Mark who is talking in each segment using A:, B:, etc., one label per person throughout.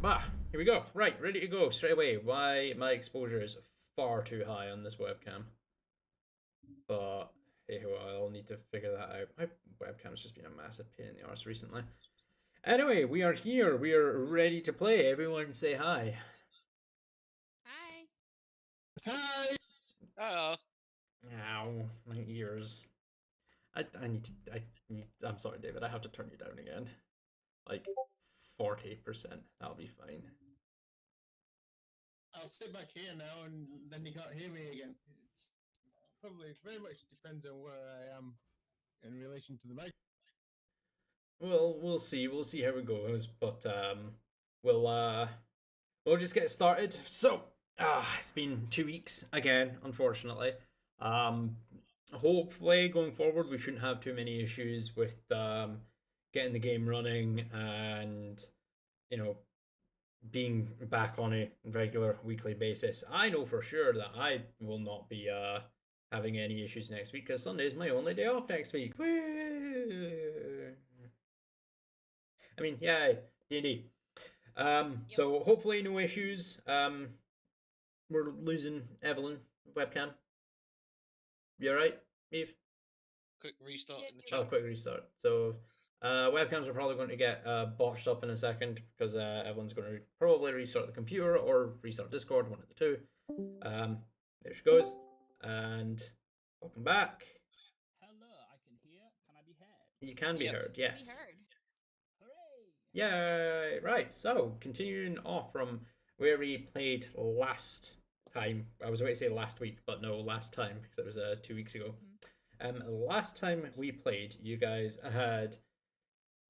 A: Bah, here we go. Right, ready to go straight away. Why my exposure is far too high on this webcam. But hey, well, I'll need to figure that out. My webcam's just been a massive pain in the arse recently. Anyway, we are here. We are ready to play. Everyone say hi.
B: Hi.
C: Hi.
D: Oh,
A: Ow, my ears. I need to. I'm sorry, David. I have to turn you down again. Like 40%. That'll be fine.
C: I'll sit back here now, and then you can't hear me again. It's probably very much depends on where I am in relation to the mic.
A: Well, we'll see. We'll see how it goes. But we'll we'll just get started. So, it's been 2 weeks again, unfortunately. Um, Hopefully going forward we shouldn't have too many issues with getting the game running and you know being back on a regular weekly basis. I know for sure that I will not be having any issues next week because Sunday is my only day off next week. Woo! I mean, yay, D&D. So hopefully no issues. We're losing Evelyn webcam. You alright, Eve?
D: quick restart in the
A: Oh,
D: chat.
A: quick restart. So webcams are probably going to get botched up in a second because Evelyn's going to probably restart the computer or restart Discord, one of the two. There she goes. And welcome back.
E: Hello, I can hear. Can I be heard?
A: You can be
D: Yes.
A: heard, yes.
B: Be heard.
E: Hooray!
A: Yay! Right, so continuing off from where we played last time. I was about to say last week, but no, last time because it was 2 weeks ago. Last time we played, you guys had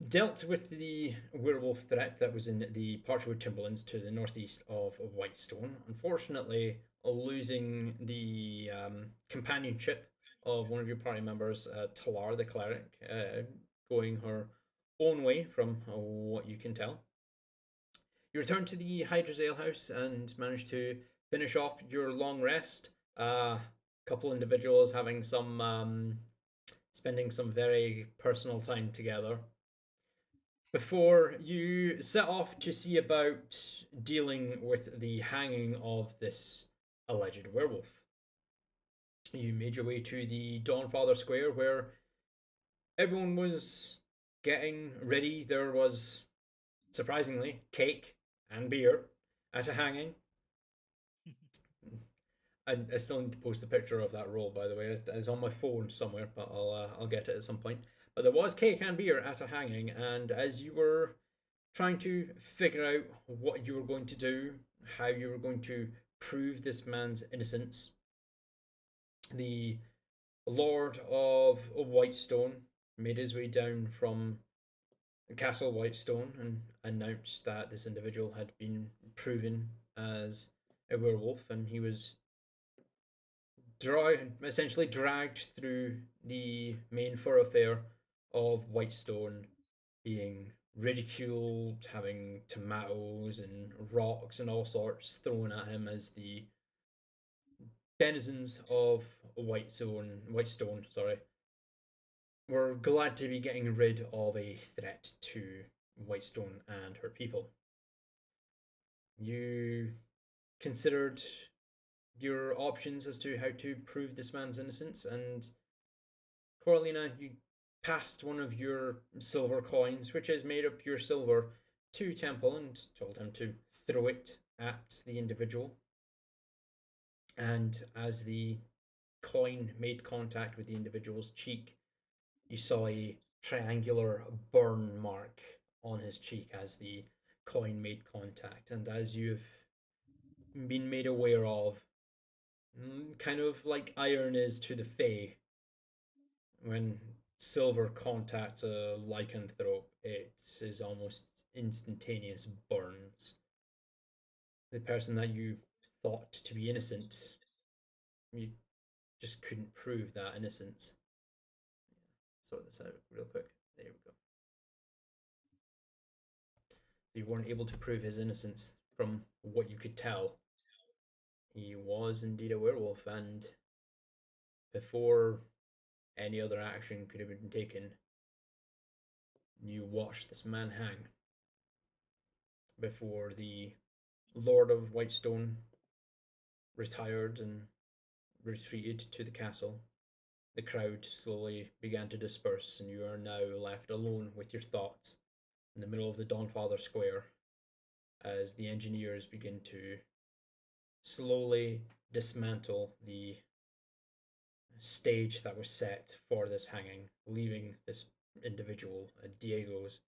A: dealt with the werewolf threat that was in the Parchwood Timberlands to the northeast of Whitestone. Unfortunately, losing the companionship of one of your party members, Talar the cleric, going her own way from what you can tell. You return to the Hydra's Ale House and manage to finish off your long rest. Couple individuals having some spending some very personal time together before you set off to see about dealing with the hanging of this alleged werewolf. You made your way to the Dawnfather Square where everyone was getting ready. There was, surprisingly, cake and beer at a hanging. I still need to post a picture of that roll, by the way. It's on my phone somewhere, but I'll get it at some point. But there was cake and beer at a hanging, and as you were trying to figure out what you were going to do, how you were going to prove this man's innocence, the Lord of Whitestone made his way down from Castle Whitestone and announced that this individual had been proven as a werewolf, and he was essentially dragged through the main thoroughfare of Whitestone, being ridiculed, having tomatoes and rocks and all sorts thrown at him as the denizens of Whitestone, were glad to be getting rid of a threat to Whitestone and her people. You considered your options as to how to prove this man's innocence, and Coralina, you passed one of your silver coins, which is made of pure silver, to Temple and told him to throw it at the individual. And as the coin made contact with the individual's cheek, you saw a triangular burn mark on his cheek as the coin made contact. And as you've been made aware of, kind of like iron is to the Fae, when silver contacts a lycanthrope, it is almost instantaneous burns. The person that you thought to be innocent, you just couldn't prove that innocence. Sort this out real quick. There we go. You weren't able to prove his innocence from what you could tell. He was indeed a werewolf, and before any other action could have been taken, you watched this man hang. before the Lord of Whitestone retired and retreated to the castle, the crowd slowly began to disperse, and you are now left alone with your thoughts in the middle of the Dawnfather Square as the engineers begin to slowly dismantle the stage that was set for this hanging, leaving this individual, Diego's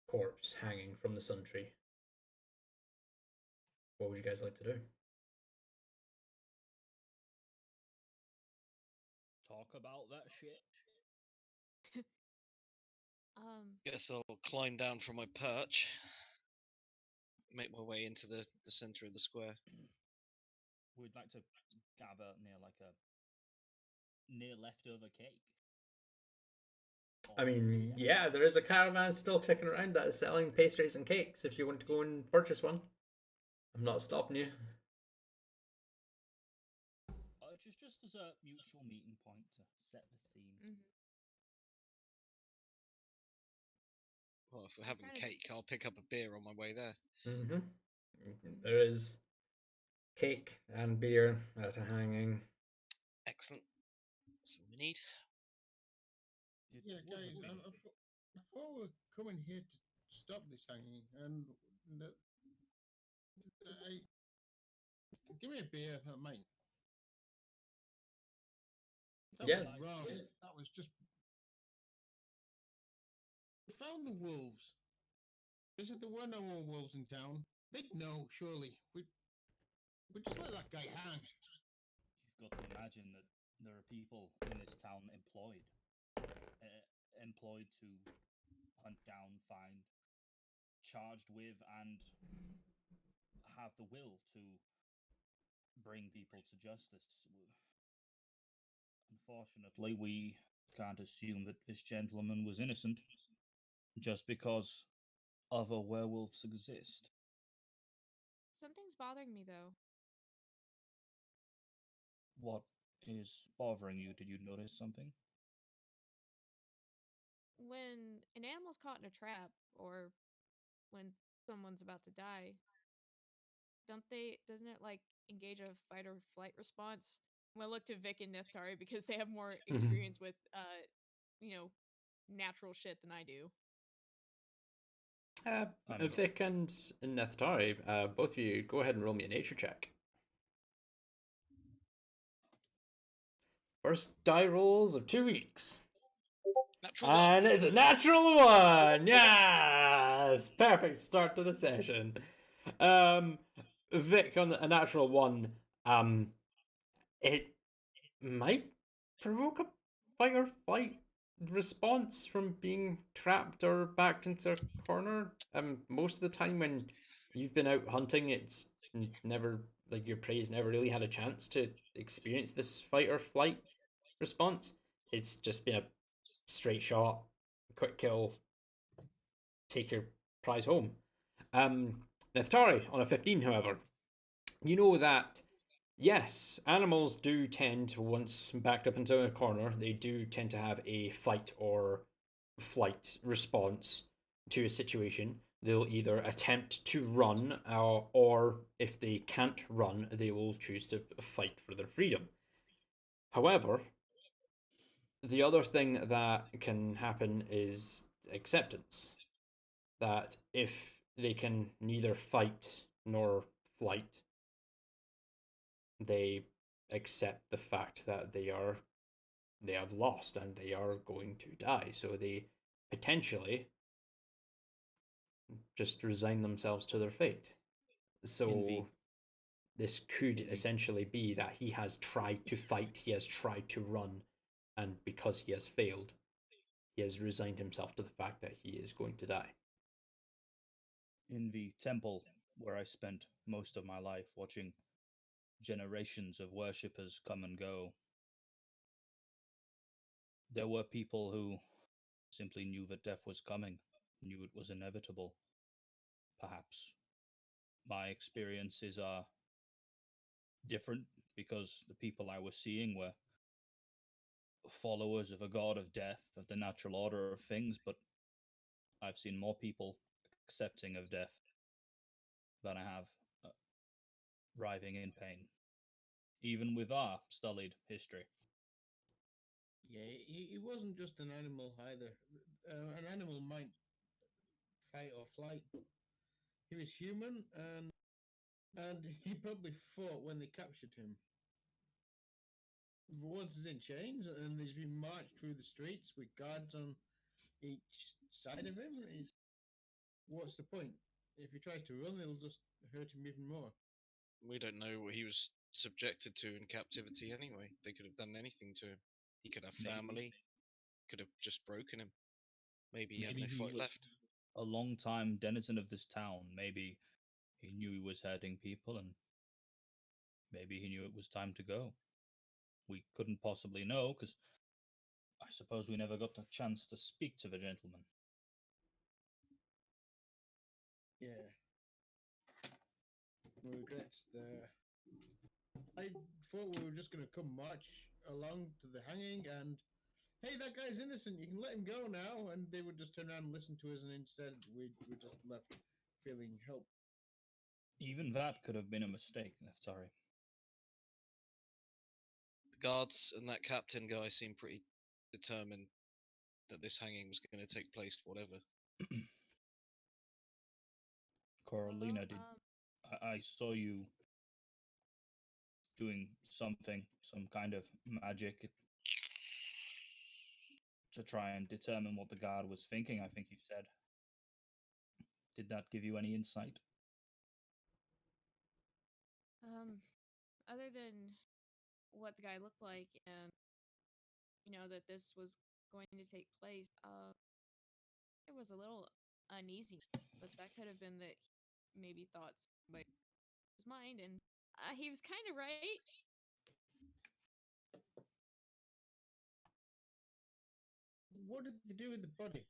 A: corpse, hanging from the sun tree. What would you guys like to do?
E: Talk about that shit.
D: Guess I'll climb down from my perch, make my way into the center of the square.
E: We'd like to gather near leftover cake.
A: I mean, yeah, there is a caravan still kicking around that is selling pastries and cakes if you want to go and purchase one. I'm not stopping you.
E: Just as a mutual meeting point to set the scene.
D: Well, if we're having cake, I'll pick up a beer on my way there.
A: Mm-hmm. There is cake and beer at a hanging.
D: Excellent. That's what we need.
C: Yeah, guys, before we're coming here to stop this hanging, and give me a beer, mate. That
A: Yeah.
C: was wrong. That was just. We found the wolves. They said there were no more wolves in town. They'd know, surely. We just let that guy hang.
E: You've got to imagine that there are people in this town employed to hunt down, find, charged with, and have the will to bring people to justice. Unfortunately, we can't assume that this gentleman was innocent just because other werewolves exist.
B: Something's bothering me though.
E: What is bothering you? Did you notice something?
B: When an animal's caught in a trap, or when someone's about to die, doesn't it like engage a fight or flight response? I'm gonna look to Vic and Neftari because they have more experience with natural shit than I do.
A: Vic and Neftari, both of you, go ahead and roll me a nature check. First die rolls of 2 weeks.
D: Natural
A: And
D: one.
A: it's a natural one! Yes! Perfect start to the session. Vic on a natural one, it might provoke a fight or flight response from being trapped or backed into a corner. Most of the time when you've been out hunting, it's never, like, your prey's never really had a chance to experience this fight or flight response. It's just been a straight shot, quick kill, take your prize home. Neftari on a 15, however, you know that yes, animals do tend to, once backed up into a corner, they do tend to have a fight or flight response to a situation. They'll either attempt to run, or if they can't run, they will choose to fight for their freedom. However, the other thing that can happen is acceptance. That if they can neither fight nor flight, they accept the fact that they have lost and they are going to die. So they potentially just resign themselves to their fate. So
E: Envy.
A: this could essentially be that he has tried to fight, he has tried to run, and because he has failed, he has resigned himself to the fact that he is going to die.
E: In the temple where I spent most of my life watching generations of worshippers come and go, there were people who simply knew that death was coming, knew it was inevitable. Perhaps my experiences are different because the people I was seeing were followers of a god of death, of the natural order of things, but I've seen more people accepting of death gonna have writhing in pain, even with our sullied history.
C: Yeah, he wasn't just an animal either. An animal might fight or flight. He was human, and he probably fought when they captured him. Once he's in chains and he's been marched through the streets with guards on each side of him, what's the point? If he tries to run, it'll just hurt him even more.
D: We don't know what he was subjected to in captivity anyway. They could have done anything to him. He could have
E: Maybe.
D: family, could have just broken him. Maybe he had
E: Maybe
D: no
E: he
D: fight
E: was
D: left.
E: a long time denizen of this town. Maybe he knew he was hurting people, and maybe he knew it was time to go. We couldn't possibly know, because I suppose we never got a chance to speak to the gentleman.
C: Yeah. Regrets there. I thought we were just going to come march along to the hanging and, hey, that guy's innocent, you can let him go now. And they would just turn around and listen to us, and instead we just left feeling help.
E: Even that could have been a mistake, sorry.
D: The guards and that captain guy seemed pretty determined that this hanging was going to take place, whatever.
E: Coralina,
B: Well,
E: I saw you doing something, some kind of magic to try and determine what the guard was thinking, I think you said. Did that give you any insight?
B: Other than what the guy looked like and that this was going to take place, it was a little uneasy, but that could have been that he maybe thought somebody was his mind, and he was kind of right.
C: What did they do with the body?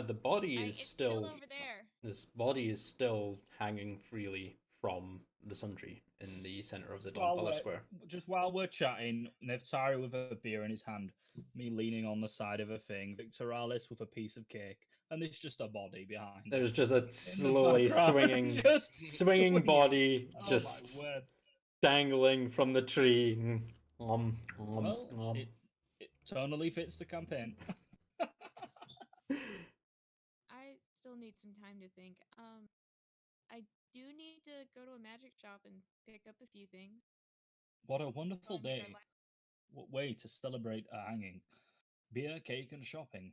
A: The body is
B: It's
A: still
B: over there.
A: this body is still hanging freely from the sun tree in the center of the Donfella Square.
E: Just while we're chatting, Neftari with a beer in his hand, me leaning on the side of a thing, Victoralis with a piece of cake, and there's just a body behind.
A: There's just a slowly swinging, swinging body,
E: Oh,
A: just
E: my word.
A: dangling from the tree.
E: Well, it totally fits the campaign.
B: I still need some time to think. I do need to go to a magic shop and pick up a few things.
E: What a wonderful
B: I mean,
E: day. What way to celebrate a hanging. Beer, cake, and shopping.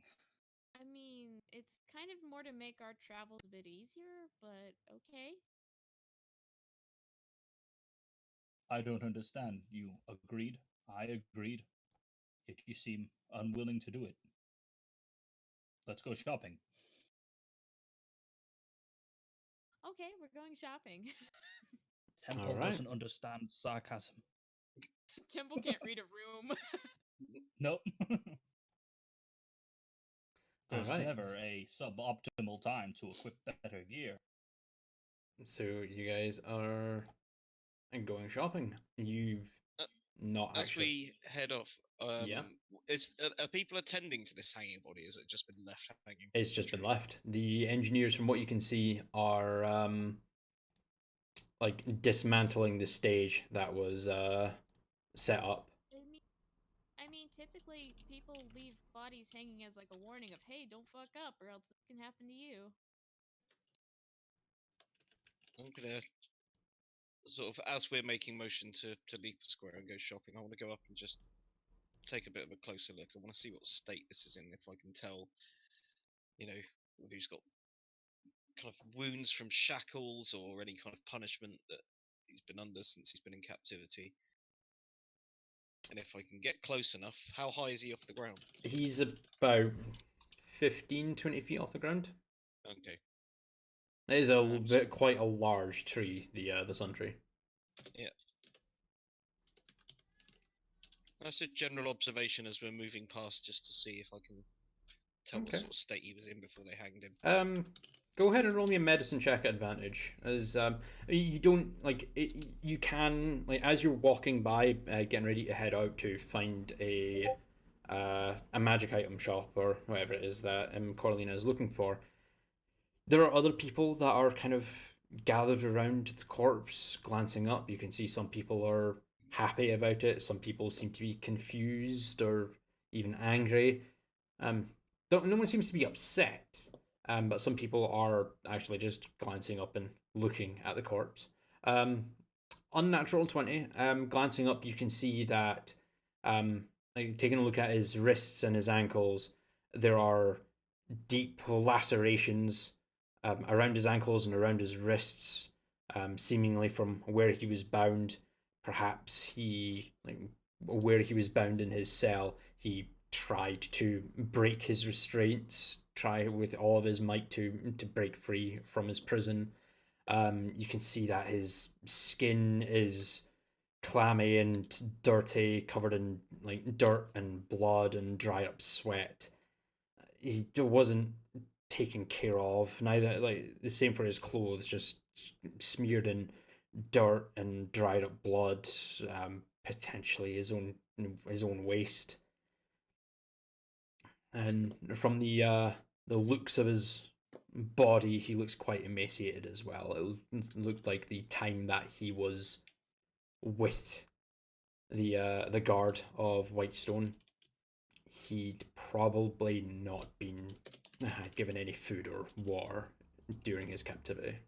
B: I mean, it's kind of more to make our travels a bit easier, but okay.
E: I don't understand. You agreed? I agreed. Yet you seem unwilling to do it. Let's go shopping.
B: Okay, we're going shopping.
E: Temple
A: Alright.
E: doesn't understand sarcasm.
B: Temple can't read a room.
E: Nope. There's
A: Alright.
E: never a suboptimal time to equip better gear.
A: So you guys are going shopping. You've
D: Uh,
A: not
D: As
A: actually.
D: we head off,
A: Yeah.
D: Are people attending to this hanging body? Has it just been left hanging?
A: It's just been left. The engineers, from what you can see, are like dismantling the stage that was set up.
B: I mean, typically people leave bodies hanging as like a warning of, hey, don't fuck up, or else this can happen to you.
D: I'm gonna sort of, as we're making motion to leave the square and go shopping, I want to go up and just take a bit of a closer look. I want to see what state this is in, if I can tell, whether he's got kind of wounds from shackles or any kind of punishment that he's been under since he's been in captivity. And if I can get close enough, how high is he off the ground?
A: He's about 15, 20 feet off the ground.
D: Okay.
A: It is quite a large tree, the sun tree.
D: Yeah. That's a general observation as we're moving past, just to see if I can tell what
A: Okay.
D: sort of state he was in before they hanged him.
A: Go ahead and roll me a medicine check at advantage, as you don't you can, like, as you're walking by, getting ready to head out to find a magic item shop or whatever it is that Coralina is looking for. There are other people that are kind of gathered around the corpse, glancing up. You can see some people are happy about it. Some people seem to be confused or even angry. Um, no one seems to be upset, but some people are actually just glancing up and looking at the corpse. Um, Unnatural 20. Glancing up, you can see that, like, taking a look at his wrists and his ankles, there are deep lacerations around his ankles and around his wrists, seemingly from where he was bound. Perhaps where he was bound in his cell, he tried to break his restraints, try with all of his might to break free from his prison. You can see that his skin is clammy and dirty, covered in like dirt and blood and dried up sweat. He wasn't taken care of. Neither, like, the same for his clothes, just smeared in dirt and dried up blood. Potentially his own waste. And from the looks of his body, he looks quite emaciated as well. It looked like the time that he was with the guard of Whitestone, he'd probably not been given any food or water during his captivity.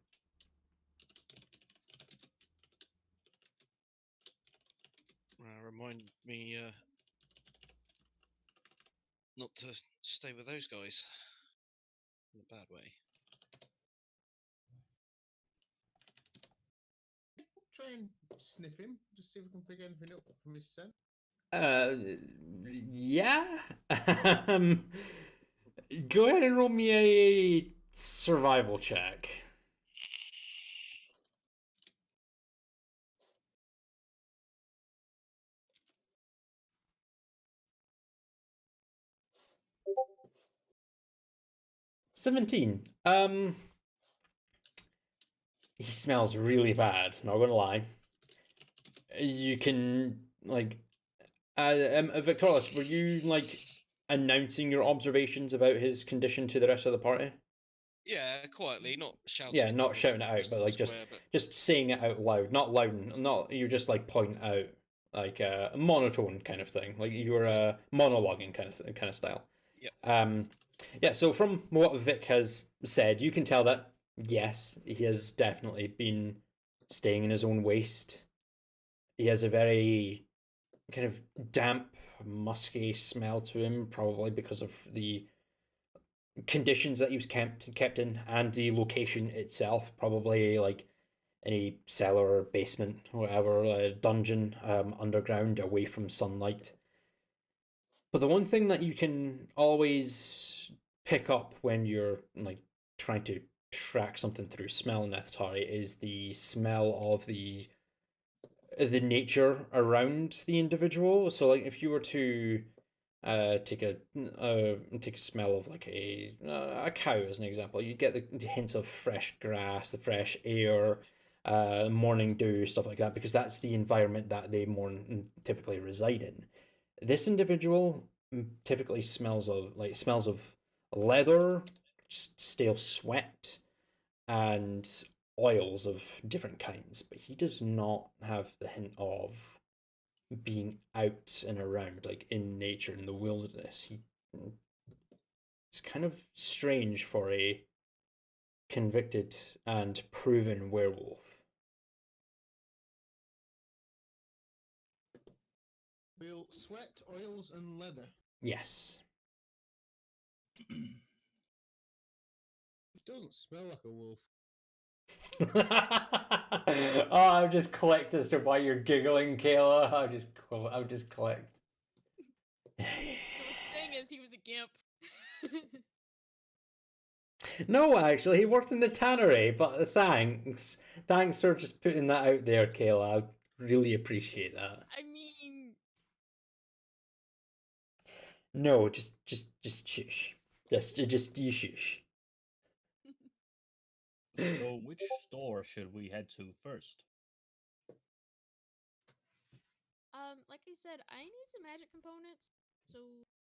D: Remind me not to stay with those guys in a bad way.
C: Try and sniff him, just see if we can pick anything up from his scent.
A: Yeah. um, Go ahead and roll me a survival check. $17. He smells really bad, not gonna lie. You can, like, Victoris, were you, like, announcing your observations about his condition to the rest of the party?
D: Yeah, quietly, not shouting.
A: Yeah,
D: it
A: not
D: to the
A: shouting it out,
D: rest
A: but
D: of the
A: like
D: square, but
A: just saying it out loud, not loud, not you're just like pointing out, like a monotone kind of thing, like you were monologuing kind of style.
D: Yep.
A: Yeah. So from what Vic has said, you can tell that yes, he has definitely been staying in his own waste. He has a very kind of damp, musky smell to him, probably because of the conditions that he was kept in and the location itself, probably like any cellar, basement, whatever, dungeon, underground, away from sunlight. But the one thing that you can always pick up when you're like trying to track something through smell in Neth'Tari is the smell of the nature around the individual. So, like, if you were to take a smell of like a cow as an example, you get the hints of fresh grass, the fresh air, morning dew, stuff like that, because that's the environment that they more typically reside in. This individual typically smells of leather, stale sweat, and oils of different kinds, but he does not have the hint of being out and around, like in nature, in the wilderness. It's kind of strange for a convicted and proven werewolf.
C: We'll sweat, oils, and leather.
A: Yes.
C: It doesn't smell like a wolf.
A: Oh, I've just clicked as to why you're giggling, Kayla. I've just clicked.
B: So what the thing is, he was a gimp.
A: No, actually, he worked in the tannery, but thanks. Thanks for just putting that out there, Kayla. I really appreciate that.
B: I mean,
A: No, just shush. Just you shush.
E: So, which store should we head to first?
B: like I said, I need some magic components so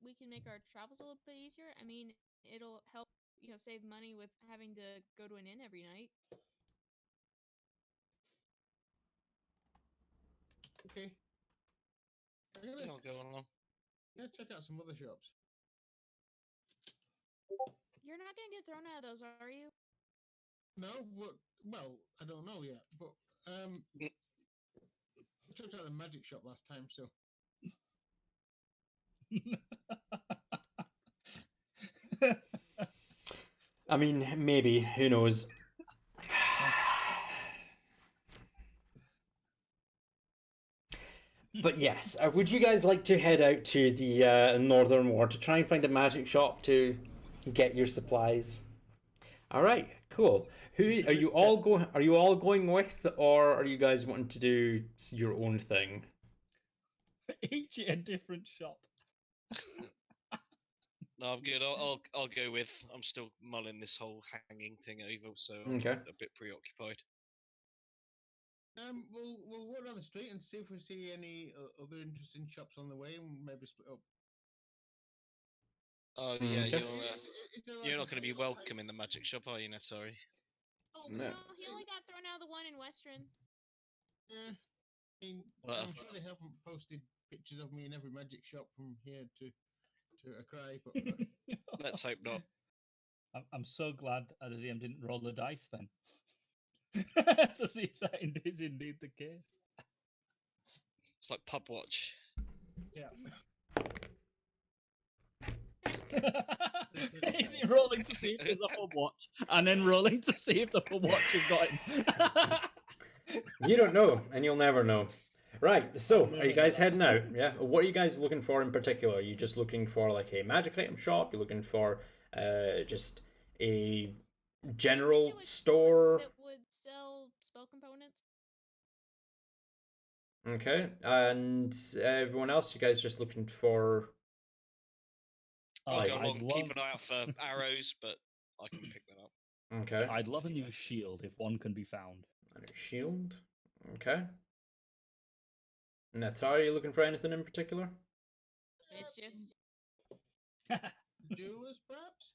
B: we can make our travels a little bit easier. I mean, it'll help save money with having to go to an inn every night.
C: Okay. I'm gonna,
D: I'll go along.
C: gonna check out some other shops.
B: You're not gonna get thrown out of those, are you?
C: No, well, I don't know yet, but I checked out the magic shop last time, so
A: I mean, maybe. Who knows? But yes, would you guys like to head out to the Northern Ward to try and find a magic shop to get your supplies? All right, cool. Who are you all going? Are you all going with, or are you guys wanting to do your own thing?
E: Each at a different shop.
D: No, I'm good. I'll go with. I'm still mulling this whole hanging thing over, so I'm
A: Okay.
D: a bit preoccupied.
C: we'll walk down the street and see if we see any other interesting shops on the way, and maybe split up.
D: Oh yeah,
A: Okay.
C: Is there
D: you're
C: like
D: not going to be welcome in the magic shop, are you? No, sorry.
C: Oh,
A: No.
B: No, he only got thrown out of the one in Western.
C: I mean,
D: Well.
C: I'm sure they haven't posted pictures of me in every magic shop from here to a cry, but
D: Let's hope not.
E: I'm so glad Adazium didn't roll the dice then. To see if that is indeed the case.
D: It's like pub watch.
C: yeah.
E: Is he rolling to see if there's a pub watch, and then rolling to see if the pub watch has got him?
A: You don't know, and you'll never know. Right, so are you guys heading out? Yeah. What are you guys looking for in particular? Are you just looking for like a magic item shop? You're looking for just a general store?
B: That would sell spell components.
A: Okay, and everyone else, you guys just looking for?
D: I'll
A: Like,
D: go
E: I'd
D: along and keep
E: love-
D: an eye out for arrows, but I can pick that up.
A: Okay,
E: I'd love a new shield if one can be found.
A: and a shield. Okay. Nethar, are you looking for anything in particular?
B: Mischief.
C: Jewelers, perhaps?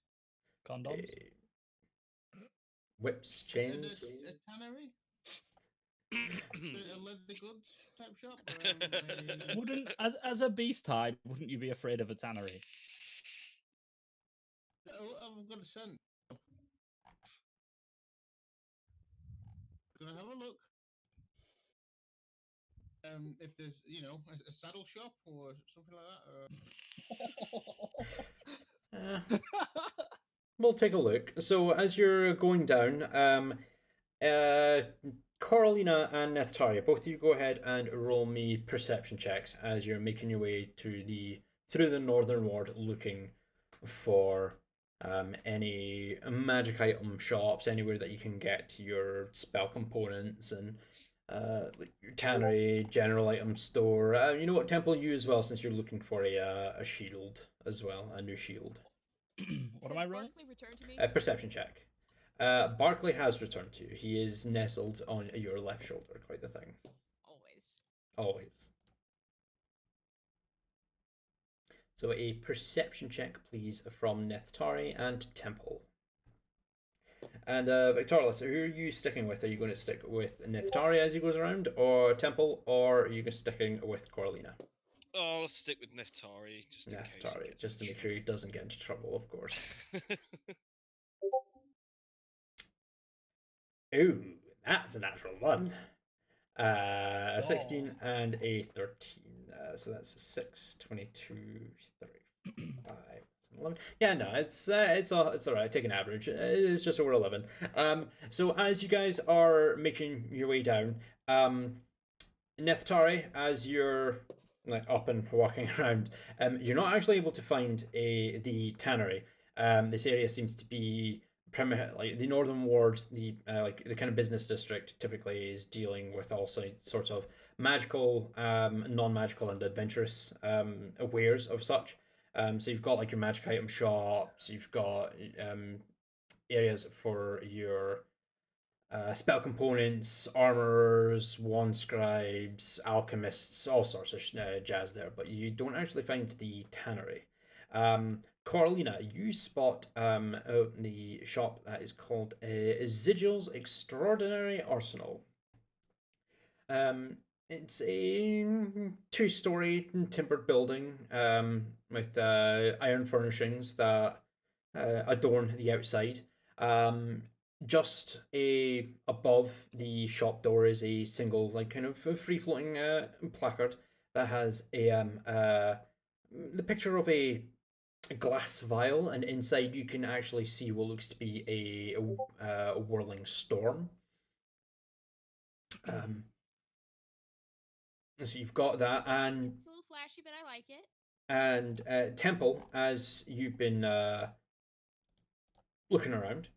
E: Condoms?
A: Whips,
C: And
A: chains.
C: a tannery? A leather goods type shop?
E: Wouldn't as a beast hide, wouldn't you be afraid of a tannery?
C: I've got a scent. Gonna have a look. If there's, a saddle shop or something like that.
A: We'll take a look. So as you're going down, Coralina and Nethtaria, both of you go ahead and roll me perception checks as you're making your way through the Northern Ward, looking for any magic item shops, anywhere that you can get your spell components and like your tannery, general item store. You know what, Temple, you as well, since you're looking for a shield as well, a new shield.
E: What am I rolling?
B: Barkley returned to me?
A: A perception check. Barkley has returned to you. He is nestled on your left shoulder. Quite the thing. Always. So a perception check, please, from Neftari and Temple. And Victoria, so who are you sticking with? Are you going to stick with Neftari as he goes around, or Temple, or are you sticking with Coralina?
D: Oh, I'll stick with Neftari just in case.
A: Neftari, just to make sure he doesn't get into trouble, of course. Ooh, that's a natural one. A 16 and a 13. So that's a 6, 22, 35, 11. Yeah, no, it's all right. Take an average. It's just over 11. So as you guys are making your way down, Neftari, as you're like up and walking around, you're not actually able to find the tannery. This area seems to be like the Northern Ward, the the kind of business district typically is dealing with all sorts of magical, non-magical, and adventurous wares of such. So you've got like your magic item shops, you've got areas for your spell components, armorers, wand scribes, alchemists, all sorts of jazz there, but you don't actually find the tannery. Carolina, you spot out in the shop that is called Zigil's Extraordinary Arsenal. It's a two-story timbered building with iron furnishings that adorn the outside. Just above the shop door is a single, like, kind of free-floating placard that has the picture of a glass vial, and inside you can actually see what looks to be a whirling storm. So you've got that, and
B: It's a little flashy, but I like it.
A: And Temple, as you've been looking around,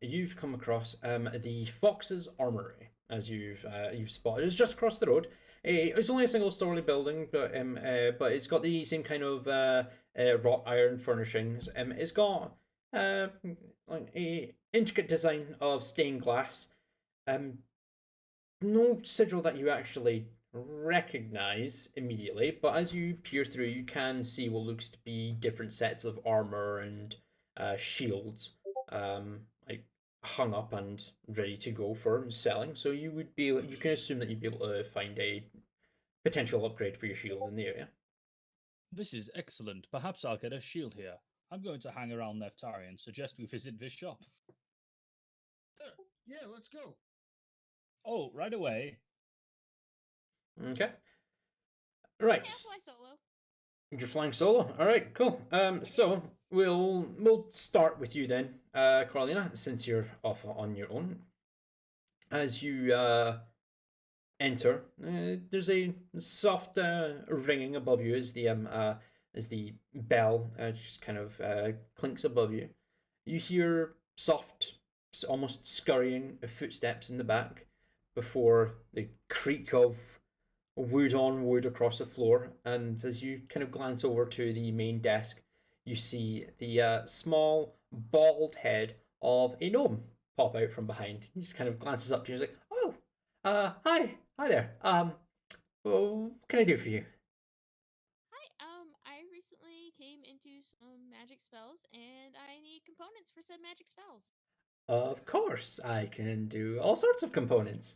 A: you've come across the Fox's Armory, as you've spotted. It's just across the road. It's only a single-story building, but it's got the same kind of wrought iron furnishings. It's got like a intricate design of stained glass. No sigil that you actually recognize immediately, but as you peer through, you can see what looks to be different sets of armor and shields, like hung up and ready to go for selling. So you can assume that you'd be able to find a potential upgrade for your shield in the area.
E: This is excellent. Perhaps I'll get a shield here. I'm going to hang around Neftari and suggest we visit this shop.
C: Yeah, let's go.
E: Oh, right away.
A: Okay. Right.
B: Yeah, fly solo.
A: You're flying solo. All right, cool. So we'll start with you then, Carolina, since you're off on your own. As you enter, there's a soft ringing above you as the bell just kind of clinks above you. You hear soft, almost scurrying footsteps in the back before the creak of wood on wood across the floor, and as you kind of glance over to the main desk, you see the small, bald head of a gnome pop out from behind. He just kind of glances up to you and is like, "Oh, hi there. What can I do for you?"
B: Hi, I recently came into some magic spells, and I need components for said magic spells.
A: Of course, I can do all sorts of components.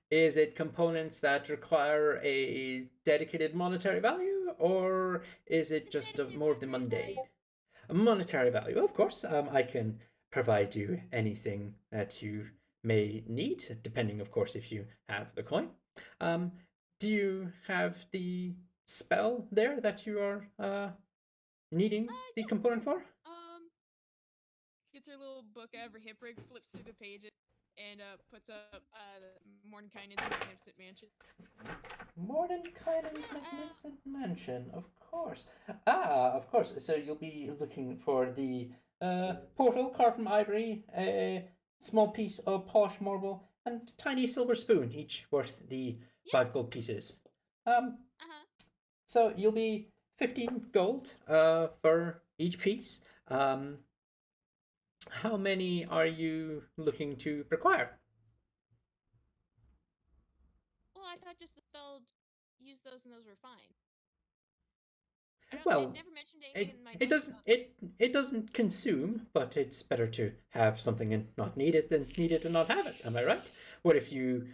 A: Is it components that require a dedicated monetary value, or is it just more of the mundane? A monetary value, of course. I can provide you anything that you may need, depending, of course, if you have the coin. Do you have the spell there that you are needing the component for?
B: Gets her little book out of her hip rig, flips through the pages, and puts up Mordenkainen's Magnificent Mansion.
A: Mordenkainen's Magnificent Mansion, of course. Of course. So you'll be looking for the portal carved from ivory, a small piece of polished marble, and a tiny silver spoon, each worth the 5 gold pieces. So you'll be 15 gold for each piece. How many are you looking to require?
B: Well, I thought just the spell use those and those were fine.
A: Well,
B: never mentioned anything in my
A: it doesn't consume, but it's better to have something and not need it than need it and not have it. Am I right? What if you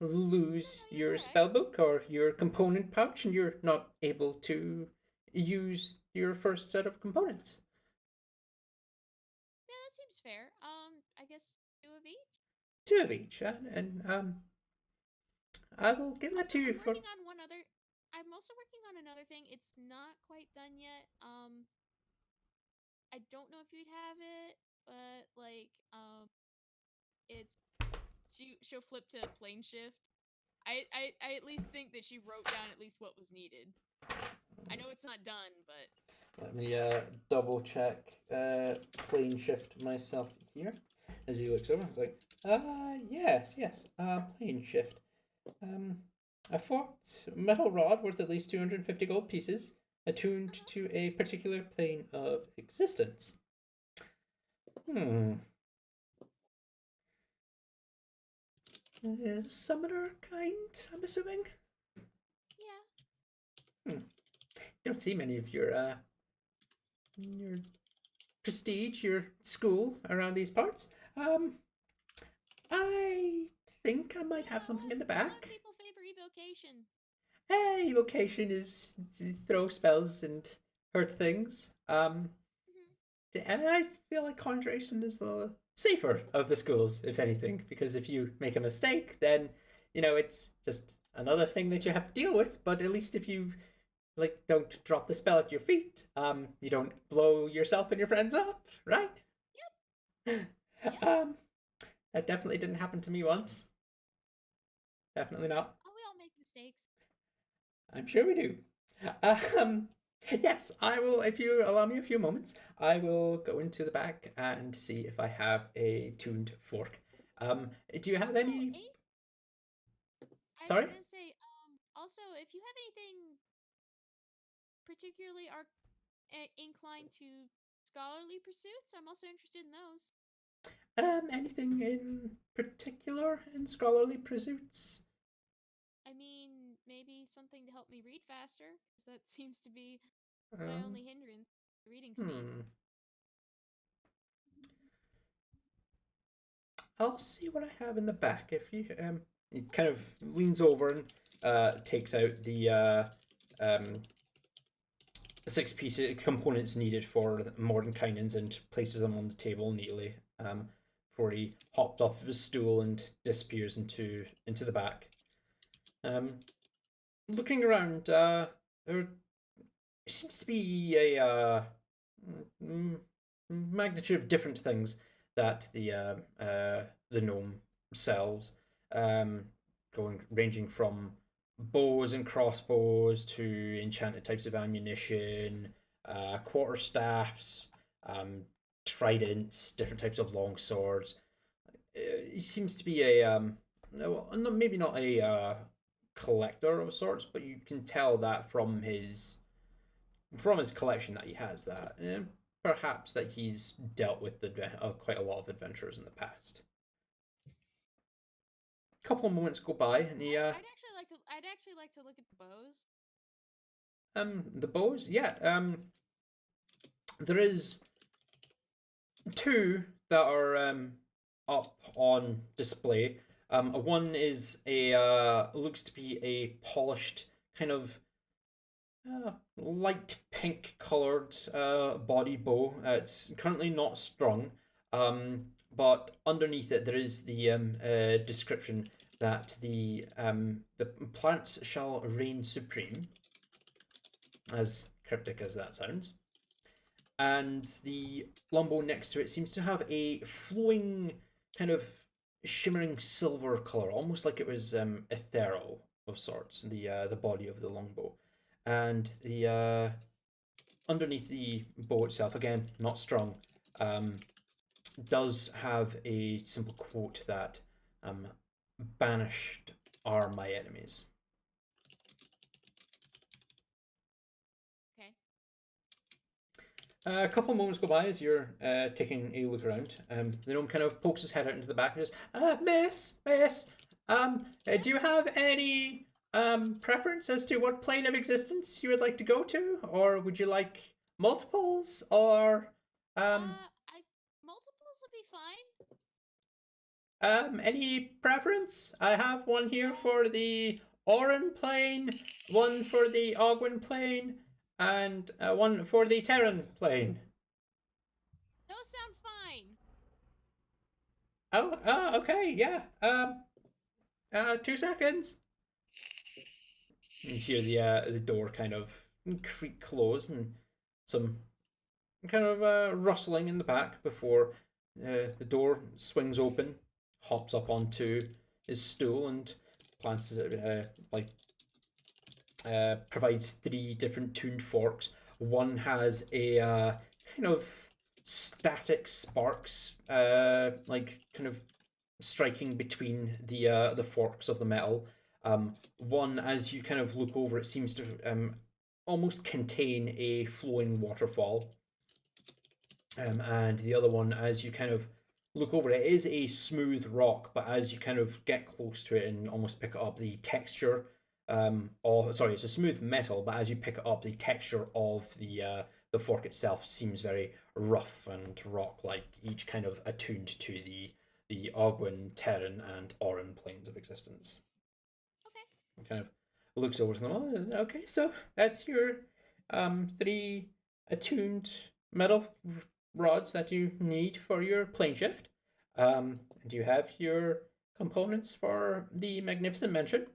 A: lose your spellbook or your component pouch and you're not able to use your first set of components?
B: Yeah, that seems fair. I guess 2 of each.
A: 2 of each, and I will give that to you for.
B: I'm also working on another thing. It's not quite done yet. I don't know if you'd have it, but like, she'll flip to plane shift. I at least think that she wrote down at least what was needed. I know it's not done, but
A: let me double check plane shift myself here. As he looks over, he's like, yes, plane shift. A forked metal rod worth at least 250 gold pieces, attuned to a particular plane of existence. Summoner kind, I'm assuming?
B: Yeah.
A: Don't see many of your your prestige, your school around these parts. I think I might have something in the
B: A lot of
A: back.
B: people favor evocation.
A: Hey, evocation is to throw spells and hurt things. And I feel like conjuration is the safer of the schools, if anything, because if you make a mistake, then it's just another thing that you have to deal with. But at least if you don't drop the spell at your feet, you don't blow yourself and your friends up, right?
B: Yep.
A: That definitely didn't happen to me once. Definitely not.
B: Oh, we all make mistakes.
A: I'm sure we do. Yes, I will. If you allow me a few moments, I will go into the back and see if I have a tuned fork. Do you have any? Sorry?
B: I was gonna say, also, if you have anything particularly inclined to scholarly pursuits, I'm also interested in those.
A: Anything in particular in scholarly pursuits?
B: I mean, maybe something to help me read faster, 'cause that seems to be my only hindrance to reading speed.
A: I'll see what I have in the back. If you he kind of leans over and takes out the 6 piece components needed for Mordenkainen's and places them on the table neatly. Before he hopped off of his stool and disappears into the back. Looking around, there seems to be a magnitude of different things that the gnome sells, ranging from bows and crossbows to enchanted types of ammunition, quarterstaffs, tridents, different types of long swords. He seems to be maybe not a collector of sorts, but you can tell that from his collection that he has that perhaps that he's dealt with quite a lot of adventurers in the past. A couple of moments go by, and he
B: I'd actually like to look at the bows.
A: The bows, yeah. There is 2 that are up on display. One is looks to be a polished kind of light pink colored body bow. It's currently not strung, but underneath it there is the description that the plants shall reign supreme, as cryptic as that sounds. And the longbow next to it seems to have a flowing kind of shimmering silver color, almost like it was ethereal of sorts. The body of the longbow, and the underneath the bow itself, again not strung, does have a simple quote that banished are my enemies.
B: Okay.
A: A couple of moments go by as you're taking a look around. The gnome kind of pokes his head out into the back and goes, Miss, do you have any preference as to what plane of existence you would like to go to? Or would you like multiples? Or
B: multiples would be fine.
A: Any preference? I have one here for the Oran plane, one for the Ogwen plane, and one for the Terran plane.
B: Those sound fine.
A: Oh, okay, yeah. 2 seconds. You hear the door kind of creak close and some kind of rustling in the back before the door swings open, hops up onto his stool and plants provides 3 different tuned forks. One has a kind of static sparks, kind of striking between the forks of the metal. One, as you kind of look over, it seems to almost contain a flowing waterfall. And the other one, as you kind of look over it, is a smooth rock, but as you kind of get close to it and almost pick it up, the texture, it's a smooth metal, but as you pick it up, the texture of the the fork itself seems very rough and rock-like, each kind of attuned to the Ogwen, Terran, and Oran planes of existence.
B: Okay.
A: It kind of looks over to them. Oh, okay, so that's your 3 attuned metal rods that you need for your plane shift. And you have your components for the Magnificent Mansion.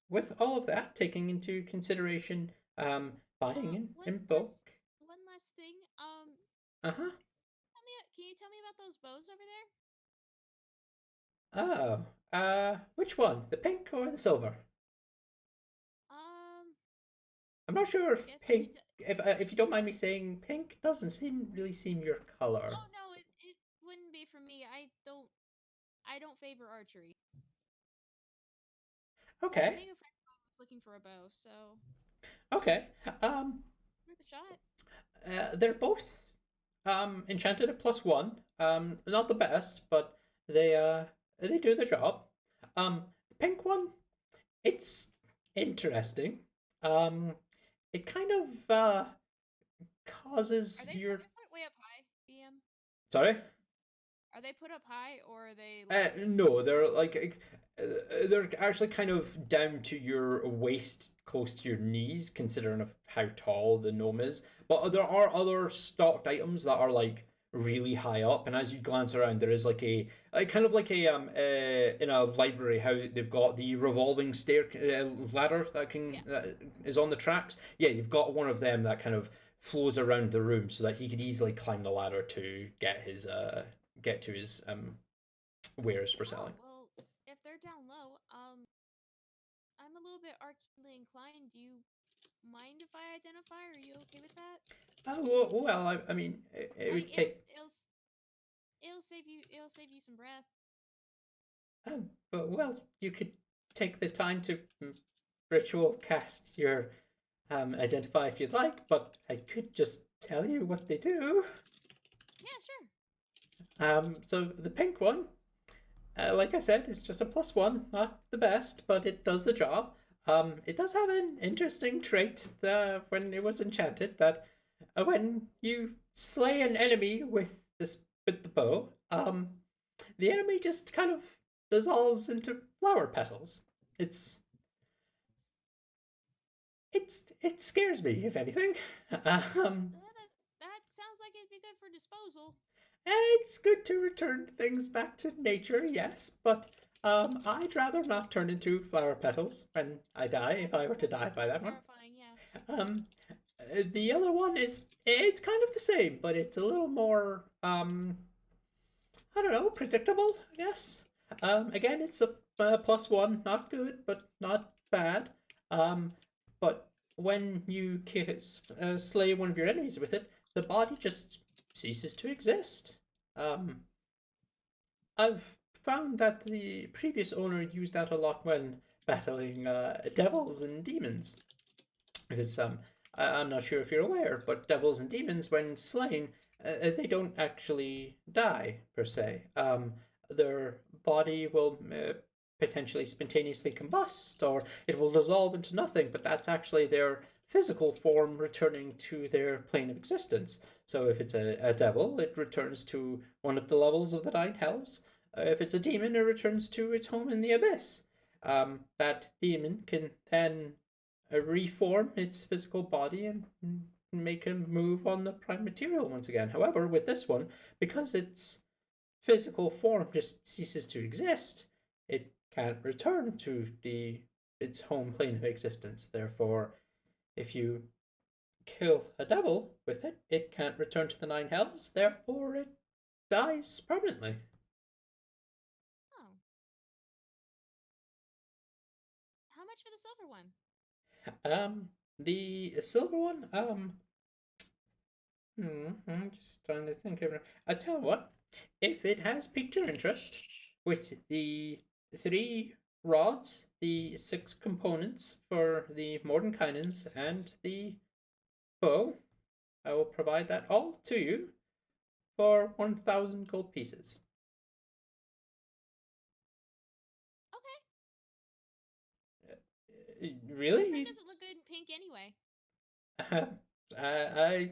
A: With all of that, taking into consideration buying in bulk.
B: One last thing.
A: Uh-huh.
B: Can you tell me about those bows over there?
A: Oh, which one? The pink or the silver? I'm not sure if
B: Yes,
A: pink. If you don't mind me saying, pink doesn't really seem your color.
B: Oh no, it wouldn't be for me. I don't favor archery. I
A: Okay.
B: think a friend of mine was looking for a bow, so
A: Okay.
B: worth a shot.
A: They're both enchanted at +1. Not the best, but they do the job. The pink one, it's interesting. It kind of causes
B: Are they
A: your.
B: put way up high, DM?
A: Sorry.
B: Are they put up high or are they?
A: No, they're actually kind of down to your waist, close to your knees, considering of how tall the gnome is. But there are other stocked items that are like really high up, and as you glance around, there is like kind of like a in a library how they've got the revolving stair ladder that is on the tracks. Yeah, you've got one of them that kind of flows around the room so that he could easily climb the ladder to get to his wares for selling.
B: Well, if they're down low, I'm a little bit arcadely inclined. Do you mind if I identify? Are you okay with that?
A: Oh well, I mean, it would take.
B: It'll save you some breath.
A: But well, you could take the time to ritual cast your identify if you'd like, but I could just tell you what they do.
B: Yeah, sure.
A: So the pink one, like I said, it's just a +1, not the best, but it does the job. It does have an interesting trait when it was enchanted that when you slay an enemy with the bow, the enemy just kind of dissolves into flower petals. It scares me, if anything.
B: That sounds like it'd be good for disposal.
A: It's good to return things back to nature, yes, but I'd rather not turn into flower petals when I die, if I were to die by that one.
B: Terrifying, yeah.
A: The other one it's kind of the same, but it's a little more I don't know, predictable, I guess. Again, it's a +1, not good, but not bad. But when you slay one of your enemies with it, the body just ceases to exist. I've found that the previous owner used that a lot when battling devils and demons. Because I'm not sure if you're aware, but devils and demons, when slain, they don't actually die per se. Their body will potentially spontaneously combust, or it will dissolve into nothing. But that's actually their physical form returning to their plane of existence. So if it's a devil, it returns to one of the levels of the 9 hells. If it's a demon, it returns to its home in the abyss. That demon can then reform its physical body and make a move on the prime material once again. However, with this one, because its physical form just ceases to exist, it can't return to its home plane of existence. Therefore, if you kill a devil with it, it can't return to the 9 hells. Therefore, it dies permanently.
B: Oh. How much for the silver one?
A: The silver one, I'm just trying to think of it. I tell you what, if it has piqued your interest with the 3 rods, the 6 components for the Mordenkainens, and the bow, I will provide that all to you for 1,000 gold pieces.
B: Okay.
A: Really?
B: That doesn't look good in pink anyway.
A: I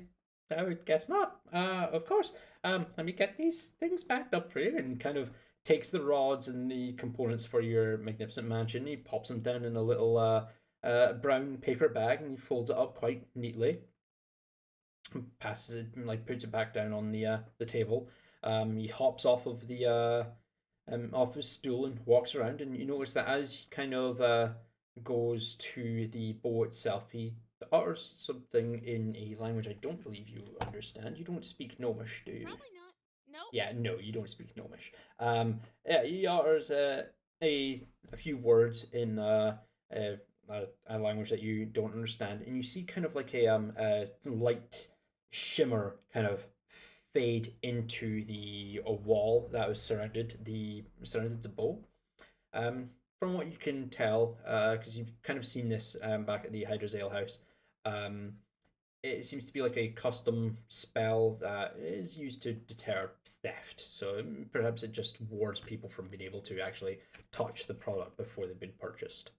A: would guess not. Of course. Let me get these things backed up for you, and kind of takes the rods and the components for your magnificent mansion. He pops them down in a little brown paper bag, and he folds it up quite neatly. Passes it, like puts it back down on the table. He hops off his stool and walks around, and you notice that as he kind of goes to the bow itself, he utters something in a language I don't believe you understand. You don't speak Gnomish, do you?
B: Probably not. Nope.
A: Yeah, no, you don't speak Gnomish. Yeah, he utters a few words in a language that you don't understand, and you see kind of like a light shimmer kind of fade into the wall that was surrounded the bow. From what you can tell, because you've kind of seen this back at the Hydra's Ale House, it seems to be like a custom spell that is used to deter theft. So perhaps it just wards people from being able to actually touch the product before they've been purchased.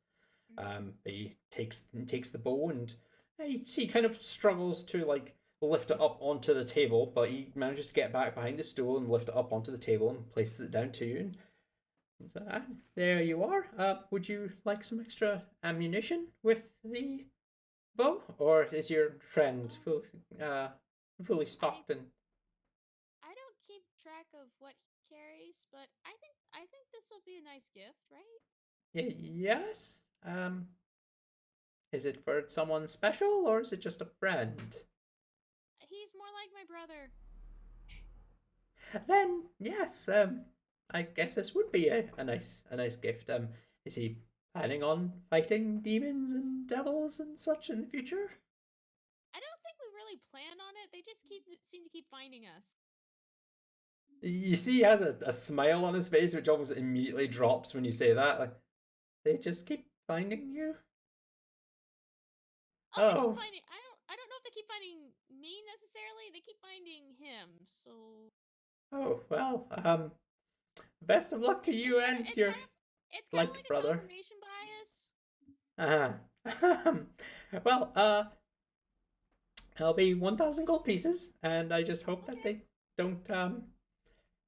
A: But he takes the bow, and you see he kind of struggles to like lift it up onto the table, but he manages to get back behind the stool and lift it up onto the table and places it down to you. And so, there you are. Would you like some extra ammunition with the bow, or is your friend fully stocked? And
B: I don't keep track of what he carries, but I think this will be a nice gift, right?
A: Yes. Is it for someone special, or is it just a friend?
B: He's more like my brother.
A: Then yes. I guess this would be a nice gift. Is he planning on fighting demons and devils and such in the future?
B: I don't think we really plan on it. They just seem to keep finding us.
A: You see, he has a smile on his face, which almost immediately drops when you say that. Like, they just keep finding you.
B: They keep finding. I don't know if they keep finding me necessarily. They keep finding him. So.
A: Oh well. Best of luck to you and your
B: It's kind of
A: like
B: like
A: brother.
B: A confirmation bias.
A: Well, it'll be 1,000 gold pieces, and I just hope that they don't.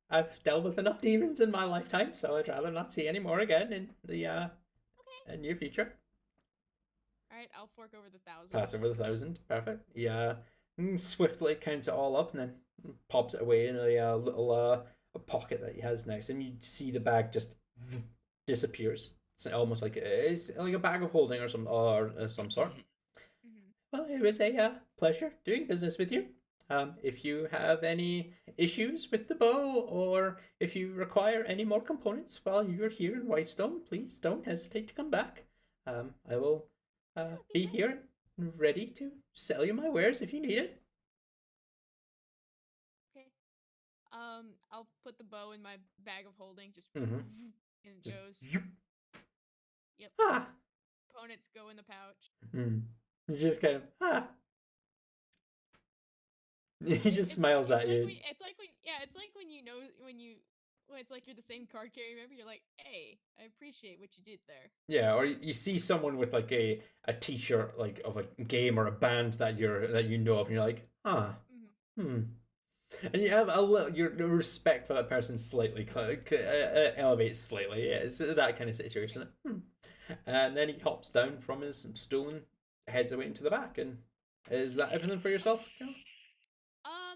A: I've dealt with enough demons in my lifetime, so I'd rather not see any more again in the near future.
B: All right, I'll fork over the 1,000.
A: Pass over the 1,000. Perfect. Yeah. Swiftly counts it all up, and then pops it away in a little a pocket that he has next to him. You see the bag just disappears. It's almost like it's like a bag of holding or some sort. Well, it was a pleasure doing business with you. If you have any issues with the bow, or if you require any more components while you're here in Whitestone, please don't hesitate to come back. I will be here ready to sell you my wares if you need it.
B: Okay. I'll put the bow in my bag of holding. Just
A: Mm-hmm.
B: and it
A: Just
B: goes. Yep.
A: Ah.
B: Components go in the pouch.
A: It's just kind of He just smiles at you.
B: It's like when it's like you're the same card carrier member. You're like, hey, I appreciate what you did there.
A: Yeah, or you see someone with like a t-shirt like of a game or a band that you know of, and you're like, and you have a little your respect for that person slightly elevates slightly. Yeah, it's that kind of situation. And then he hops down from his stool and heads away into the back. And is that everything for yourself?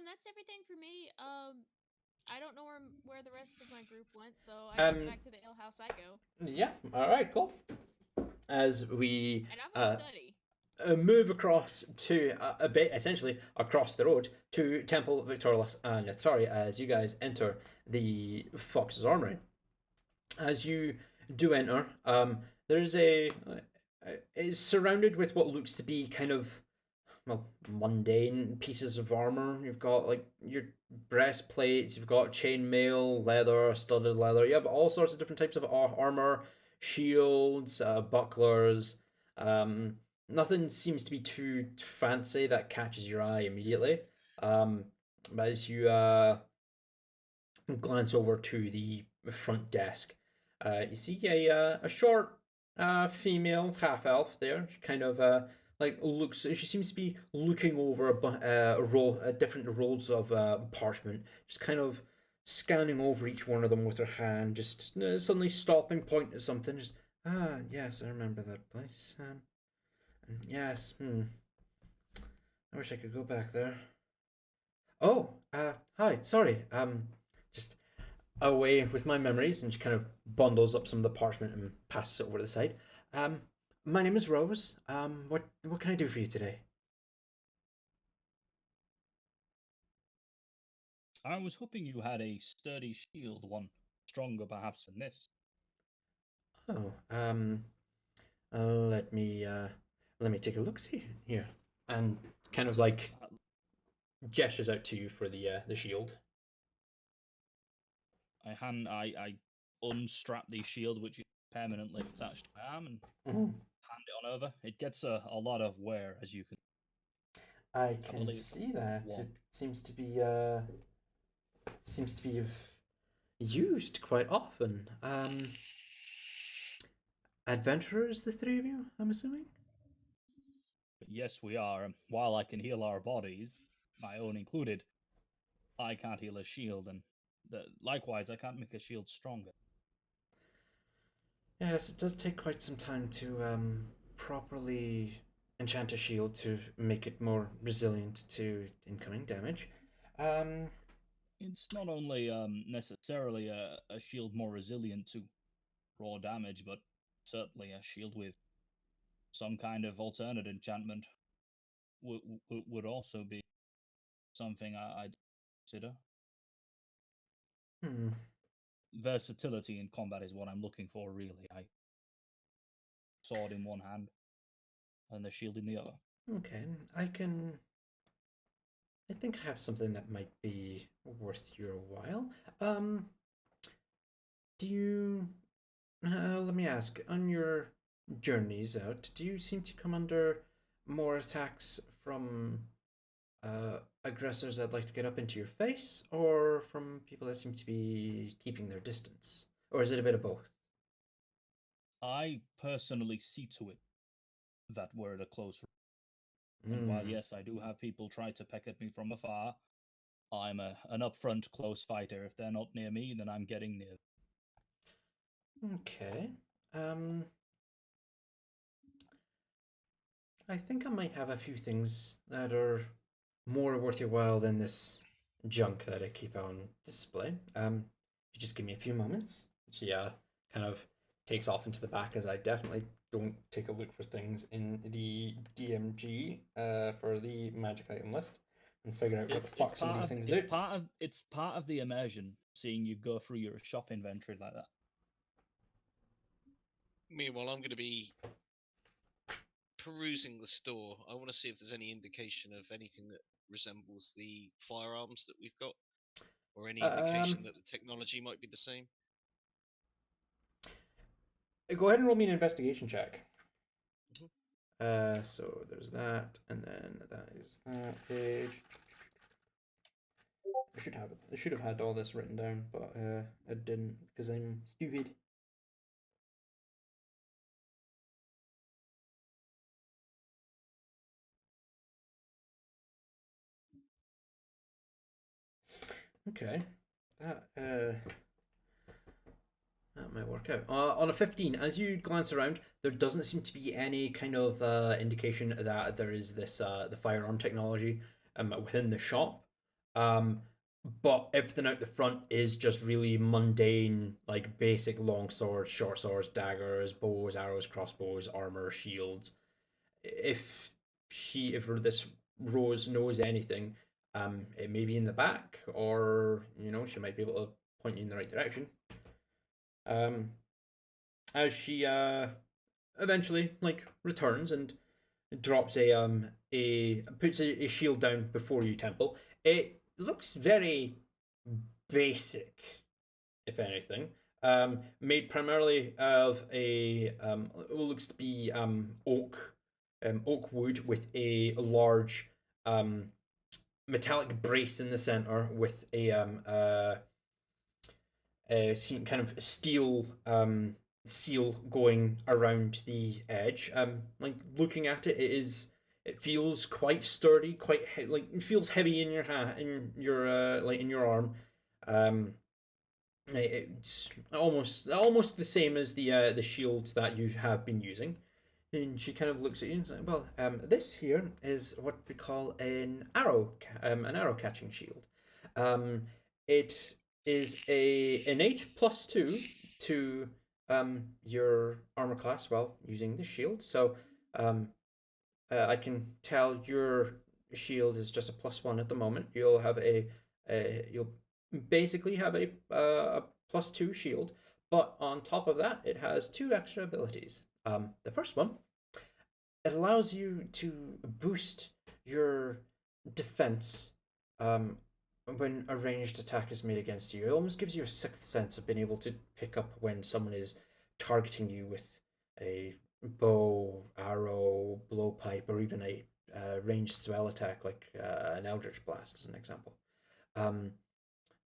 B: That's everything for me. I don't know where the rest of my group went, so I guess back to the ale house I go.
A: Yeah. All right. Cool. As we
B: and I'm gonna study.
A: Move across to a bit, essentially across the road to Temple Victorious and Nethari, as you guys enter the Fox's Armory. As you do enter, there's it's surrounded with what looks to be kind of mundane pieces of armor. You've got like your breastplates, you've got chainmail, leather, studded leather. You have all sorts of different types of armor, shields, bucklers. Nothing seems to be too fancy that catches your eye immediately. But as you glance over to the front desk, you see a short female half elf there, kind of like looks. She seems to be looking over different rolls of parchment, just kind of scanning over each one of them with her hand, just suddenly stopping, pointing at something. Just yes, I remember that place. And yes, I wish I could go back there. Oh, hi. Sorry. Just away with my memories, and she kind of bundles up some of the parchment and passes it over to the side. My name is Rose. What can I do for you today?
E: I was hoping you had a sturdy shield, one stronger perhaps than this.
A: Oh, let me take a look. See here, and kind of like gestures out to you for the shield.
E: I unstrap the shield, which is permanently attached to my arm, and
A: Mhm.
E: hand it on over. It gets a lot of wear, as you can.
A: I can
E: believe
A: see that
E: one.
A: it seems to be used quite often. Adventurers, the three of you, I'm assuming.
E: But yes, we are. While I can heal our bodies, my own included, I can't heal a shield, and likewise, I can't make a shield stronger.
A: Yes, it does take quite some time to properly enchant a shield to make it more resilient to incoming damage. Um,
E: It's not only necessarily a shield more resilient to raw damage, but certainly a shield with some kind of alternate enchantment would also be something I'd consider.
A: hmm.
E: Versatility in combat is what I'm looking for, really. I sword in one hand and the shield in the other.
A: Okay, I think I have something that might be worth your while. Do you? Let me ask. On your journeys out, do you seem to come under more attacks from aggressors that like to get up into your face, or from people that seem to be keeping their distance, or is it a bit of both?
E: I personally see to it that we're at a close. And while,
A: Mm.
E: yes, I do have people try to peck at me from afar, I'm an upfront close fighter. If they're not near me, then I'm getting near.
A: Okay. Um, I think I might have a few things that are more worth your while than this junk that I keep on display. You just give me a few moments. She kind of takes off into the back as I definitely don't take a look for things in the DMG for the magic item list and figure out what the fuck some of these things do.
E: It's part of the immersion, seeing you go through your shop inventory like that.
D: Meanwhile, I'm going to be perusing the store. I want to see if there's any indication of anything that resembles the firearms that we've got, or any indication that the technology might be the same.
A: Go ahead and roll me an investigation check.
D: Mhm.
A: So there's that, and then that is that page. I should have had all this written down, but I didn't because I'm stupid. Okay, that that might work out. On a 15, as you glance around, there doesn't seem to be any kind of indication that there is this the firearm technology within the shop. But everything out the front is just really mundane, like basic long swords, short swords, daggers, bows, arrows, crossbows, armor, shields. If this Rose knows anything, it may be in the back, or she might be able to point you in the right direction. As she eventually returns and drops a puts a shield down before you, Temple. It looks very basic, if anything. Made primarily of a what looks to be oak wood with a large metallic brace in the center with a kind of steel seal going around the edge. Like looking at it, it is It feels quite sturdy, quite like it feels heavy in your in your like in your arm. Um, it's almost the same as the shield that you have been using. And she kind of looks at you and says, "Well, this here is what we call an arrow catching shield. Um, it is a innate +2 to your armor class while using this shield. So um, I can tell your shield is just a +1 at the moment. You'll basically have a +2 shield, but on top of that, it has 2 extra abilities. The first one, it allows you to boost your defense when a ranged attack is made against you. It almost gives you a sixth sense of being able to pick up when someone is targeting you with a bow, arrow, blowpipe, or even a ranged spell attack like an Eldritch Blast, as an example.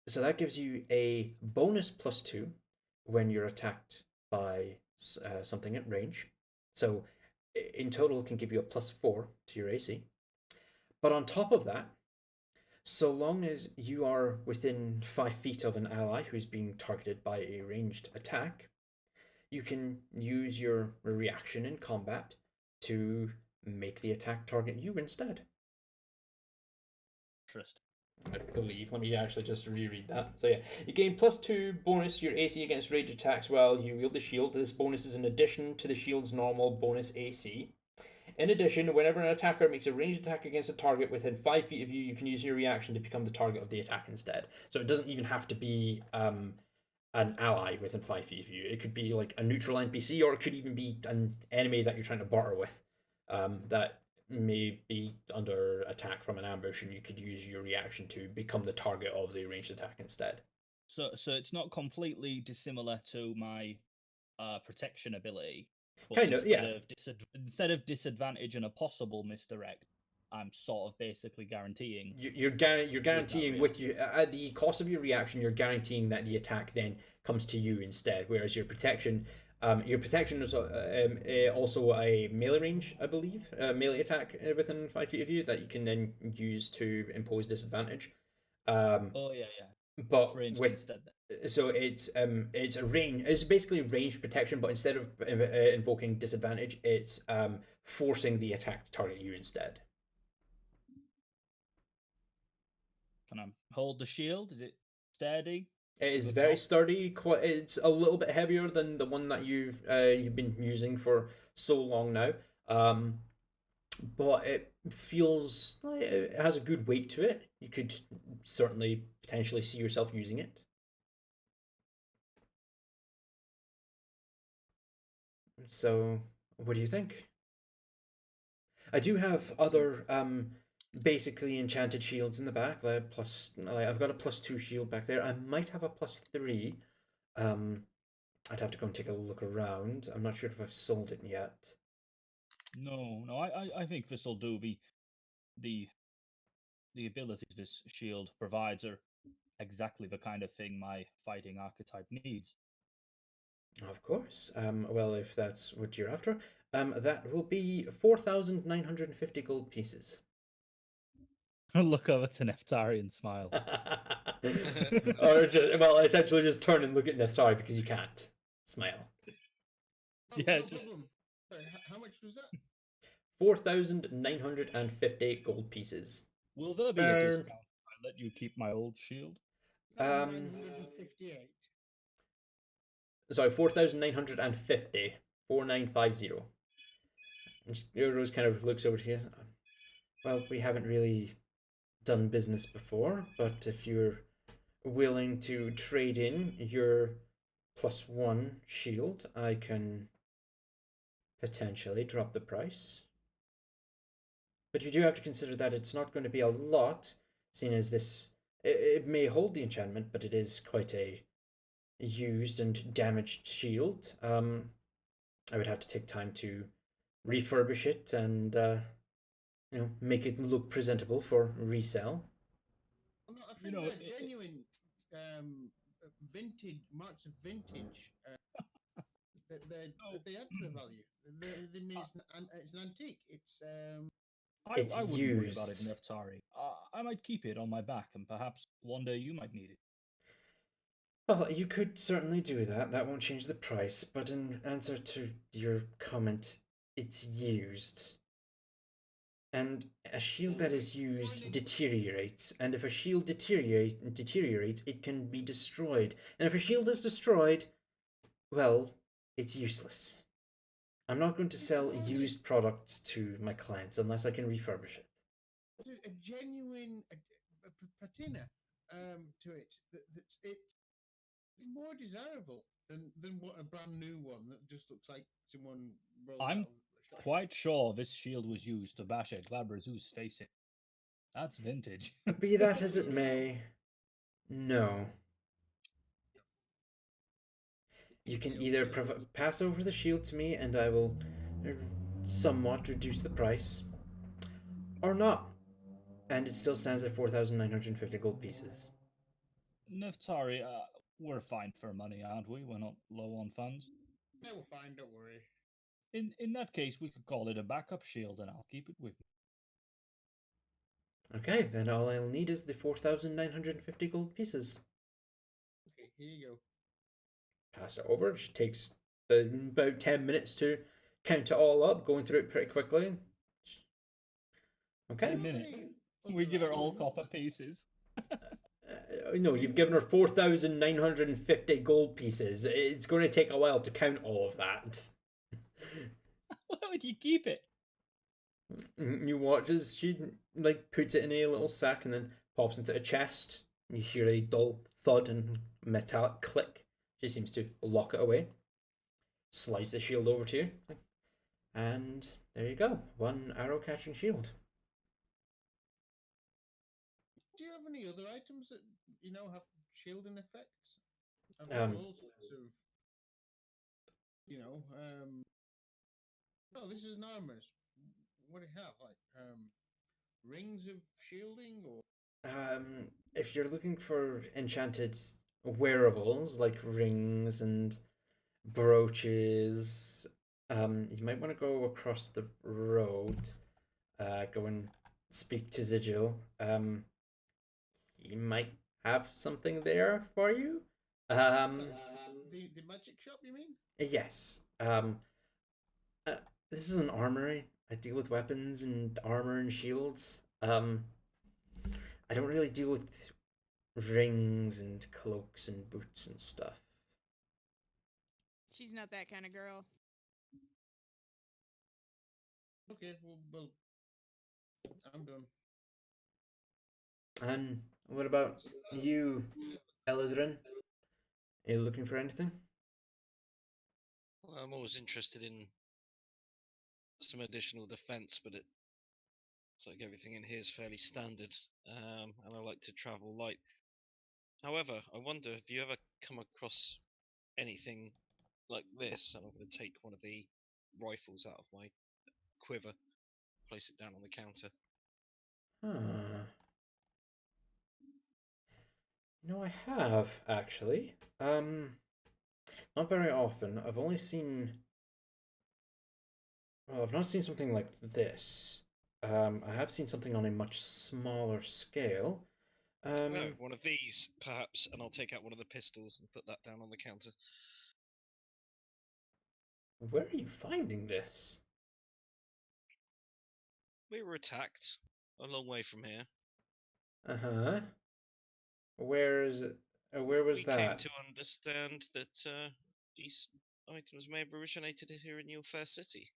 A: So that gives you a bonus +2 when you're attacked by something at range. So in total, it can give you a +4 to your AC. But on top of that, so long as you are within 5 feet of an ally who's being targeted by a ranged attack, you can use your reaction in combat to make the attack target you instead.
E: Interesting.
A: I believe. Let me actually just reread that. So yeah, you gain +2 bonus to your AC against ranged attacks while you wield the shield. This bonus is in addition to the shield's normal bonus AC. In addition, whenever an attacker makes a ranged attack against a target within 5 feet of you, you can use your reaction to become the target of the attack instead. So it doesn't even have to be an ally within 5 feet of you. It could be like a neutral NPC, or it could even be an enemy that you're trying to barter with that may be under attack from an ambush, and you could use your reaction to become the target of the ranged attack instead.
E: So it's not completely dissimilar to my protection ability. But
A: Kind of, yeah.
E: Instead of disadvantage and a possible misdirect, I'm sort of basically guaranteeing.
A: You're guaranteeing with you at the cost of your reaction. You're guaranteeing that the attack then comes to you instead. Whereas your protection is also a melee range, I believe, melee attack within 5 feet of you that you can then use to impose disadvantage.
E: Oh yeah.
A: But
E: Ranged
A: with
E: instead,
A: so it's a range. It's basically ranged protection, but instead of invoking disadvantage, it's forcing the attack to target you instead.
E: Can I hold the shield? Is it sturdy?
A: It is
E: Good
A: very
E: pop?
A: sturdy. It's a little bit heavier than the one that you've been using for so long now. But it feels like it has a good weight to it. You could certainly potentially see yourself using it. So, what do you think? I do have other basically enchanted shields in the back. I've got a +2 shield back there. I might have a +3. I'd have to go and take a look around. I'm not sure if I've sold it yet.
E: No. I think this will do. The abilities this shield provides are exactly the kind of thing my fighting archetype needs.
A: Of course. Well, if that's what you're after, that will be 4,950 gold pieces.
E: Look over to Neftari and smile.
A: Or essentially just turn and look at Neftari because you can't smile.
E: Yeah,
C: no
E: just-
C: problem. Sorry, how much was that?
A: 4,950 gold pieces.
E: Will there be a discount if I let you keep my old shield?
C: 958.
A: Sorry, 4,950. 4,950. Euros kind of looks over to you. Well, we haven't really done business before, but if you're willing to trade in your +1 shield, I can potentially drop the price. But you do have to consider that it's not going to be a lot, seeing as it may hold the enchantment, but it is quite a used and damaged shield. I would have to take time to refurbish it and make it look presentable for resale.
C: Well, no, I think they're genuine vintage marks of vintage. They add to the value. It's an antique. It's
A: It's
E: I wouldn't worry about it,
A: used.
E: Neftari. I might keep it on my back, and perhaps one day you might need it.
A: Well, you could certainly do that. That won't change the price. But in answer to your comment, it's used. And a shield that is used deteriorates. And if a shield deteriorates, it can be destroyed. And if a shield is destroyed, well, it's useless. I'm not going to sell used products to my clients unless I can refurbish it.
C: There's a genuine patina to it. It's more desirable than what a brand new one that just looks like someone rolled
E: I'm
C: out of a shop.
E: quite sure this shield was used to bash a Glabrazoos face in. That's vintage.
A: Be that as it may, no. You can either pass over the shield to me and I will somewhat reduce the price, or not. And it still stands at 4,950 gold pieces.
E: Neftari, we're fine for money, aren't we? We're not low on funds.
C: Yeah, we're fine, don't worry.
E: In that case, we could call it a backup shield, and I'll keep it with me.
A: Okay, then all I'll need is the 4,950 gold pieces.
C: Okay, here you go.
A: Pass it over. It takes about 10 minutes to count it all up, going through it pretty quickly. Okay.
E: A minute. We give her all copper pieces.
A: No, you've given her 4,950 gold pieces. It's going to take a while to count all of that.
E: Why would you keep it?
A: You watch as she puts it in a little sack and then pops into a chest. You hear a dull thud and metallic click. She seems to lock it away. Slides the shield over to you. And there you go. One arrow catching shield.
C: Do you have any other items that have shielding effects? I've got all sorts of, Oh, this is an armor. What do you have? Rings of shielding, or?
A: If you're looking for enchanted wearables like rings and brooches, you might want to go across the road. Go and speak to Zigil. He might have something there for you.
C: The magic shop, you mean?
A: Yes. This is an armory. I deal with weapons and armor and shields. I don't really deal with rings and cloaks and boots and stuff.
B: She's not that kind of girl.
C: Okay, well, I'm done.
A: And what about you, Elodrin? Are you looking for anything?
D: Well, I'm always interested in some additional defense, but it's like everything in here is fairly standard, and I like to travel light. However, I wonder if you ever come across anything like this, and I'm going to take one of the rifles out of my quiver, place it down on the counter.
A: No, I have actually. Not very often. I've only seen. Well, I've not seen something like this. I have seen something on a much smaller scale.
D: No, one of these, perhaps, and I'll take out one of the pistols and put that down on the counter.
A: Where are you finding this?
D: We were attacked a long way from here.
A: Uh-huh. Where is it? Where was
D: we
A: that?
D: came to understand that these items may have originated here in your fair city.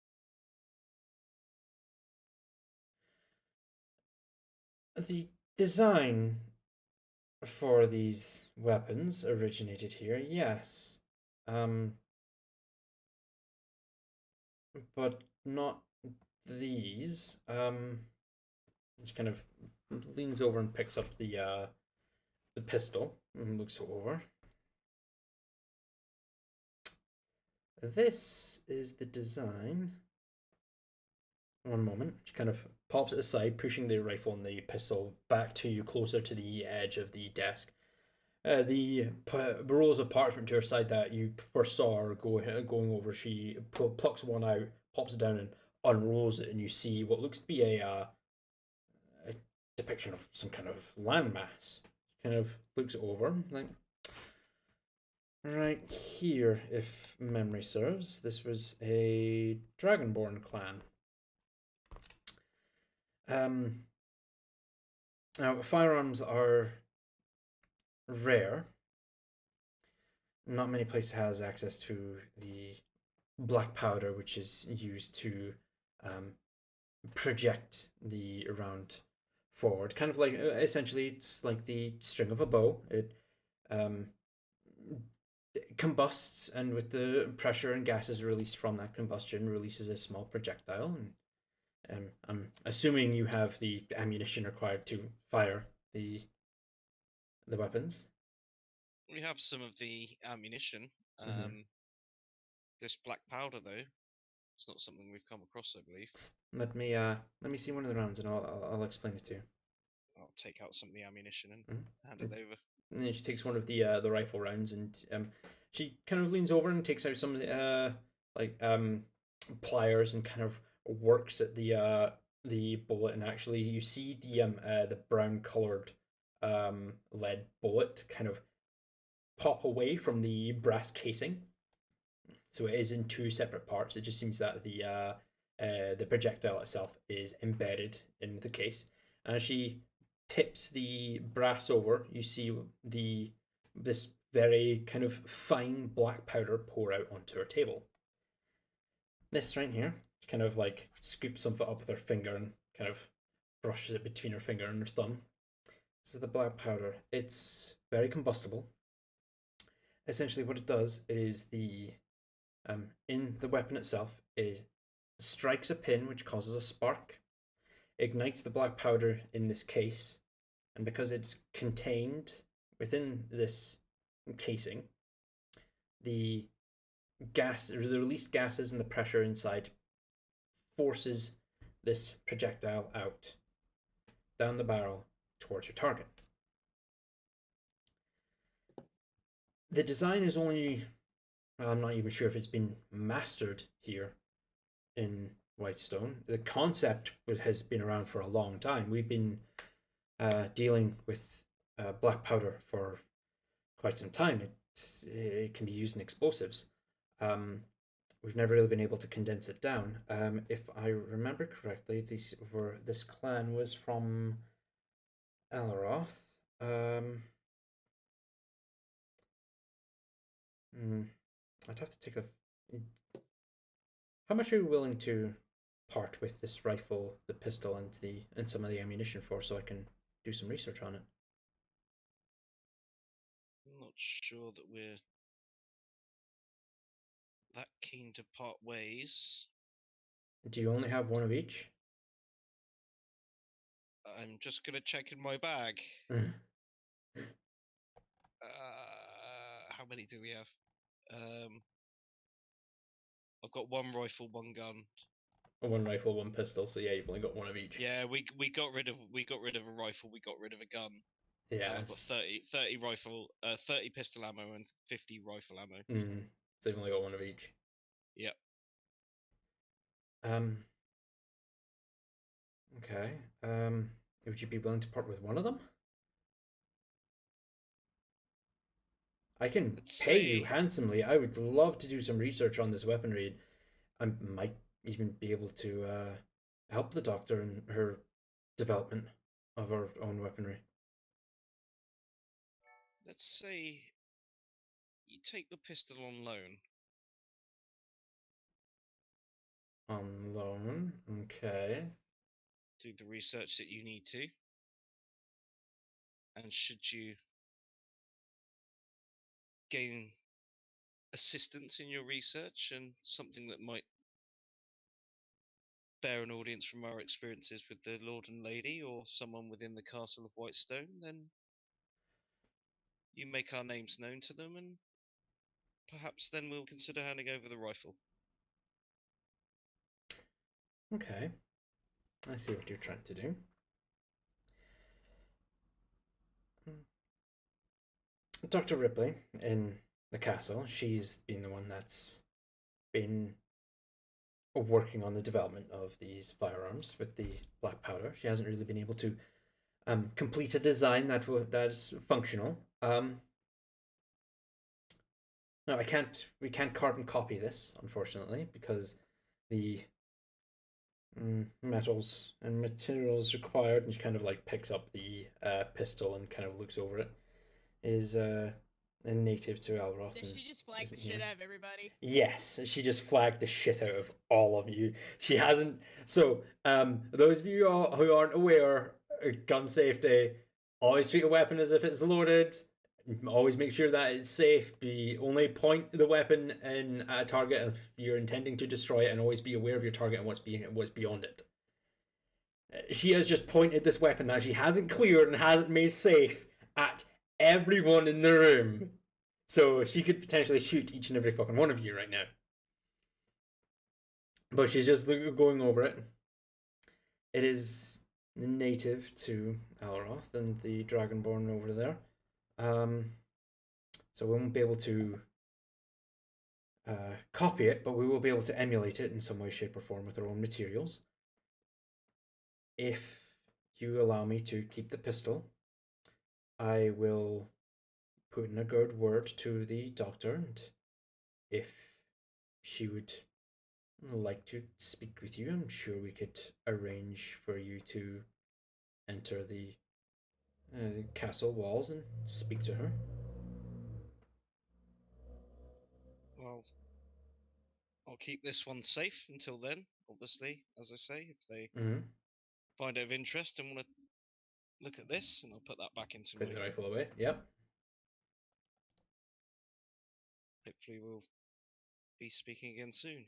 A: The design for these weapons originated here, yes. But not these. Just kind of leans over and picks up the pistol and looks over. This is the design. One moment. She kind of pops it aside, pushing the rifle and the pistol back to you, closer to the edge of the desk. The rolls of parchment to her side that you first saw her going over, she plucks one out, pops it down, and unrolls it, and you see what looks to be a depiction of some kind of landmass. Kind of looks over, like, right here, if memory serves, this was a Dragonborn clan. Now, firearms are rare. Not many places has access to the black powder, which is used to project the round forward. Kind of like, essentially, it's like the string of a bow. It combusts, and with the pressure and gases released from that combustion, releases a small projectile. And I'm assuming you have the ammunition required to fire the weapons.
D: We have some of the ammunition.
A: Mhm.
D: This black powder, though, it's not something we've come across, I believe.
A: Let me see one of the rounds, and I'll explain it to you.
D: I'll take out some of the ammunition and
A: Mhm.
D: hand it over.
A: And then she takes one of the rifle rounds, and she kind of leans over and takes out some of the pliers, and kind of works at the bullet. And actually, you see the brown colored lead bullet kind of pop away from the brass casing. So it is in two separate parts. It just seems that the projectile itself is embedded in the case. And as she tips the brass over, you see this very kind of fine black powder pour out onto her table. This right here, she kind of like scoops some of it up with her finger and kind of brushes it between her finger and her thumb. This is the black powder. It's very combustible. Essentially, what it does is in the weapon itself, it strikes a pin which causes a spark, ignites the black powder in this case, and because it's contained within this casing, the released gases and the pressure inside forces this projectile out down the barrel towards your target. The design is only, I'm not even sure if it's been mastered here in Whitestone. The concept has been around for a long time. We've been dealing with black powder for quite some time. It can be used in explosives. We've never really been able to condense it down. If I remember correctly, this clan was from Alaroth. I'd have to take a. How much are you willing to part with this rifle, the pistol, and some of the ammunition for, so I can do some research on it?
D: I'm not sure that we're that keen to part ways.
A: Do you only have one of each?
D: I'm just gonna check in my bag. How many do we have? I've got one rifle, one gun.
A: One rifle, one pistol. So yeah, you've only got one of each.
D: Yeah, we got rid of a rifle. We got rid of a gun.
A: Yeah,
D: I've got 30 rifle, 30 pistol ammo and 50 rifle ammo.
A: So you've only got one of each.
D: Yep.
A: Okay. Would you be willing to part with one of them? I can pay you handsomely. I would love to do some research on this weaponry. I might even be able to help the doctor in her development of her own weaponry.
D: Let's say you take the pistol on loan.
A: On loan, okay.
D: Do the research that you need to. And should you gain assistance in your research and something that might bear an audience from our experiences with the Lord and Lady or someone within the Castle of Whitestone, then you make our names known to them, and perhaps then we'll consider handing over the rifle.
A: Okay. I see what you're trying to do. Dr. Ripley in the castle, she's been the one that's been working on the development of these firearms with the black powder. She hasn't really been able to complete a design that is functional. No, I can't. We can't carbon copy this, unfortunately, because the metals and materials required, and she kind of like picks up the pistol and kind of looks over it, is native to Elroth.
B: Did she just flag the shit out of everybody?
A: Yes, she just flagged the shit out of all of you. She hasn't. So, those of you who aren't aware, gun safety, always treat a weapon as if it's loaded. Always make sure that it's safe. Only point the weapon in at a target if you're intending to destroy it, and always be aware of your target and what's beyond it. She has just pointed this weapon that she hasn't cleared and hasn't made safe at everyone in the room. So she could potentially shoot each and every fucking one of you right now. But she's just going over it. It is native to Elroth and the Dragonborn over there. So we won't be able to copy it, but we will be able to emulate it in some way, shape, or form with our own materials. If you allow me to keep the pistol, I will put in a good word to the doctor, and if she would like to speak with you, I'm sure we could arrange for you to enter the castle walls and speak to her.
D: Well, I'll keep this one safe until then, obviously, as I say. If they find it of interest and want to look at this, and I'll put that back into
A: Put
D: my...
A: the rifle away, yep.
D: Hopefully we'll be speaking again soon.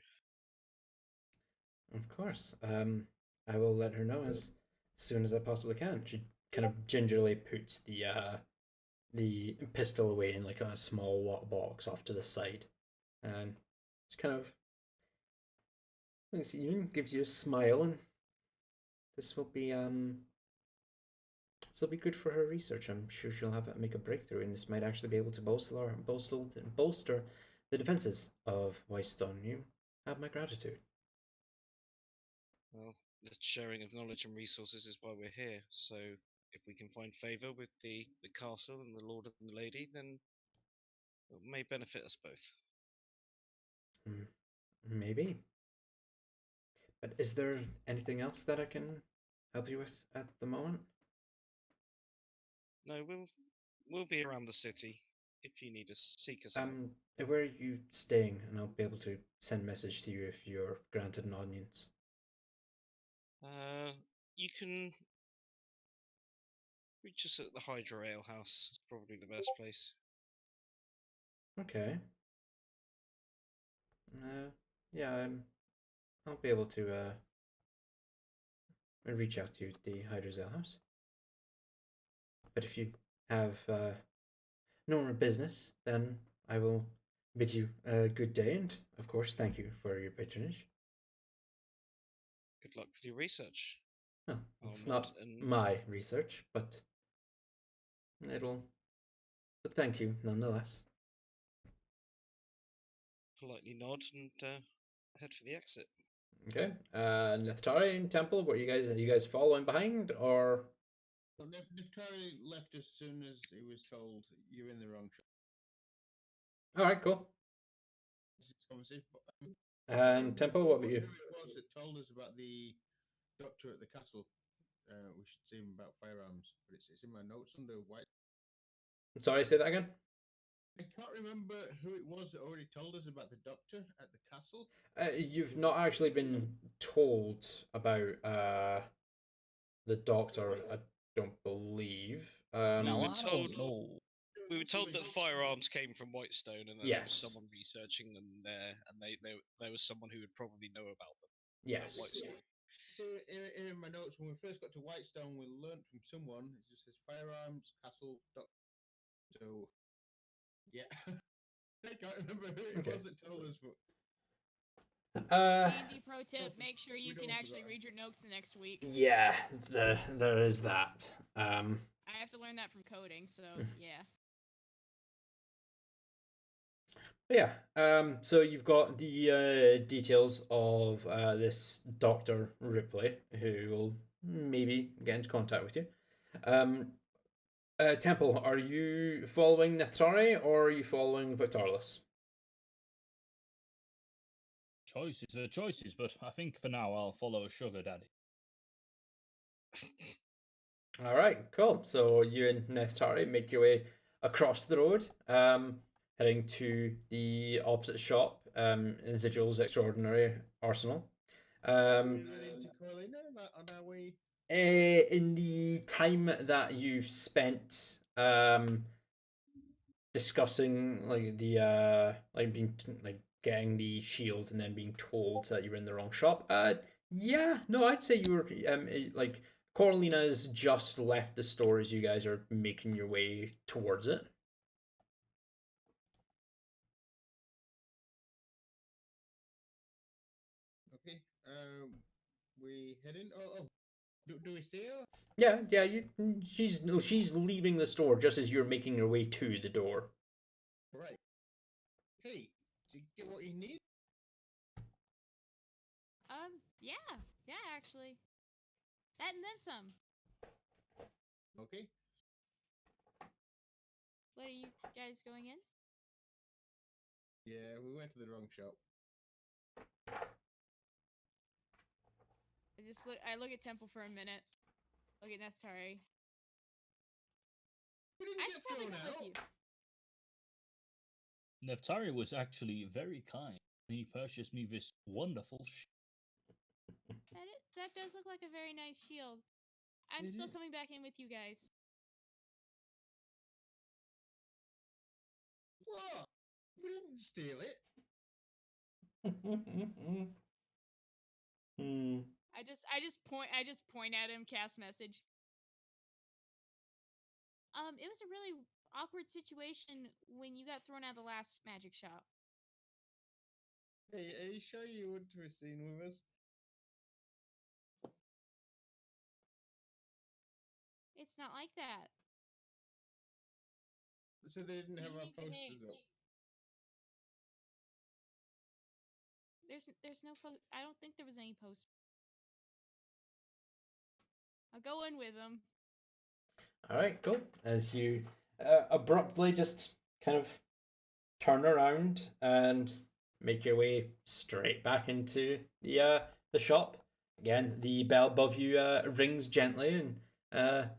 A: Of course. I will let her know as soon as I possibly can. She kind of gingerly puts the pistol away in like a small box off to the side, and just kind of looks at you and gives you a smile, and this will be good for her research. I'm sure she'll make a breakthrough, and this might actually be able to bolster the defenses of Whitestone. You have my gratitude.
D: Well, the sharing of knowledge and resources is why we're here. So if we can find favour with the castle and the lord and the lady, then it may benefit us both.
A: Maybe. But is there anything else that I can help you with at the moment?
D: No, we'll be around the city. If you need us, seek us out.
A: Where are you staying? And I'll be able to send a message to you if you're granted an audience.
D: You can reach us at the Hydra Ale House. It's probably the best place.
A: Okay. Yeah, I'll be able to reach out to the Hydra's Ale House. But if you have no more business, then I will bid you a good day, and of course, thank you for your patronage.
D: Good luck with your research.
A: Well, it's not my research, but thank you nonetheless.
D: Politely nod and head for the exit.
A: Okay. Neftari and Temple, are you guys following behind, or?
C: Well, Neftari left as soon as he was told you're in the wrong track.
A: Alright, cool. And Temple, what about you?
C: Who it was that told us about the doctor at the castle? We should see him about firearms, but it's in my notes under white.
A: Sorry, say that again?
C: I can't remember who it was that already told us about the doctor at the castle.
A: You've not actually been told about the doctor, I don't believe.
E: No, I don't know.
D: We were told that firearms came from Whitestone, and that there was
A: Yes.
D: someone researching them there, and there was someone who would probably know about them.
A: Yes.
D: Whitestone.
C: So in my notes, when we first got to Whitestone, we learnt from someone. It just says firearms, castle, doctor. So, yeah, I can't remember who it was that told us. But
B: D&D pro tip: make sure you can actually read your notes next week.
A: Yeah, there is that.
B: I have to learn that from coding, so yeah.
A: Yeah. So you've got the details of this Doctor Ripley, who will maybe get into contact with you. Um, Temple, are you following Neftari or are you following Victarlis?
E: Choices are choices, but I think for now I'll follow Sugar Daddy.
A: All right, cool. So you and Neftari make your way across the road, heading to the opposite shop, Zidgel's Extraordinary Arsenal.
C: Are we ready to correlate on our way?
A: In the time that you've spent discussing like the like being like getting the shield and then being told that you were in the wrong shop, yeah, no, I'd say you were like Coralina's just left the store as you guys are making your way towards it.
C: Okay. We head in. Oh. Do we see her?
A: Yeah, she's leaving the store just as you're making your way to the door.
C: Right. Hey, did you get what you need?
B: Yeah, actually. That and then some.
C: Okay.
B: What are you guys going in?
C: Yeah, we went to the wrong shop.
B: I look at Temple for a minute. Look at Neftari.
C: We didn't
B: I
C: get
B: should probably
C: thrown
B: come
C: out.
B: with you.
E: Neftari was actually very kind. He purchased me this wonderful
B: That does look like a very nice shield. I'm still coming back in with you guys.
C: What? We didn't steal it.
A: Hmm.
B: I just point at him, cast message. It was a really awkward situation when you got thrown out of the last magic shop.
C: Hey, are you sure you wouldn't have seen with us?
B: It's not like that.
C: So they didn't have
B: You
C: our
B: need to
C: posters up.
B: There's no post. I don't think there was any post. I'll go in with him.
A: All right, cool. As you abruptly just kind of turn around and make your way straight back into the shop. Again, the bell above you rings gently, and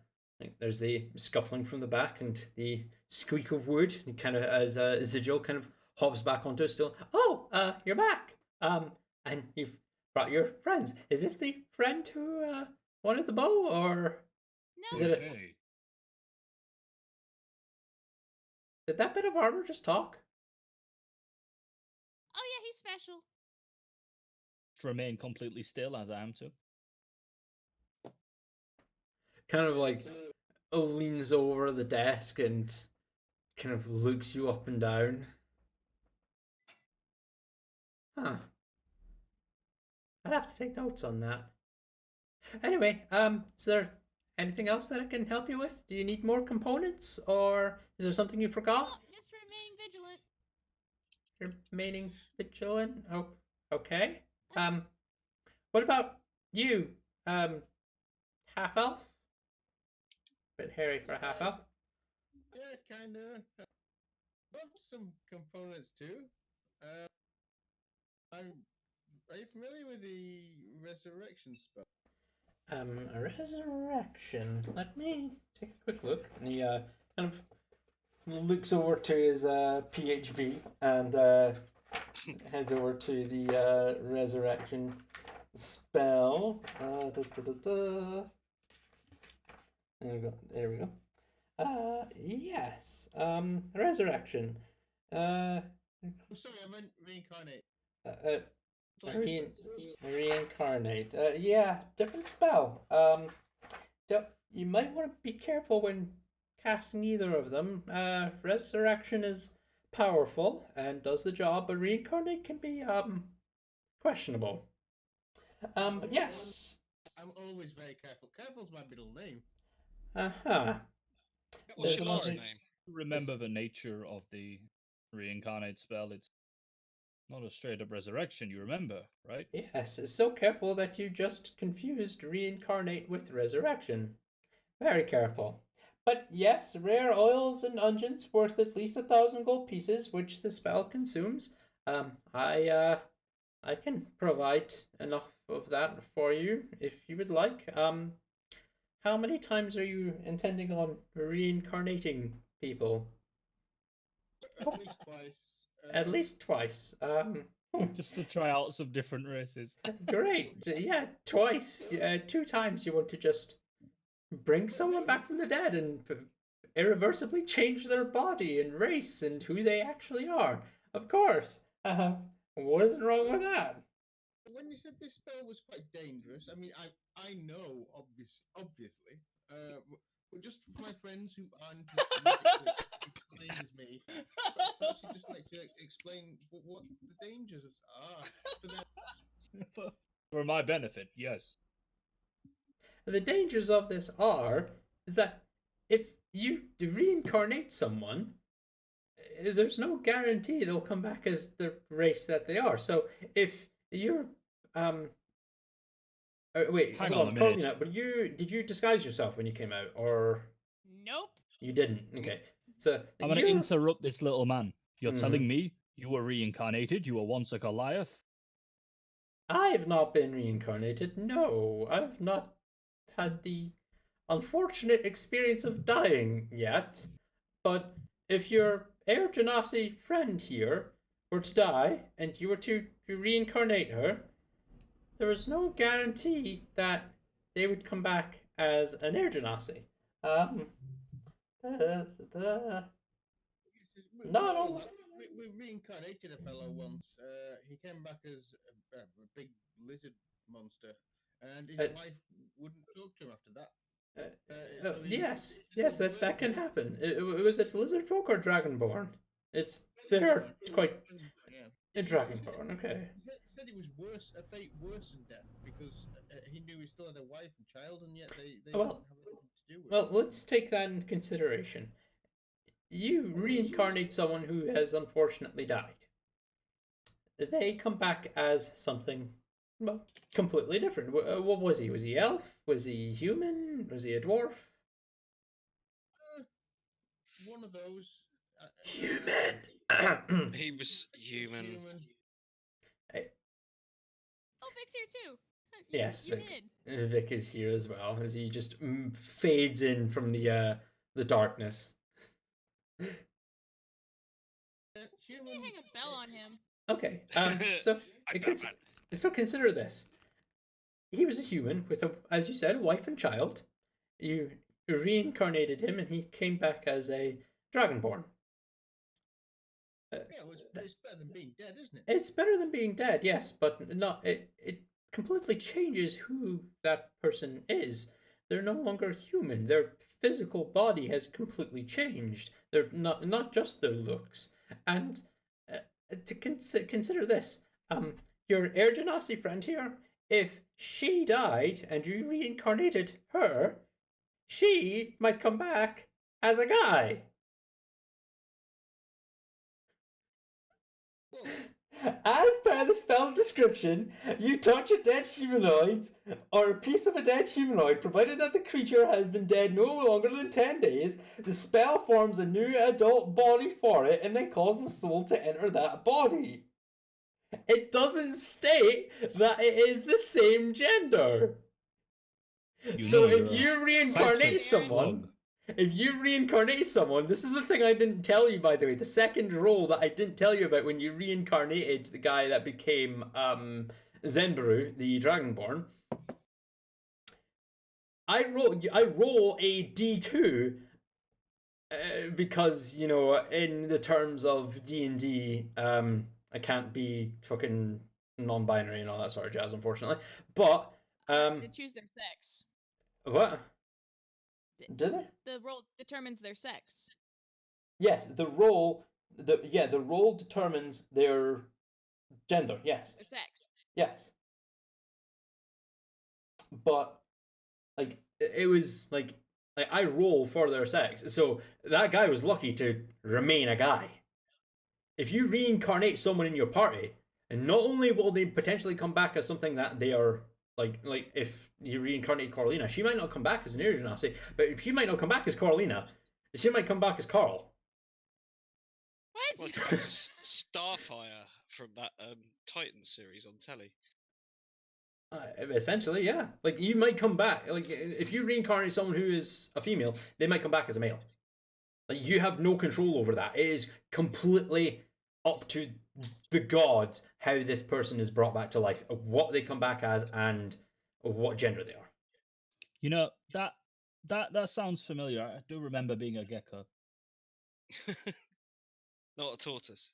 A: there's the scuffling from the back and the squeak of wood. And kind of as Zigil kind of hops back onto a stool. Oh, you're back. And you've brought your friends. Is this the friend who wanted the bow, or
B: No.
A: is it?
E: Okay.
A: Did that bit of armor just talk?
B: Oh yeah, he's special.
E: To remain completely still as I am to.
A: Kind of like leans over the desk and kind of looks you up and down. Huh. I'd have to take notes on that. Anyway, is there anything else that I can help you with? Do you need more components, or is there something you forgot?
B: Oh, just remain vigilant.
A: Remaining vigilant. Oh, okay. What about you? Half elf. Bit hairy for a half elf.
C: Yeah, kinda. Love some components too. Are you familiar with the resurrection spell?
A: A resurrection. Let me take a quick look. And he kind of looks over to his PHB and heads over to the resurrection spell. There we go. Yes. Resurrection.
C: Oh, sorry, I meant reincarnate.
A: Reincarnate. Yeah, different spell. You might want to be careful when casting either of them. Resurrection is powerful and does the job, but reincarnate can be questionable. But yes.
C: I'm always very careful. Careful's my middle name.
A: Uh-huh.
D: What's
A: There's
D: your
A: a
D: last
A: lot-
D: name?
E: Remember the nature of the reincarnate spell. It's not a straight up resurrection, you remember, right?
A: Yes, so careful that you just confused reincarnate with resurrection. Very careful. But yes, rare oils and unguents worth at least 1,000 gold pieces, which the spell consumes. I can provide enough of that for you if you would like. How many times are you intending on reincarnating people?
C: At least twice.
A: At least twice.
E: Just to try out some different races.
A: Great. Yeah, twice. 2 times you want to just bring someone back from the dead and irreversibly change their body and race and who they actually are. Of course. What is wrong with that?
C: When you said this spell was quite dangerous, I mean, I know, obviously, but just for my friends who aren't as magically inclined as me, perhaps you'd just like to explain what the dangers are for them.
E: For my benefit, yes.
A: The dangers of this is that if you reincarnate someone, there's no guarantee they'll come back as the race that they are. So if you're wait,
E: Hang
A: hold
E: on a
A: probably
E: minute.
A: not. But did you disguise yourself when you came out, or
B: Nope.
A: you didn't? Okay, so
E: I'm going to interrupt this little man. You're
A: Mhm.
E: telling me you were reincarnated, you were once a Goliath?
A: I have not been reincarnated. No, I've not had the unfortunate experience of dying yet. But if your Air Genasi friend here were to die and you were to reincarnate her, there was no guarantee that they would come back as an Air Genasi. Not all.
C: We reincarnated a fellow once. He came back as a big lizard monster, and his wife wouldn't talk to him after that.
A: Yes, that can happen. Was it lizard folk or dragonborn? They're quite dragonborn. Okay.
C: He said it was worse, a fate worse than death, because he knew he still had a wife and child, and yet they didn't have anything to do with it.
A: Well, let's take that into consideration. You reincarnate someone who has unfortunately died. They come back as something, well, completely different. What was he? Was he elf? Was he human? Was he a dwarf?
C: One of those.
A: Human.
D: He was human.
B: Oh, Vic's here too.
A: Yes,
B: you
A: Vic.
B: did.
A: Vic is here as well, as he just fades in from the darkness.
B: You can hang a bell on him.
A: Okay. So consider this. He was a human with as you said, a wife and child. You reincarnated him, and he came back as a dragonborn.
C: Yeah, it's better than being dead, isn't it?
A: It's better than being dead, yes, but not. It completely changes who that person is. They're no longer human. Their physical body has completely changed. They're not just their looks. And to consider this, your Air Genasi friend here, if she died and you reincarnated her, she might come back as a guy. As per the spell's description, you touch a dead humanoid or a piece of a dead humanoid, provided that the creature has been dead no longer than 10 days, the spell forms a new adult body for it and then causes the soul to enter that body. It doesn't state that it is the same gender. So if you reincarnate someone... If you reincarnate someone, this is the thing I didn't tell you, by the way. The second role that I didn't tell you about when you reincarnated the guy that became Zenbaru, the Dragonborn. I roll a D2 because, you know, in the terms of D&D, I can't be fucking non-binary and all that sort of jazz, unfortunately. But
B: They choose their sex.
A: what? Do they?
B: The role determines their sex.
A: Yes, the role determines their gender. Yes.
B: Their sex.
A: Yes. But like it was like I roll for their sex, so that guy was lucky to remain a guy. if you reincarnate someone in your party, and not only will they potentially come back as something that they are like if you reincarnate Carolina, she might not come back as an Air Genasi, but if she might not come back as Carolina, she might come back as Carl.
B: What?
D: Like Starfire from that Titan series on telly.
A: Essentially, yeah. Like you might come back. Like if you reincarnate someone who is a female, they might come back as a male. Like you have no control over that. It is completely up to the gods how this person is brought back to life, what they come back as, and what gender they are.
E: You know, that sounds familiar. I do remember being a gecko.
D: Not a tortoise.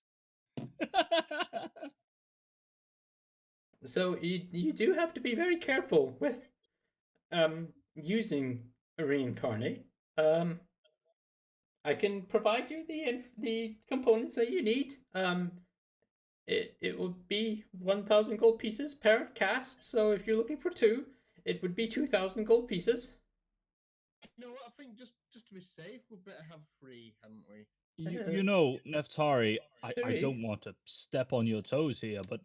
A: So you do have to be very careful with using reincarnate. I can provide you the components that you need. It would be 1,000 gold pieces per cast. So if you're looking for 2, it would be 2,000 gold pieces.
C: You know what? I think just to be safe, we better have 3, hadn't we?
E: You know, Neftari, I
A: Three.
E: don't want to step on your toes here, but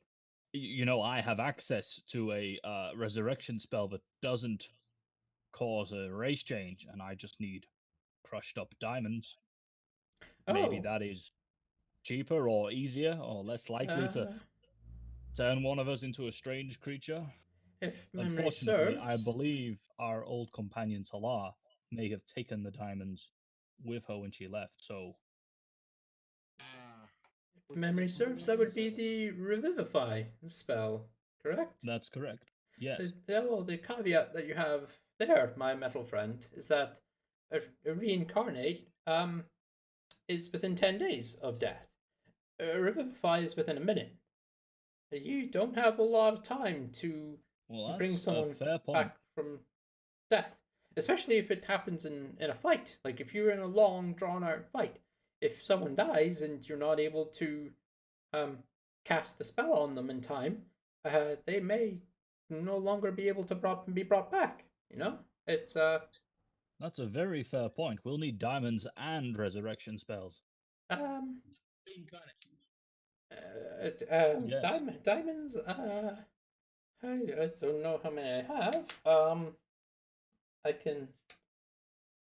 E: you know, I have access to a resurrection spell that doesn't cause a race change, and I just need crushed up diamonds. Maybe
A: Oh,
E: that is cheaper or easier or less likely to turn one of us into a strange creature.
A: if memory
E: Unfortunately, I
A: serves,
E: believe our old companion Talar may have taken the diamonds with her when she left, so
A: if memory serves, that would be the revivify spell, correct?
E: that's correct. Yes.
A: Well, the caveat that you have there, my metal friend, is that a reincarnate is within 10 days of death. A revivify is within a minute. You don't have a lot of time to
E: Well,
A: bring
E: that's
A: someone
E: a fair point.
A: back from death, especially if it happens in a fight. Like if you're in a long, drawn-out fight, if someone dies and you're not able to cast the spell on them in time, they may no longer be able to be brought back. You know, it's
E: That's a very fair point. We'll need diamonds and resurrection spells.
C: Reincarnate.
E: Yes.
A: diamonds. I don't know how many I have. I can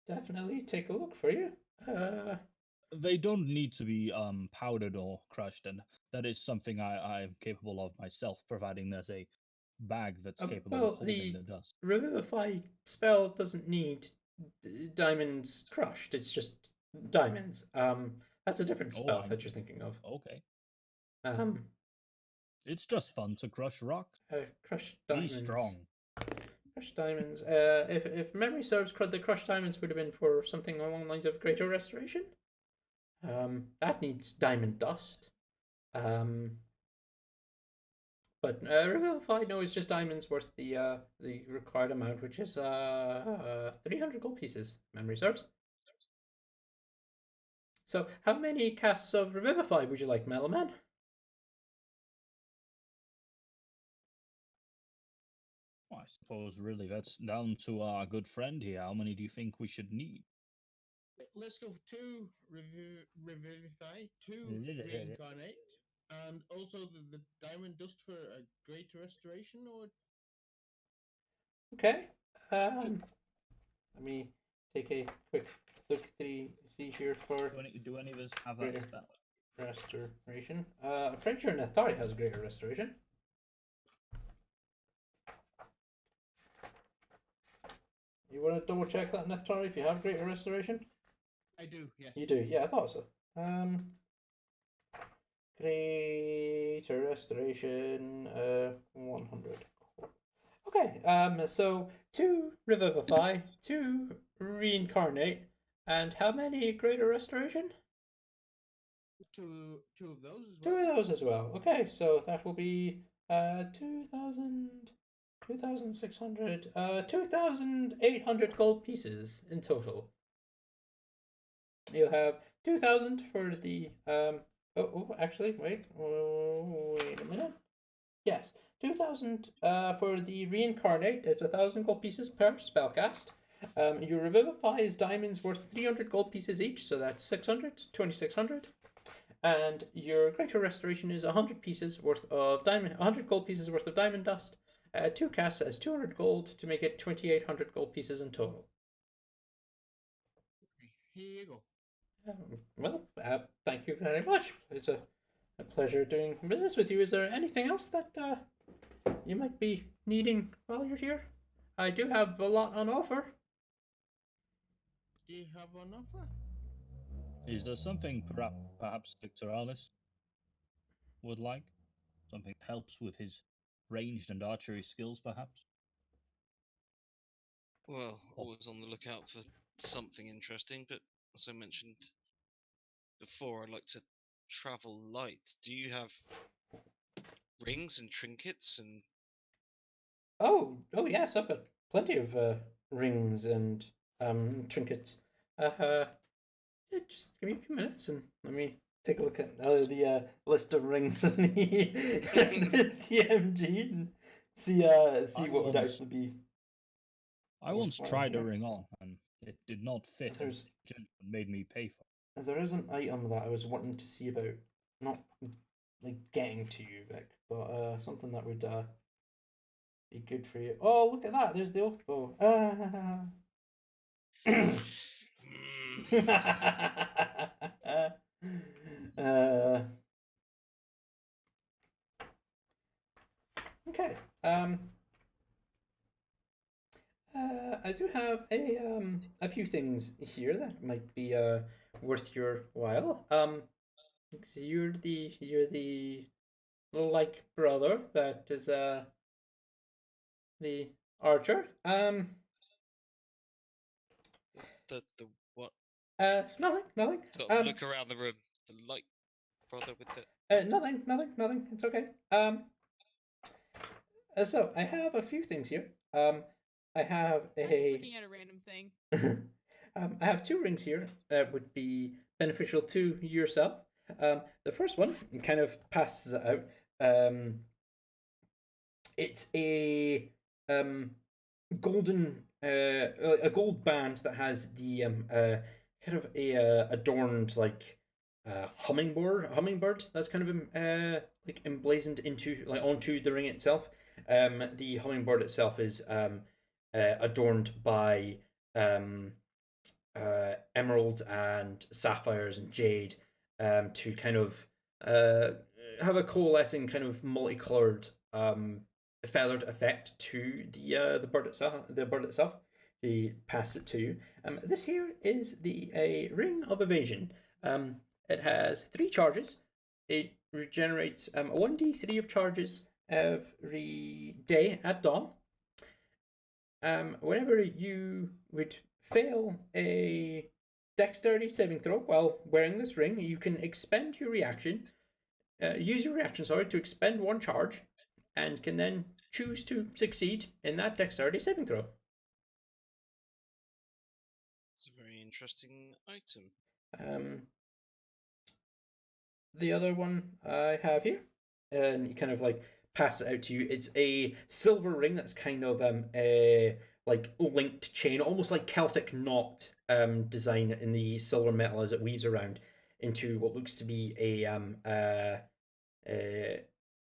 A: definitely take a look for you.
E: They don't need to be powdered or crushed, and that is something I'm capable of myself, providing there's a bag that's capable
A: well,
E: of holding
A: the
E: the dust.
A: Revivify spell doesn't need diamonds crushed. It's just diamonds. That's a different spell that you're thinking of.
E: Okay. It's just fun to crush rocks.
A: Crushed
E: Be
A: diamonds.
E: strong.
A: Crushed diamonds. If memory serves, the crushed diamonds would have been for something along the lines of greater restoration. That needs diamond dust. But Revivify, no, is just diamonds worth the required amount, which is 300 gold pieces. Memory serves. So, how many casts of Revivify would you like, Metalman?
E: I suppose really that's down to our good friend here. How many do you think we should need?
C: Let's go for 2 revivify, 2 reincarnate, and also the diamond dust for a greater restoration. Or
A: Okay. Let me take a quick look at see here for
E: Do any of us have that
A: Greater.
E: spell?
A: restoration. I'm pretty sure Nathari has greater restoration. You want to double check that, Nathari, if you have greater restoration?
C: I do, yes.
A: You do, yeah, I thought so. Greater restoration, 100. Okay, so 2 revivify, 2 reincarnate, and how many greater restoration?
C: 2 of those as
A: 2
C: well.
A: of those as well. Okay, so that will be 2,000, 2,600, 2,800 gold pieces in total. You'll have 2,000 for the actually wait a minute. Yes, 2,000 for the reincarnate. It's 1,000 gold pieces per spellcast. Your revivify is diamonds worth 300 gold pieces each, so that's 600, 2,600. And your greater restoration is 100 pieces worth of diamond, 100 gold pieces worth of diamond dust. 2 casts as 200 gold to make it 2,800 gold pieces in total.
C: Here you go.
A: Well, thank you very much. It's a pleasure doing business with you. Is there anything else that you might be needing while you're here? I do have a lot on offer.
C: Do you have an offer?
E: Is there something perhaps Victoralis would like? Something that helps with his ranged and archery skills, perhaps?
D: Well,
E: Oh.
D: always on the lookout for something interesting, but as I mentioned before, I'd like to travel light. Do you have rings and trinkets and
A: Oh yes, I've got plenty of rings and trinkets. Yeah, just give me a few minutes and let me take a look at the list of rings in the TMG and see what would
E: once-
A: actually be.
E: I once
A: worthwhile
E: tried a
A: here.
E: ring on, and it did not fit. And
A: There's-
E: the gentleman made me pay for it.
A: There is an item that I was wanting to see about, not like getting to you, Vic, but something that would be good for you. Oh, look at that! There's the oath bow. uh, okay. I do have a few things here that might be worth your while. So you're the like brother that is the archer.
D: the what?
A: Nothing.
D: Sort of look around the room. The light brother with the.
A: Nothing. It's okay. So I have a few things here. I have
B: I'm just
A: a.
B: looking at a random thing.
A: I have 2 rings here that would be beneficial to yourself. The first one kind of passes it out. It's a golden, a gold band that has the kind of a adorned like hummingbird that's kind of like emblazoned into like onto the ring itself. The hummingbird itself is adorned by emeralds and sapphires and jade to kind of have a coalescing kind of multicolored feathered effect to the bird itself. The bird itself. They pass it to you. This here is the a ring of evasion. It has 3 charges. It regenerates 1d3 of charges every day at dawn. Whenever you would fail a dexterity saving throw while wearing this ring, you can expend your reaction. Use your reaction, to expend 1 charge, and can then choose to succeed in that dexterity saving throw.
D: It's a very interesting item.
A: The other one I have here, and you kind of like pass it out to you. It's a silver ring that's kind of a like linked chain, almost like Celtic knot design in the silver metal as it weaves around into what looks to be a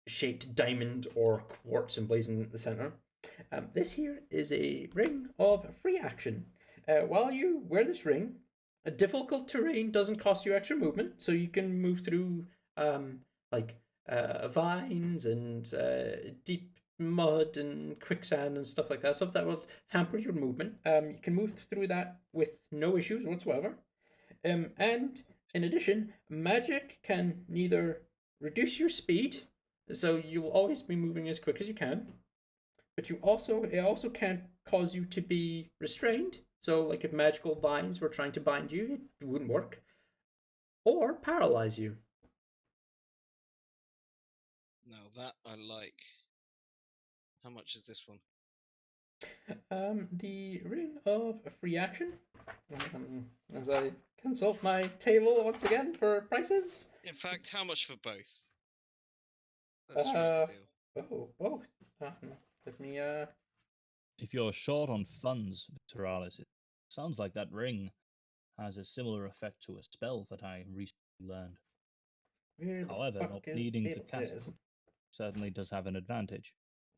A: shaped diamond or quartz emblazoned at the center. This here is a ring of free action. While you wear this ring, a difficult terrain doesn't cost you extra movement, so you can move through vines and deep mud and quicksand and stuff like that. Stuff that will hamper your movement. You can move through that with no issues whatsoever. And in addition, magic can neither reduce your speed, so you will always be moving as quick as you can, but it also can't cause you to be restrained. So, like if magical vines were trying to bind you, it wouldn't work, or paralyze you.
D: Now that I like. How much is this one?
A: The ring of free action. As I consult my table once again for prices.
D: In fact, how much for both? Let's strike the deal.
A: Both. Let me
E: If you're short on funds, Victoralis, it sounds like that ring has a similar effect to a spell that I recently learned.
A: Where the
E: However,
A: fuck
E: not
A: is
E: needing
A: the
E: to
A: table? There it
E: cast
A: is.
E: them certainly does have an advantage.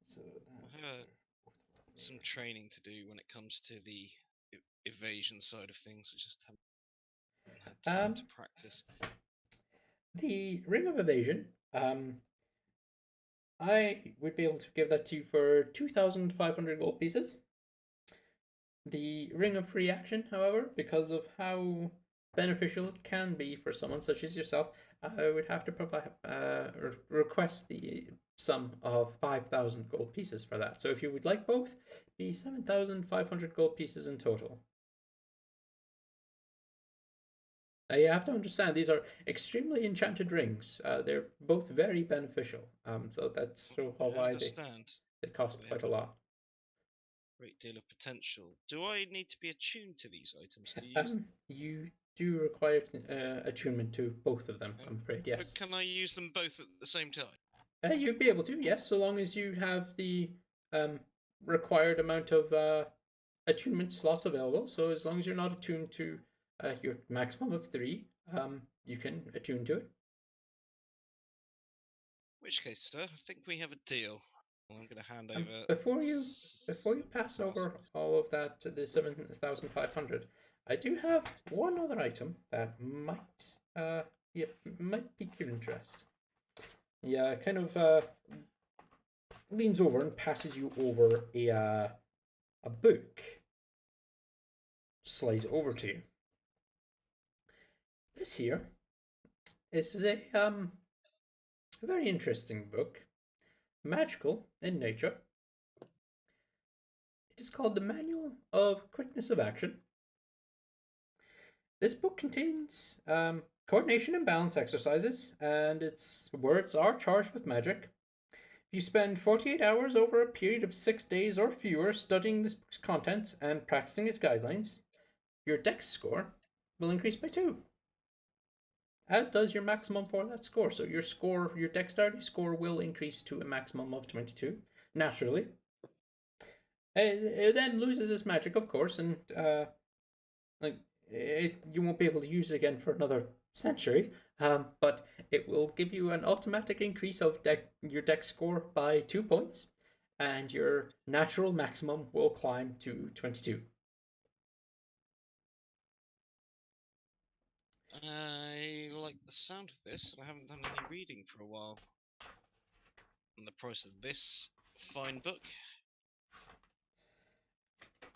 A: So
D: I have some training to do when it comes to the evasion side of things. I just haven't had time to practice.
A: the Ring of Evasion, I would be able to give that to you for 2,500 gold pieces. The Ring of Free Action, however, because of how beneficial it can be for someone such as yourself, I would have to provide request the sum of 5,000 gold pieces for that. So if you would like both, be 7,500 gold pieces in total. Now you have to understand these are extremely enchanted rings. They're both very beneficial. So that's
D: I
A: why
D: understand.
A: they cost quite a lot.
D: Great deal of potential. Do I need to be attuned to these items to use them?
A: You do require attunement to both of them, I'm afraid, yes.
D: But can I use them both at the same time?
A: You'd be able to, yes, so long as you have the required amount of attunement slots available. So as long as you're not attuned to your maximum of 3, you can attune to it.
D: In which case, sir, I think we have a deal. Well, I'm going to hand over.
A: Before you pass over all of that to the 7,500, I do have one other item that might pique your interest. Yeah, kind of leans over and passes you over a book. Slides over to you. This here is a very interesting book, magical in nature. It is called the Manual of Quickness of Action. This book contains coordination and balance exercises, and its words are charged with magic. If you spend 48 hours over a period of 6 days or fewer studying this book's contents and practicing its guidelines, your dex score will increase by 2. As does your maximum for that score. So your dexterity score will increase to a maximum of 22, naturally. It then loses its magic, of course, and you won't be able to use it again for another century. But it will give you an automatic increase of your dex score by 2 points, and your natural maximum will climb to 22.
D: I like the sound of this, and I haven't done any reading for a while. And the price of this fine book.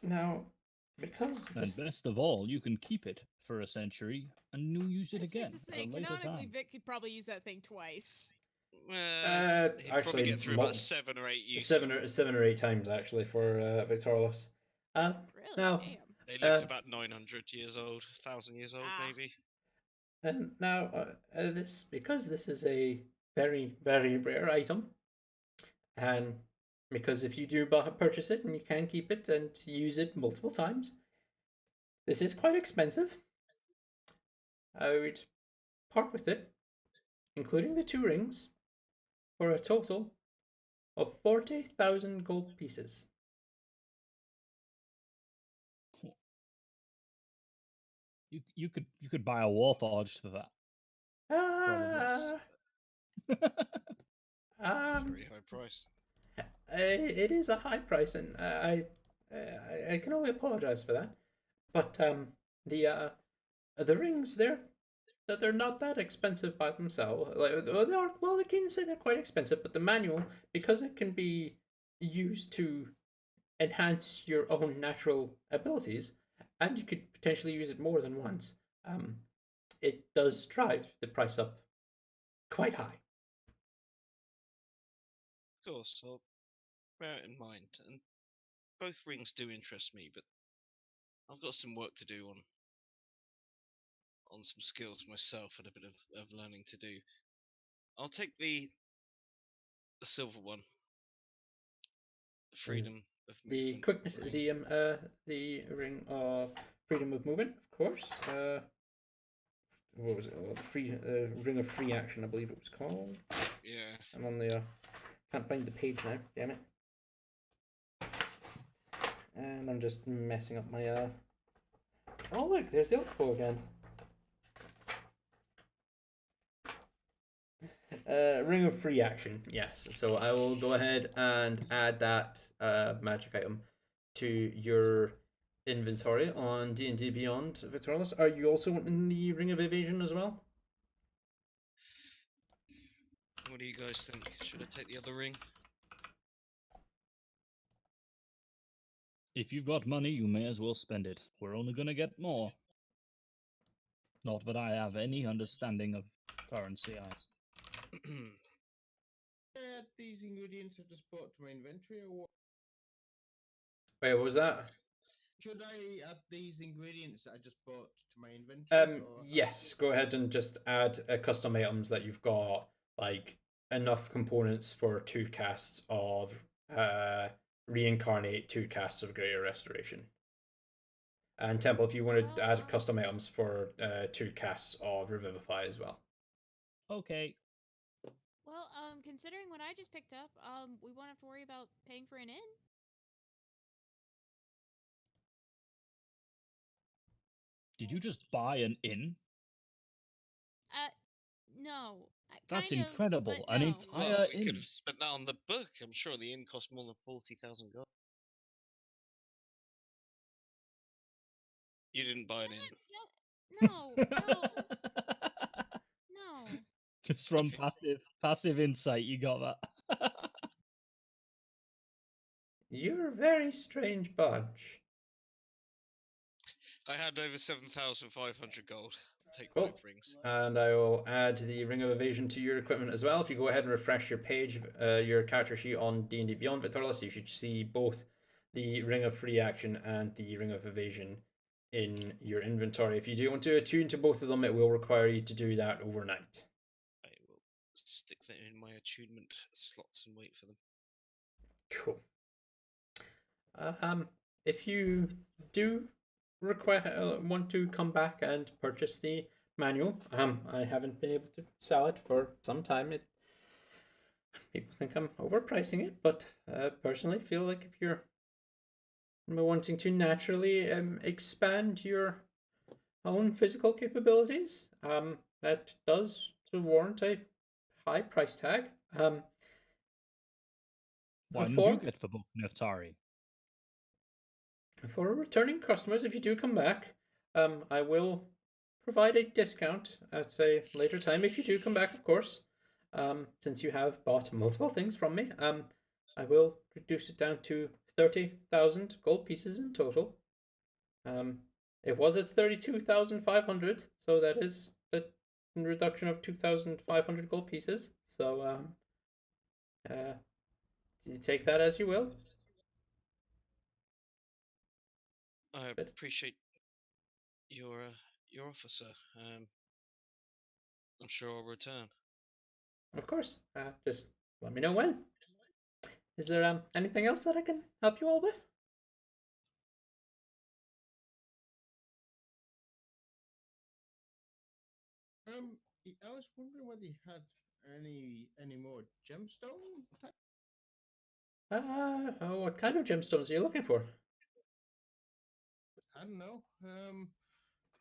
A: Now, because this...
E: And best of all, you can keep it for a century and use it again at a later
B: canonically,
E: time.
B: Vic could probably use that thing twice.
D: He'd
A: actually,
D: probably get through about 7 or 8 uses.
A: 7 or 8 times actually for Victorious.
B: Really?
A: Now,
B: Damn.
D: They lived about 900 years old, 1,000 years old, maybe.
A: And now, because this is a very, very rare item, and because if you do purchase it and you can keep it and use it multiple times, this is quite expensive. I would part with it, including the 2 rings, for a total of 40,000 gold pieces.
E: You could buy a Warforged for that.
D: That's a very high price.
A: It is a high price, and I can only apologize for that. But the rings, they're not that expensive by themselves. Well, I can say they're quite expensive, but the manual, because it can be used to enhance your own natural abilities, and you could potentially use it more than once, it does drive the price up quite high.
D: Of course, I'll bear it in mind. And both rings do interest me, but I've got some work to do on some skills myself and a bit of learning to do. I'll take the silver one. The freedom of
A: The
D: movement
A: quickness,
D: ring.
A: the ring of freedom of movement, of course. What was it? Ring of free action, I believe it was called.
D: Yeah.
A: I'm on the can't find the page now. Damn it. And I'm just messing up my Oh look, there's the Elfo again. Ring of Free Action, yes. So I will go ahead and add that magic item to your inventory on D&D Beyond Victorious. Are you also wanting the Ring of Evasion as well?
D: What do you guys think? Should I take the other ring?
E: If you've got money, you may as well spend it. We're only gonna get more. Not that I have any understanding of currency.
C: Add these ingredients I just bought to my inventory, or what?
A: Wait, what was that?
C: Should I add these ingredients that I just bought to my inventory? Or
A: Yes, go ahead and just add custom items that you've got, like enough components for 2 casts of Reincarnate, 2 casts of Greater Restoration. And Temple, if you wanted to add custom items for 2 casts of Revivify as well.
E: Okay.
B: Well, considering what I just picked up, we won't have to worry about paying for an inn.
E: Did you just buy an inn?
B: No.
E: That's
B: kind of,
E: incredible.
B: but
E: An
B: no.
E: entire
D: Well, we
E: inn.
D: could have spent that on the book. I'm sure the inn cost more than 40,000 gold. You didn't buy an inn.
B: No, no, no.
E: Just from
D: Okay.
E: passive insight, you got that.
A: You're a very strange bunch.
D: I had over 7,500 gold. Take
A: Cool.
D: both rings.
A: And I will add the Ring of Evasion to your equipment as well. If you go ahead and refresh your page, your character sheet on D&D Beyond Victorious, you should see both the Ring of Free Action and the Ring of Evasion in your inventory. If you do want to attune to both of them, it will require you to do that overnight.
D: I will stick them in my attunement slots and wait for them.
A: Cool. If you do want to come back and purchase the manual, I haven't been able to sell it for some time. People think I'm overpricing it, but personally feel like if you're wanting to naturally expand your own physical capabilities, that does warrant a high price tag.
E: Why did you get the book, Neftari?
A: For returning customers, if you do come back, I will provide a discount at a later time. If you do come back, of course, since you have bought multiple things from me, I will reduce it down to 30,000 gold pieces in total. It was at 32,500, so that is a reduction of 2,500 gold pieces. So, you take that as you will.
D: I appreciate your offer, sir. I'm sure I'll return.
A: Of course. Just let me know when. Is there anything else that I can help you all with?
C: I was wondering whether you had any more gemstone type?
A: What kind of gemstones are you looking for?
C: I don't know.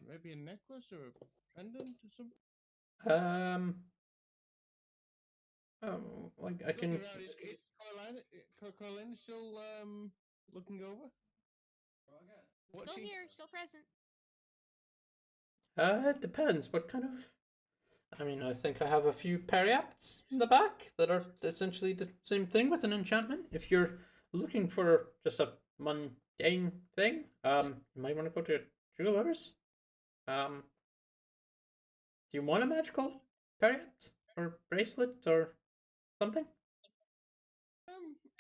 C: Maybe a necklace or a pendant or something.
A: Like I can.
C: Is Carolina still looking over?
B: Still here, still present.
A: It depends. What kind of? I mean, I think I have a few periapts in the back that are essentially the same thing with an enchantment. If you're looking for just a mundane thing, you might want to go to jewelers. Do you want a magical periapt or bracelet or something?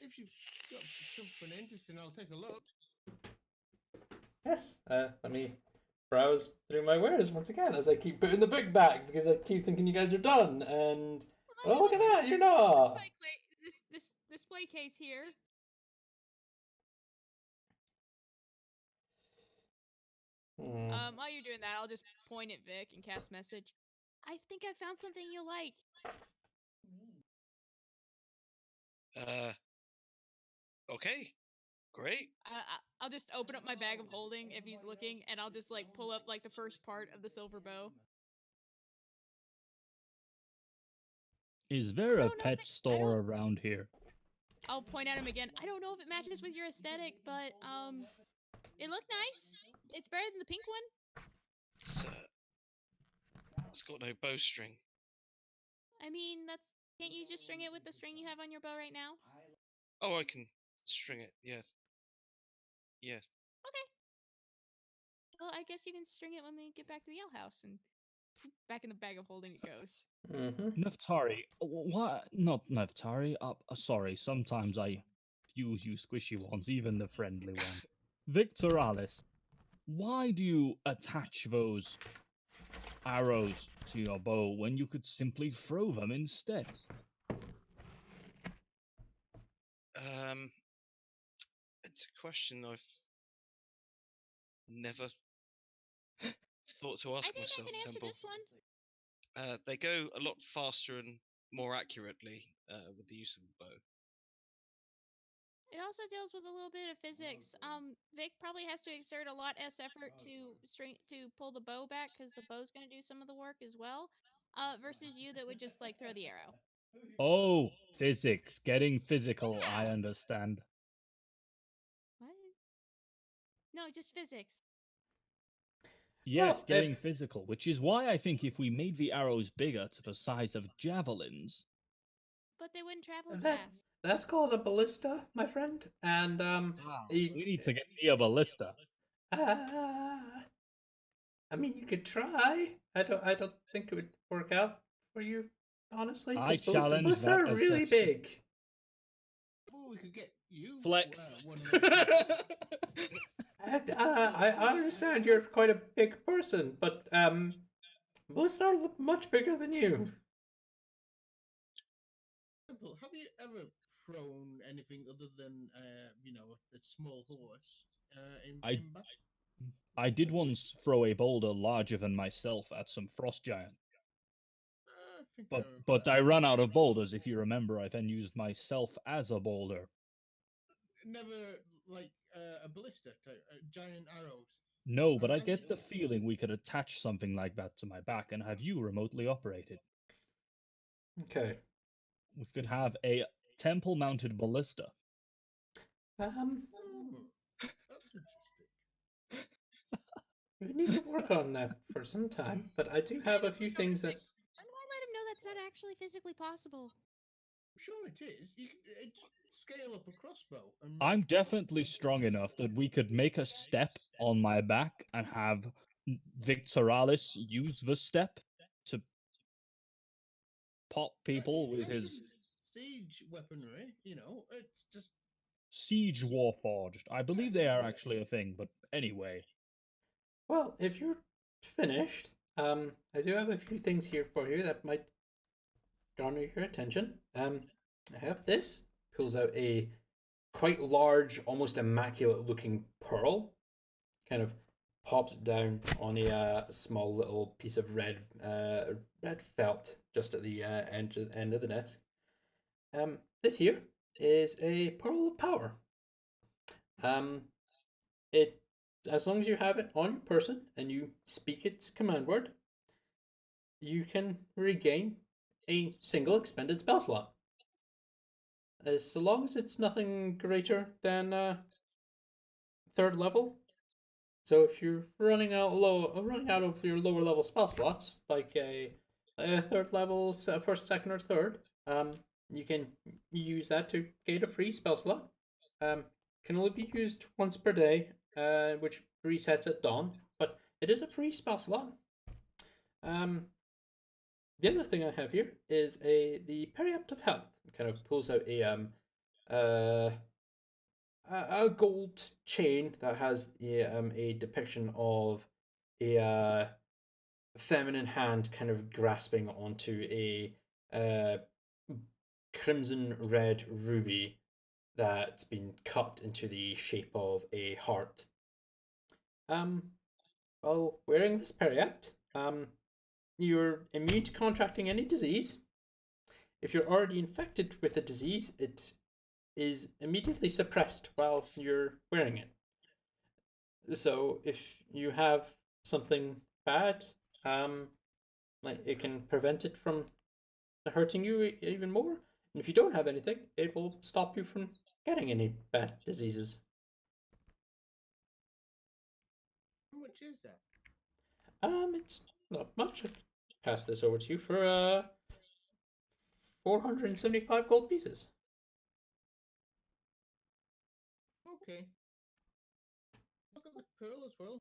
C: If you've got something interesting, I'll take a look.
A: Yes. Let me browse through my wares once again as I keep putting the book back because I keep thinking you guys are done. And oh, look at that, you're not.
B: This display case here. While you're doing that, I'll just point at Vic and cast message. I think I found something you like.
D: Okay. Great.
B: I'll just open up my bag of holding if he's looking, and I'll just like pull up like the first part of the silver bow.
E: Is there
B: I
E: a
B: don't know if
E: pet
B: it- I
E: store
B: don't-
E: around here?
B: I'll point at him again. I don't know if it matches with your aesthetic, but it looked nice. It's better than the pink one.
D: It's got no bowstring.
B: I mean, can't you just string it with the string you have on your bow right now?
D: Oh, I can string it. Yeah. Yeah.
B: Okay. Well, I guess you can string it when we get back to the ale house, and back in the bag of holding it goes.
E: Neftari, what? Not Neftari. Sorry, sometimes I use you squishy ones, even the friendly one. Victoralis, why do you attach those arrows to your bow when you could simply throw them instead?
D: It's a question I've never thought to ask
B: I think
D: myself,
B: I can answer
D: Temple.
B: this one.
D: They go a lot faster and more accurately with the use of a bow.
B: It also deals with a little bit of physics. Vic probably has to exert a lot less effort to pull the bow back because the bow's going to do some of the work as well. Versus you that would just like throw the arrow.
E: Oh, physics. Getting physical, I
B: Yeah.
E: understand.
B: What? No, just physics.
E: Yes,
A: Well,
E: getting
A: if-
E: physical, which is why I think if we made the arrows bigger to the size of javelins,
B: But they wouldn't travel as
A: That
B: fast.
A: that's called a ballista, my friend. And
E: we need to get me a ballista.
A: uh, I mean, you could try. I don't think it would work out for you, honestly.
E: I
A: Because
E: challenge
A: ballistas
E: that
A: are really
E: assessment.
A: big.
C: Well, we could get you
E: Flex.
C: one of those.
A: And, I understand you're quite a big person, but ballistas are much bigger than you.
C: Simple. Have you ever thrown anything other than, a small horse
E: I-
C: in battle?
E: I did once throw a boulder larger than myself at some frost giant,
C: I think I remember
E: but
C: that.
E: I ran out of boulders. If you remember, I then used myself as a boulder.
C: Never like a ballista type, giant arrows.
E: No, but I
C: I
E: get the
C: mean-
E: feeling we could attach something like that to my back and have you remotely operated.
A: Okay.
E: We could have a temple-mounted ballista.
C: Oh, that's interesting.
A: We need to work on that for some time, but I do have a few things that.
B: When do I let him know that's not actually physically possible?
C: Sure, it is. It's scale up a crossbow. And
E: I'm definitely strong enough that we could make a step on my back and have Victoralis use the step to pop people with his
C: siege weaponry. It's just
E: siege warforged. I believe they are actually a thing, but anyway.
A: Well, if you're finished, I do have a few things here for you that might garner your attention. I have this. Pulls out a quite large, almost immaculate looking pearl. Kind of pops it down on a small little piece of red felt just at the end of the desk. This here is a pearl of power. It as long as you have it on your person and you speak its command word, you can regain a single expended spell slot. So long as it's nothing greater than third level. So if you're running out of your lower level spell slots, like a third level, first, second, or third, you can use that to gain a free spell slot. Can only be used once per day, which resets at dawn, but it is a free spell slot. The other thing I have here is the Periapt of Health. It kind of pulls out a gold chain that has a depiction of a feminine hand kind of grasping onto a crimson red ruby that's been cut into the shape of a heart. While wearing this periapt, you're immune to contracting any disease. If you're already infected with a disease, it is immediately suppressed while you're wearing it. So if you have something bad, like it can prevent it from hurting you even more. And if you don't have anything, it will stop you from getting any bad diseases.
C: How much is that?
A: It's not much. I pass this over to you for 475 gold pieces.
C: Okay. Look at the pearl as well.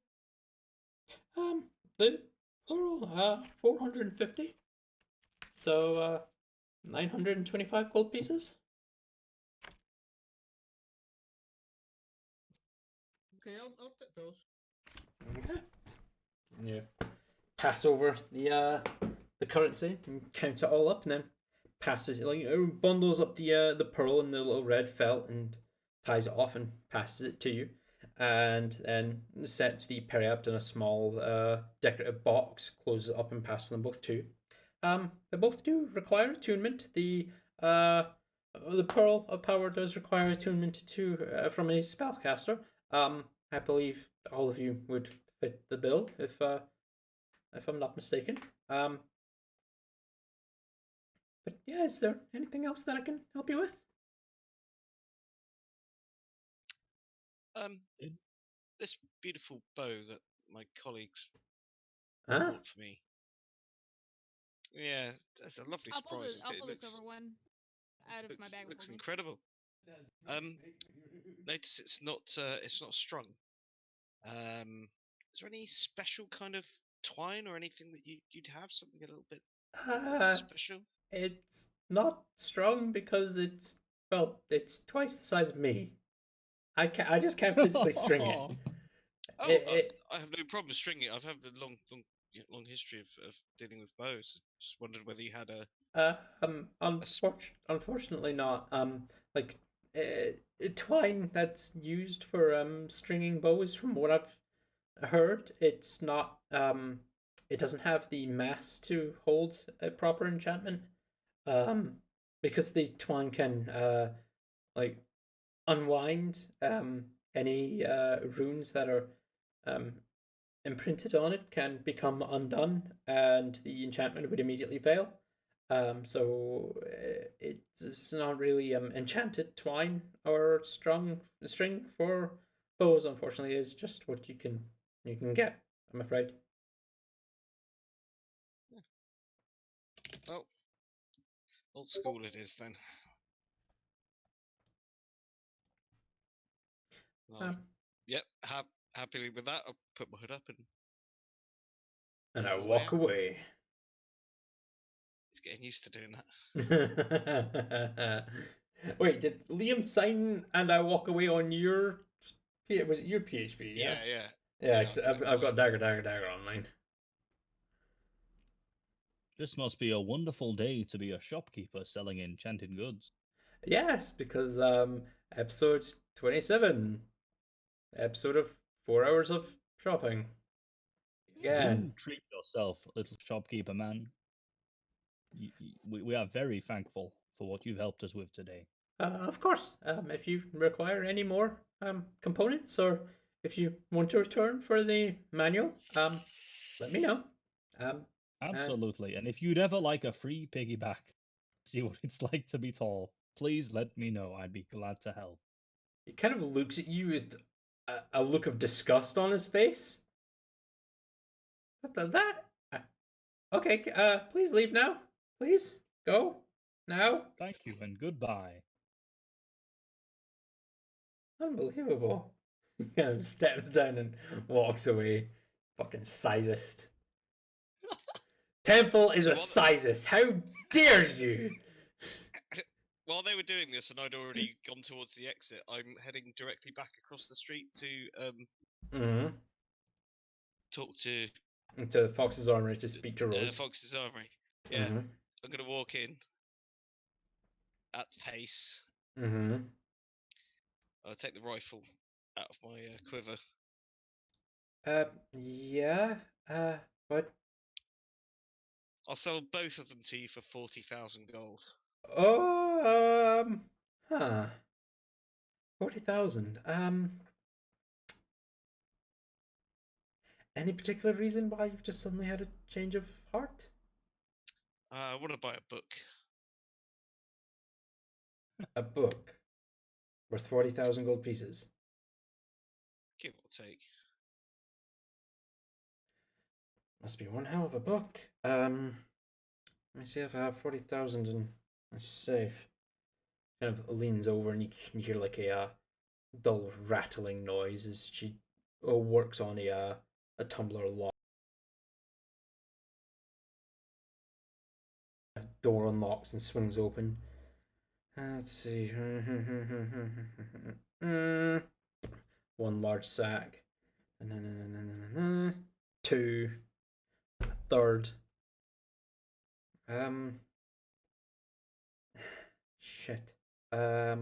A: The pearl 450. So 925 gold pieces.
C: Okay, I'll take those.
A: Okay. Yeah. Pass over the currency and count it all up, and then passes it, like, bundles up the pearl in the little red felt and ties it off and passes it to you, and then sets the periapt in a small decorative box, closes it up, and passes them both to you. They both do require attunement. The pearl of power does require attunement to from a spellcaster. I believe all of you would fit the bill if I'm not mistaken. But yeah, is there anything else that I can help you with?
D: This beautiful bow that my colleagues
A: Ah,
D: bought for me. Yeah, that's a lovely
B: I'll pull
D: surprise.
B: this. I'll
D: It
B: pull this
D: looks,
B: over one out of my bag.
D: looks
B: Holding.
D: incredible. Notice it's not strung. Is there any special kind of twine or anything that you'd have, something a little bit special?
A: it's not strong because it's twice the size of me. I just can't physically string it.
D: Oh, I have no problem stringing it. I've had a long history of dealing with bows. Just wondered whether you had
A: Unfortunately not. Like twine that's used for stringing bows, from what I've heard, it's not it doesn't have the mass to hold a proper enchantment. Um, because the twine can like unwind any runes that are um imprinted on it can become undone, and the enchantment would immediately fail. So it's not really enchanted twine or strung string for bows. Unfortunately, is just what you can get. I'm afraid.
D: well, old school it is then. Well,
A: Um,
D: yep, happily with that. I'll put my hood up and
A: and
D: make
A: I
D: my way
A: walk
D: out.
A: away.
D: He's getting used to doing that.
A: Wait, did Liam sign and I walk away on your? Was it your PHP? Yeah.
D: Yeah.
A: Yeah, cause
D: I've
A: I've got dagger on mine.
E: This must be a wonderful day to be a shopkeeper selling enchanted goods.
A: Yes, because episode 27, episode of 4 hours of shopping. Again,
E: You treat yourself, little shopkeeper man. We are very thankful for what you've helped us with today.
A: of course, if you require any more components, or if you want to return for the manual, let me know. And
E: Absolutely. And if you'd ever like a free piggyback, see what it's like to be tall, please let me know. I'd be glad to help.
A: he kind of looks at you with a look of disgust on his face. What does that? Okay, please leave now. Please go now.
E: Thank you and goodbye.
A: Unbelievable. He kind of steps down and walks away. Fucking sizist. Temple is a sizist. How dare you?
D: While they were doing this and I'd already gone towards the exit, I'm heading directly back across the street to talk to
A: To Fox's armory to speak to Rose.
D: Fox's armory. Yeah, I'm gonna walk in at pace. I'll take the rifle out of my quiver.
A: Yeah. What?
D: I'll sell both of them to you for 40,000 gold.
A: Oh, 40,000. Any particular reason why you've just suddenly had a change of heart?
D: I want to buy a book.
A: A book worth 40,000 gold pieces.
D: Give or take.
A: Must be one hell of a book. Let me see if I have 40,000 in my safe. Kind of leans over and you can hear like a dull rattling noise as she works on a tumbler lock. A door unlocks and swings open. Let's see. One large sack. Two. A third. Shit. I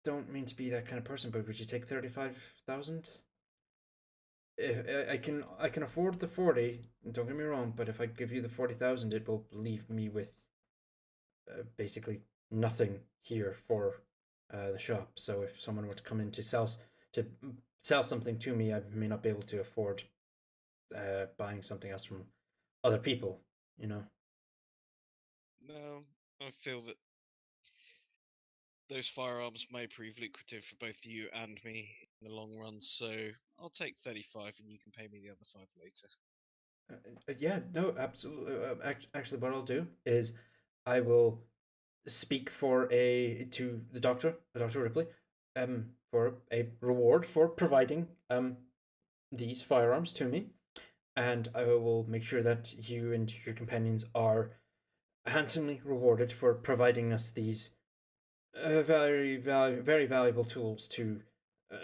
A: don't mean to be that kind of person, but would you take 35,000? If I can afford the 40. Don't get me wrong, but if I give you the 40,000, it will leave me with basically nothing here for the shop. So if someone were to come in to sell something to me, I may not be able to afford buying something else from other people. You know.
D: No, I feel that those firearms may prove lucrative for both you and me in the long run, so I'll take 35 and you can pay me the other 5 later.
A: Yeah, no, absolutely. Actually, what I'll do is I will speak to Dr. Ripley, for a reward for providing these firearms to me, and I will make sure that you and your companions are handsomely rewarded for providing us these very valuable tools to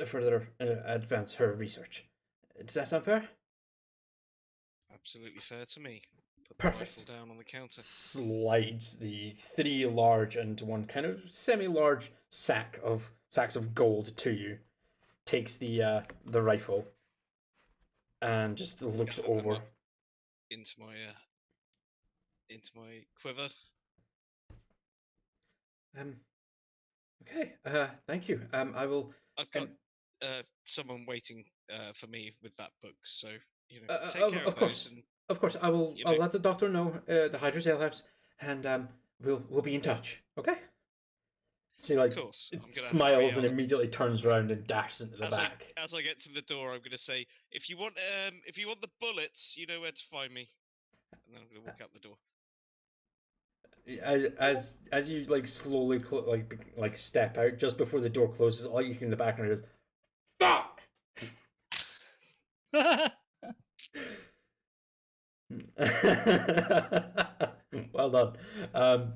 A: further advance her research. Does that sound fair?
D: Absolutely fair to me. Put
A: Perfect.
D: the rifle down on the counter.
A: Slides the 3 large and 1 kind of semi-large sacks of gold to you. Takes the rifle and just looks
D: Gather them
A: over.
D: up into my quiver.
A: Okay. Thank you. I will.
D: I've got someone waiting for me with that book, so take care of
A: course.
D: those. And
A: Of course, I will. I'll let the doctor know the Hydra Ale House, and we'll be in touch. Okay. She like smiles and immediately turns around and dashes into the back.
D: As I get to the door, I'm gonna say, if you want the bullets, you know where to find me. And then I'm gonna walk out the door.
A: As you like slowly like step out just before the door closes, all you hear in the background is "Fuck." Well done. I'm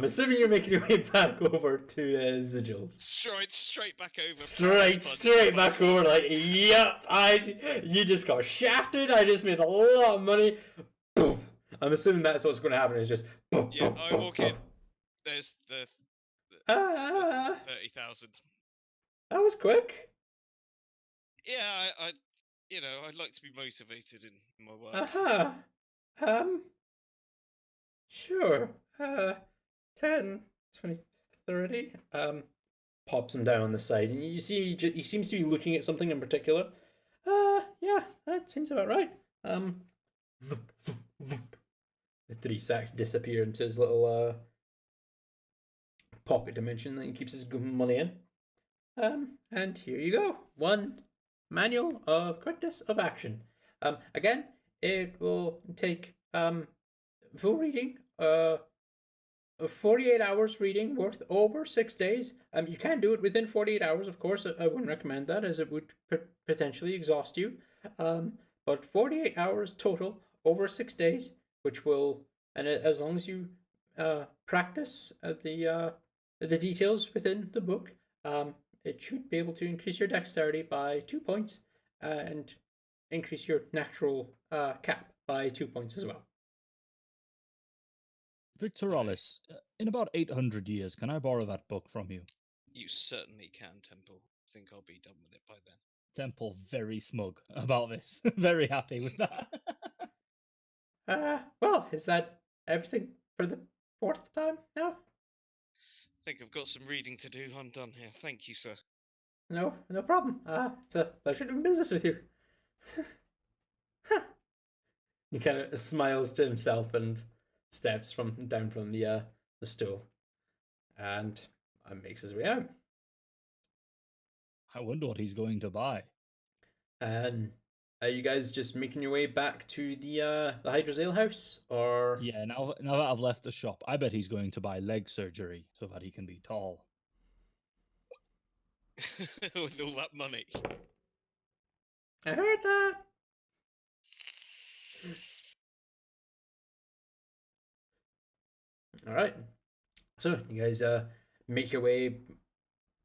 A: assuming you're making your way back over to Sigils.
D: Straight back over.
A: Straight back over. Like, yep, you just got shafted. I just made a lot of money. Boom. I'm assuming that's what's going to happen. Is just boom.
D: Yeah, I walk in. There's the 30,000.
A: That was quick.
D: Yeah, I'd like to be motivated in my work.
A: Sure. 10, 20, 30. Pops him down on the side, and you see he seems to be looking at something in particular. Yeah, that seems about right. The 3 sacks disappear into his little pocket dimension that he keeps his money in. And here you go. 1 manual of quickness of action. Again, it will take full reading, 48 hours reading worth over 6 days. You can do it within 48 hours, of course. I wouldn't recommend that, as it would potentially exhaust you. But 48 hours total over 6 days, which will, and as long as you practice the details within the book, it should be able to increase your dexterity by 2 points and increase your natural cap by 2 points as well.
E: Victoralis, in about 800 years, can I borrow that book from you?
D: You certainly can, Temple. I think I'll be done with it by then.
E: Temple very smug about this. Very happy with that.
A: Well, is that everything for the 4th time now?
D: I think I've got some reading to do. I'm done here. Thank you, sir.
A: No problem. It's a pleasure doing business with you. He kind of smiles to himself and steps down from the stool, and makes his way out.
E: I wonder what he's going to buy.
A: And are you guys just making your way back to the Hydra's Ale House, or
E: Yeah, now that I've left the shop, I bet he's going to buy leg surgery so that he can be tall.
D: With all that money.
A: I heard that. All right, so you guys make your way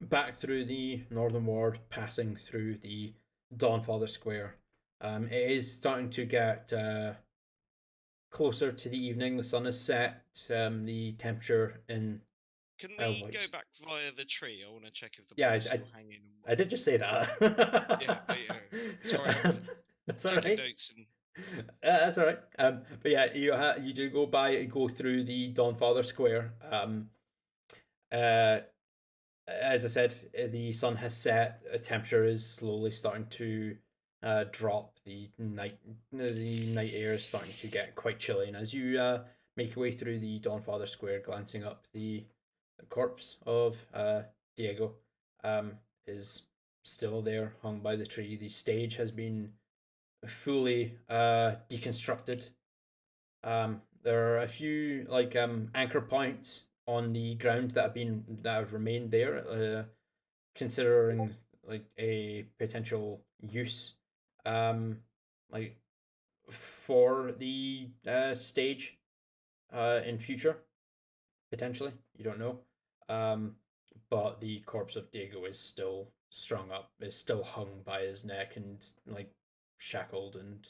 A: back through the Northern Ward, passing through the Dawnfather Square. It is starting to get closer to the evening. The sun has set. The temperature in
D: Can we go
A: Elwes.
D: back via the tree? I want to check if the
A: Yeah,
D: boy's still hanging. And
A: I did just say that.
D: Yeah, sorry,
A: That's all
D: taking
A: right.
D: notes and
A: That's all right. But yeah, you do go through the Dawnfather Square. As I said, the sun has set. The temperature is slowly starting to drop. The night air is starting to get quite chilly, and as you make your way through the Dawnfather Square, glancing up, the corpse of Diego is still there, hung by the tree. The stage has been fully deconstructed. There are a few anchor points on the ground that have remained there, considering like a potential use, like for the stage, in future, potentially. You don't know. But the corpse of Diego is still strung up, is still hung by his neck and like shackled and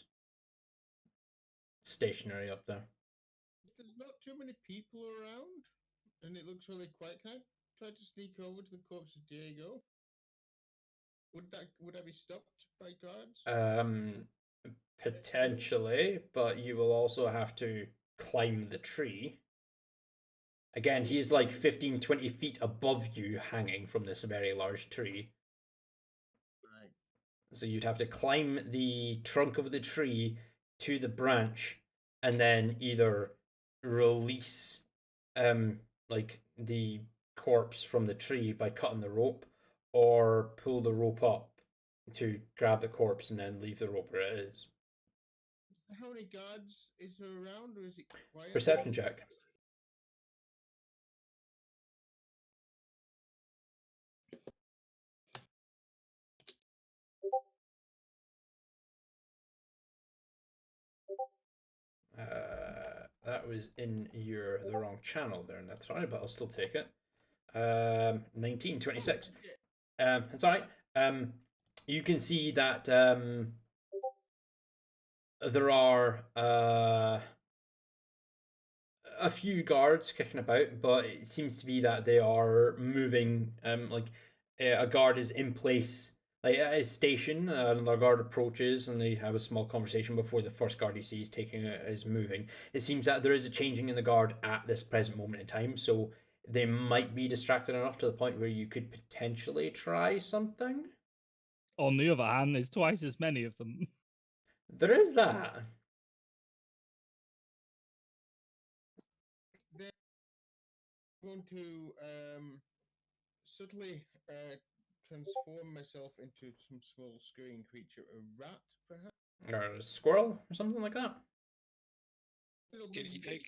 A: stationary up there.
C: If there's not too many people around and it looks really quiet, can I try to sneak over to the corpse of Diego? Would I be stopped by guards?
A: Potentially, but you will also have to climb the tree. Again, he's like 15, 20 feet above you, hanging from this very large tree.
C: Right.
A: So you'd have to climb the trunk of the tree to the branch, and then either release like the corpse from the tree by cutting the rope, or pull the rope up to grab the corpse and then leave the rope where it is.
C: How many guards is there around, or is it quiet?
A: Perception check. That was in the wrong channel there, and that's right, but I'll still take it. 1926. That's all right. You can see that there are a few guards kicking about, but it seems to be that they are moving. A guard is in place, like at his station. Another guard approaches, and they have a small conversation before the first guard he sees is moving. It seems that there is a changing in the guard at this present moment in time, so they might be distracted enough to the point where you could potentially try something.
E: On the other hand, there's twice as many of them.
A: There is that.
C: They're going to subtly transform myself into some small scurrying creature, a rat, perhaps?
A: Or a squirrel, or something like that.
D: guinea pig.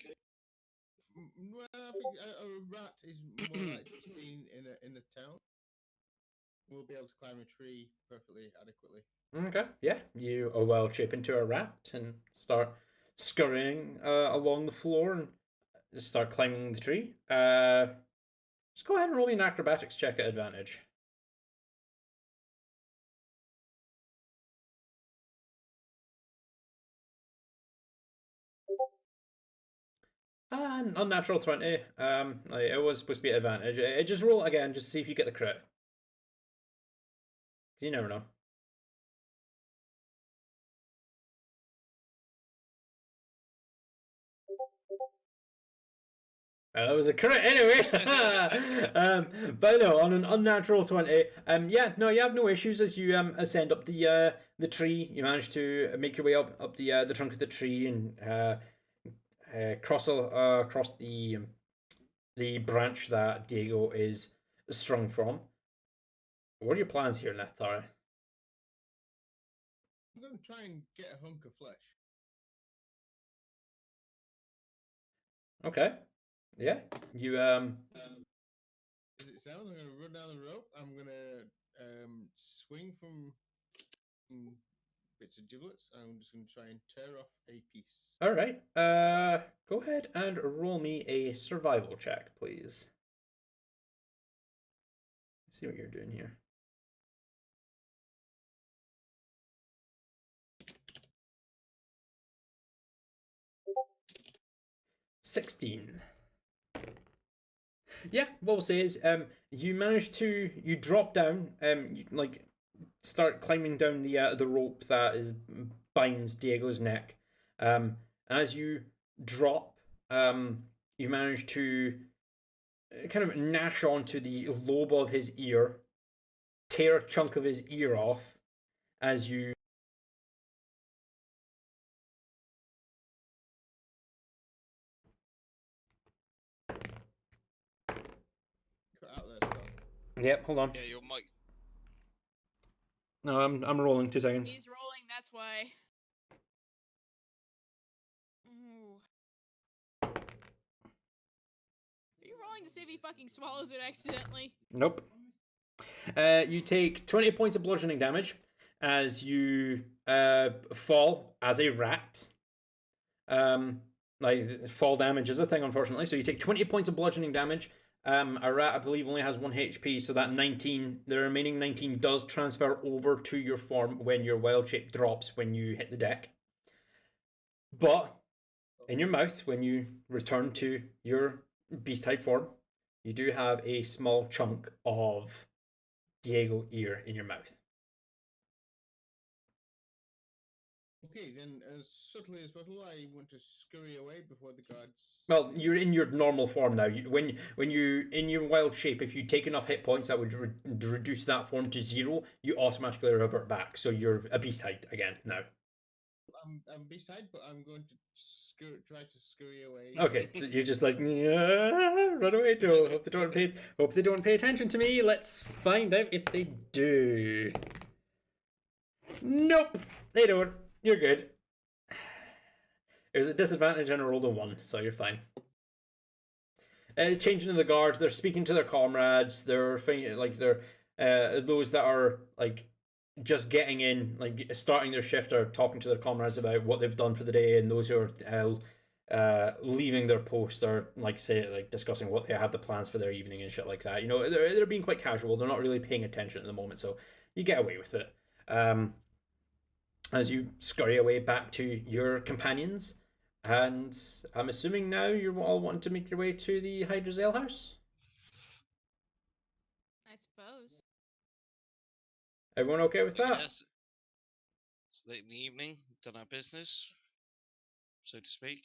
C: Well, I think a rat is more likely seen in a town. We'll be able to climb a tree perfectly adequately.
A: Okay, yeah, you well shape into a rat and start scurrying along the floor and start climbing the tree. Just go ahead and roll me an acrobatics check at advantage. Unnatural 20. It was supposed to be at advantage. Just roll it again, just see if you get the crit. You never know. That was a crit anyway. But no, on an unnatural 20. Yeah, no, you have no issues as you ascend up the tree. You manage to make your way up the trunk of the tree and cross across the branch that Diego is strung from. What are your plans here, Neftara?
C: I'm going to try and get a hunk of flesh.
A: Okay. Yeah. You
C: As it sounds, I'm going to run down the rope. I'm going to swing from bits of giblets. I'm just going to try and tear off a piece.
A: all right. Go ahead and roll me a survival check, please. Let's see what you're doing here. 16. Yeah, what we'll say is, you drop down, you start climbing down the rope that binds Diego's neck. As you drop, you manage to kind of gnash onto the lobe of his ear, tear a chunk of his ear off, as you
C: Cut out there, Scott.
A: Yep, hold on.
D: Yeah, your mic.
A: No, I'm rolling. 2 seconds.
B: He's rolling, that's why. Ooh. Are you rolling to see if he fucking swallows it accidentally?
A: Nope. You take 20 points of bludgeoning damage as you fall as a rat. Fall damage is a thing, unfortunately. So you take 20 points of bludgeoning damage. A rat, I believe, only has 1 HP, so that 19, the remaining 19 does transfer over to your form when your wild shape drops when you hit the deck. But in your mouth, when you return to your beast-type form, you do have a small chunk of Diego ear in your mouth.
C: Okay, then as subtly as possible, I want to scurry away before the guards.
A: Well, you're in your normal form now. When you in your wild shape, if you take enough hit points, that would reduce that form to 0. You automatically revert back, so you're a beast height again now.
C: I'm beast height, but I'm going to try to scurry away.
A: Okay, so you're just like, run away, Joel. Hope they don't pay attention to me. Let's find out if they do. Nope, they don't. You're good. There's a disadvantage and a roll to 1, so you're fine. Changing to the guards, they're speaking to their comrades. They're those that are just getting in, starting their shift, are talking to their comrades about what they've done for the day, and those who are leaving their posts are discussing what they have the plans for their evening and shit like that. You know, they're being quite casual. They're not really paying attention at the moment, so you get away with it. As you scurry away back to your companions, and I'm assuming now you're all wanting to make your way to the Hydra's Ale House?
B: I suppose.
A: Everyone okay with that?
D: Yes. It's late in the evening, done our business, so to speak.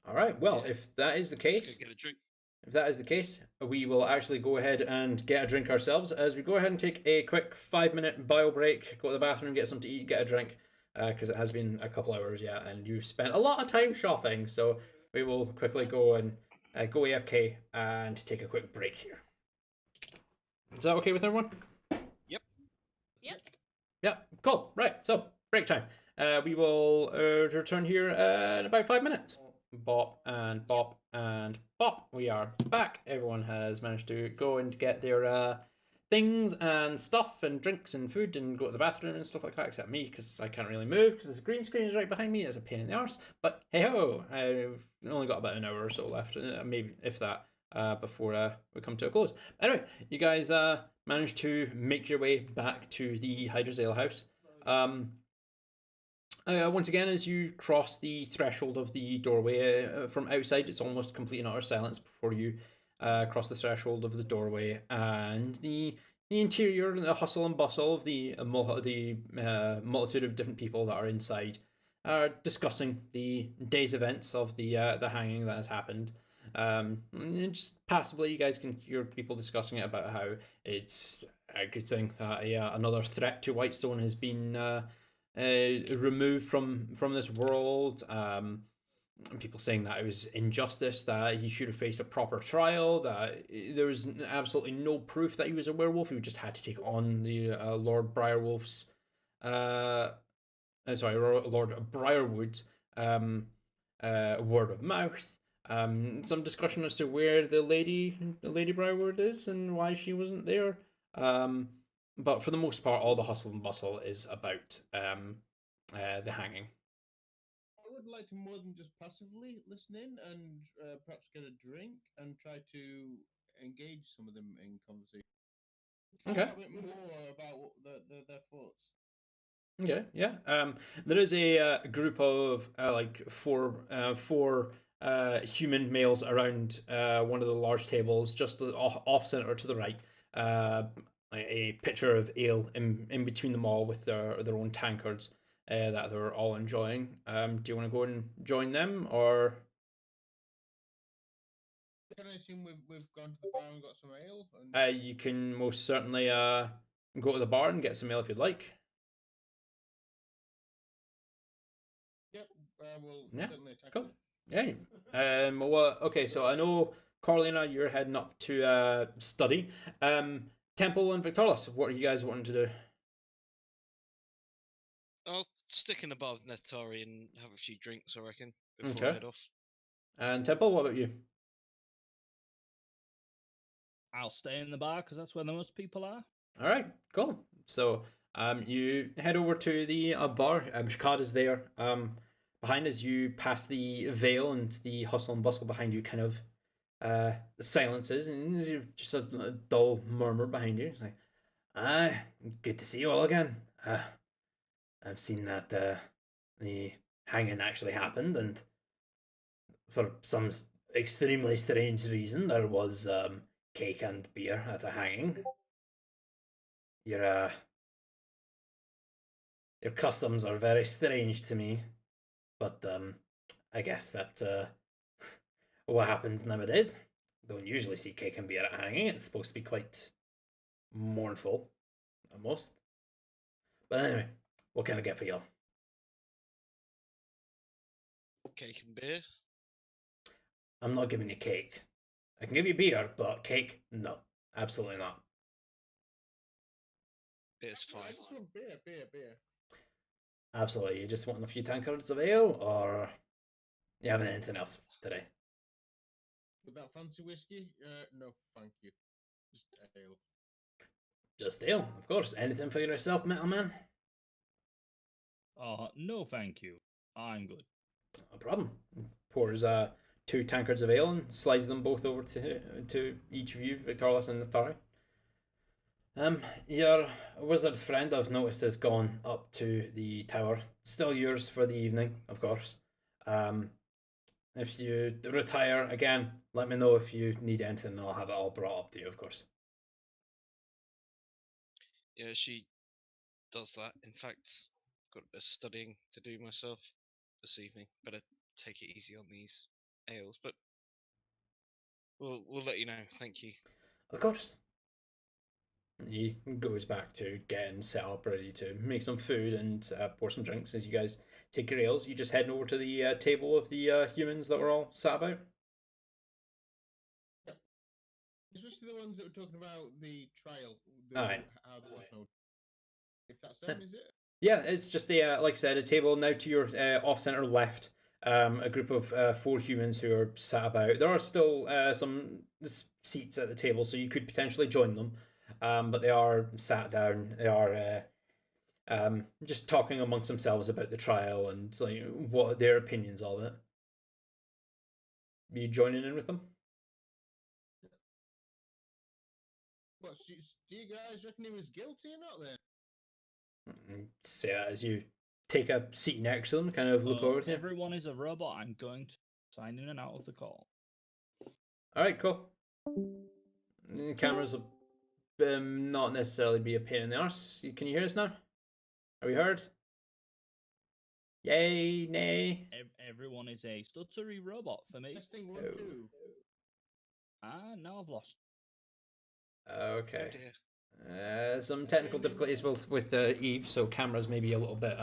A: Alright, well,
C: Yeah.
A: if that is the
D: Let's
A: case,
D: go get a drink.
A: if that is the case, we will actually go ahead and get a drink ourselves, as we go ahead and take a quick 5-minute bio break, go to the bathroom, get something to eat, get a drink, because it has been a couple hours, yeah, and you've spent a lot of time shopping, so we will quickly go and go AFK and take a quick break here. Is that okay with everyone?
B: Yep.
A: Yeah, cool. Right, so break time. We will return here in about 5 minutes. Bop and bop and bop. We are back. Everyone has managed to go and get their things and stuff and drinks and food and go to the bathroom and stuff like that, except me, because I can't really move because this green screen is right behind me. It's a pain in the arse. But hey ho, I've only got about an hour or so left, maybe if that, before we come to a close. Anyway, you guys managed to make your way back to the Hydra's Ale House. Once again, as you cross the threshold of the doorway from outside, it's almost complete and utter silence before you cross the threshold of the doorway, and the interior, the hustle and bustle of the multitude of different people that are inside are discussing the day's events of the hanging that has happened. And just passively, you guys can hear people discussing it about how it's a good thing that another threat to Whitestone has been removed from this world. People saying that it was injustice, that he should have faced a proper trial, that there was absolutely no proof that he was a werewolf. He just had to take on the Lord Briarwolf's, Lord Briarwood's word of mouth. Some discussion as to where the Lady Briarwood is and why she wasn't there. But for the most part, all the hustle and bustle is about the hanging.
C: I would like to more than just passively listen in and perhaps get a drink and try to engage some of them in conversation. Find
A: Okay.
C: out a bit more about their thoughts.
A: Okay, yeah. There is a group of four human males around one of the large tables, just off center to the right. A pitcher of ale in between them all with their own tankards that they're all enjoying. Do you want to go and join them, or?
C: Can I assume we've gone to the bar and got some ale? And...
A: You can most certainly go to the bar and get some ale if you'd like.
C: Yep, we'll
A: Yeah,
C: certainly attack
A: cool.
C: it.
A: Yeah. Well, okay. So I know Corlina, you're heading up to study. Temple and Victoris, what are you guys wanting to do?
D: I'll stick in the bar with Netari and have a few drinks, I reckon, before I
A: Okay.
D: head off.
A: And Temple, what about you?
E: I'll stay in the bar because that's where the most people are.
A: All right, cool. So you head over to the bar. Shakad is there. Behind as you pass the veil and the hustle and bustle behind you kind of silences, and there's just a dull murmur behind you. It's like, good to see you all again. I've seen that the hanging actually happened, and for some extremely strange reason, there was cake and beer at the hanging. Your customs are very strange to me, but I guess that what happens nowadays. Don't usually see cake and beer at hanging. It's supposed to be quite mournful, almost. But anyway, what can I get for y'all?
D: Cake and beer.
A: I'm not giving you cake. I can give you beer, but cake, no, absolutely not.
D: Beer's
C: I
D: fine.
C: just want beer.
A: Absolutely. You just want a few tankards of ale, or you having anything else today?
C: Without fancy whiskey? No, thank you. Just ale.
A: Just ale, of course. Anything for yourself, metal man?
E: No, thank you. I'm good.
A: No problem. Pours two tankards of ale and slides them both over to each of you, Victoris and Natari. Your wizard friend, I've noticed, has gone up to the tower. Still yours for the evening, of course. If you retire again, let me know if you need anything, and I'll have it all brought up to you, of course.
D: Yeah, she does that. In fact, got a bit of studying to do myself this evening. Better take it easy on these ales, but we'll let you know. Thank you.
A: Of course. He goes back to getting set up, ready to make some food and pour some drinks. As you guys take your ales, you just heading over to the table of the humans that were all sat about.
C: Especially the ones that were talking about the trial.
A: Aye.
C: How there was no... If that's them, is it?
A: Yeah, it's just the like I said, a table now to your off-center left. A group of four humans who are sat about. There are still some seats at the table, so you could potentially join them. But they are sat down. They are just talking amongst themselves about the trial and like what their opinions of it. Are you joining in with them?
C: What, do you guys reckon he was guilty or not then?
A: Say that as you take a seat next to them, kind of look over to you.
E: Everyone is a robot. I'm going to sign in and out of the call.
A: Alright, cool. The cameras will not necessarily be a pain in the arse. Can you hear us now? Are we heard? Yay, nay.
E: Everyone is a stuttery robot for me.
C: Testing 1,
A: Oh.
C: 2.
E: Now I've lost.
D: Oh
A: Okay.
D: dear.
A: Some technical difficulties with Eve, so cameras may be a little bit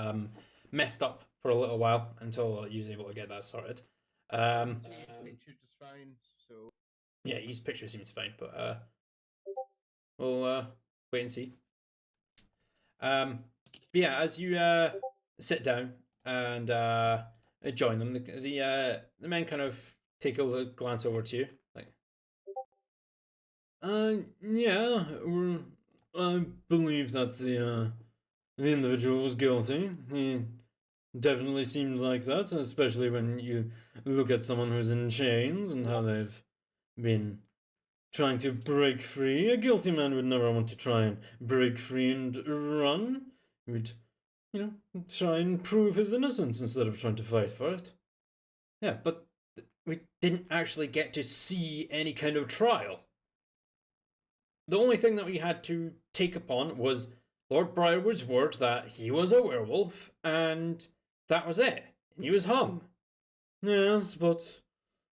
A: messed up for a little while until you're able to get that sorted.
C: Picture just fine, so...
A: Yeah, Eve's picture seems fine, but we'll wait and see. But yeah, as you sit down and join them, the men kind of take a glance over to you, like, yeah, I believe that the individual was guilty. He definitely seemed like that, especially when you look at someone who's in chains and how they've been trying to break free. A guilty man would never want to try and break free and run. He would, try and prove his innocence instead of trying to fight for it. Yeah, but we didn't actually get to see any kind of trial. The only thing that we had to take upon was Lord Briarwood's word that he was a werewolf, and that was it. He was hung. Yes, but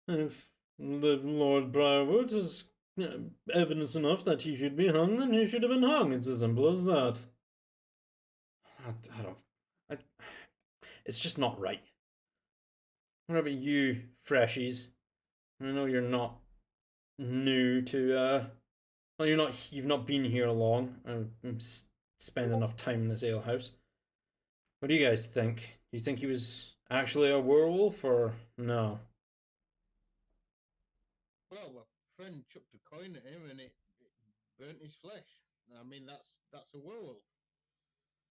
A: if the Lord Briarwood has evidence enough that he should be hung, then he should have been hung. It's as simple as that. It's just not right. What about you, freshies? I know you're not new to, well, you've not been here long. I've spent enough time in this alehouse. What do you guys think? Do you think he was actually a werewolf, or no?
C: Well, my friend chucked a coin at him and it burnt his flesh. I mean, that's a werewolf.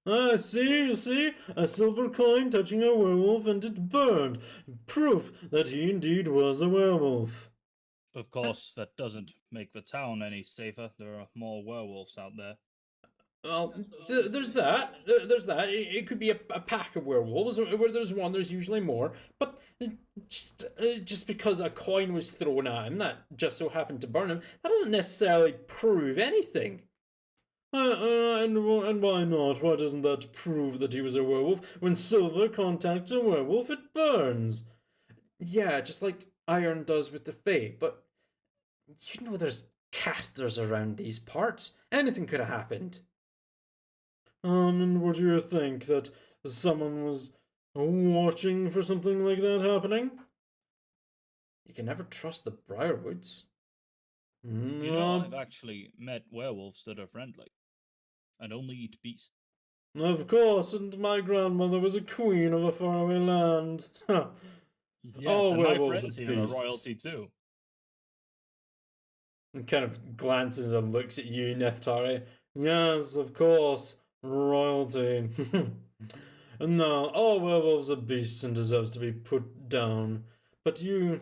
A: Ah, see, a silver coin touching a werewolf and it burned. Proof that he indeed was a werewolf.
E: Of course, that doesn't make the town any safer. There are more werewolves out there.
A: Well, there's that. There's that. It could be a pack of werewolves. Where there's one, there's usually more. But just because a coin was thrown at him that just so happened to burn him, that doesn't necessarily prove anything. And why not? Why doesn't that prove that he was a werewolf? When silver contacts a werewolf, it burns. Yeah, just like iron does with the Fae. But there's casters around these parts. Anything could have happened. And what do you think? That someone was watching for something like that happening? You can never trust the Briarwoods.
E: I've actually met werewolves that are friendly and only eat beasts.
A: Of course, and my grandmother was a queen of a faraway land.
E: Yes,
A: Oh,
E: and my
A: werewolves
E: friends
A: are
E: here are
A: beasts.
E: royalty too.
A: And kind of glances and looks at you, Neftari. Yes, of course, royalty. No, all werewolves are beasts and deserves to be put down. But you,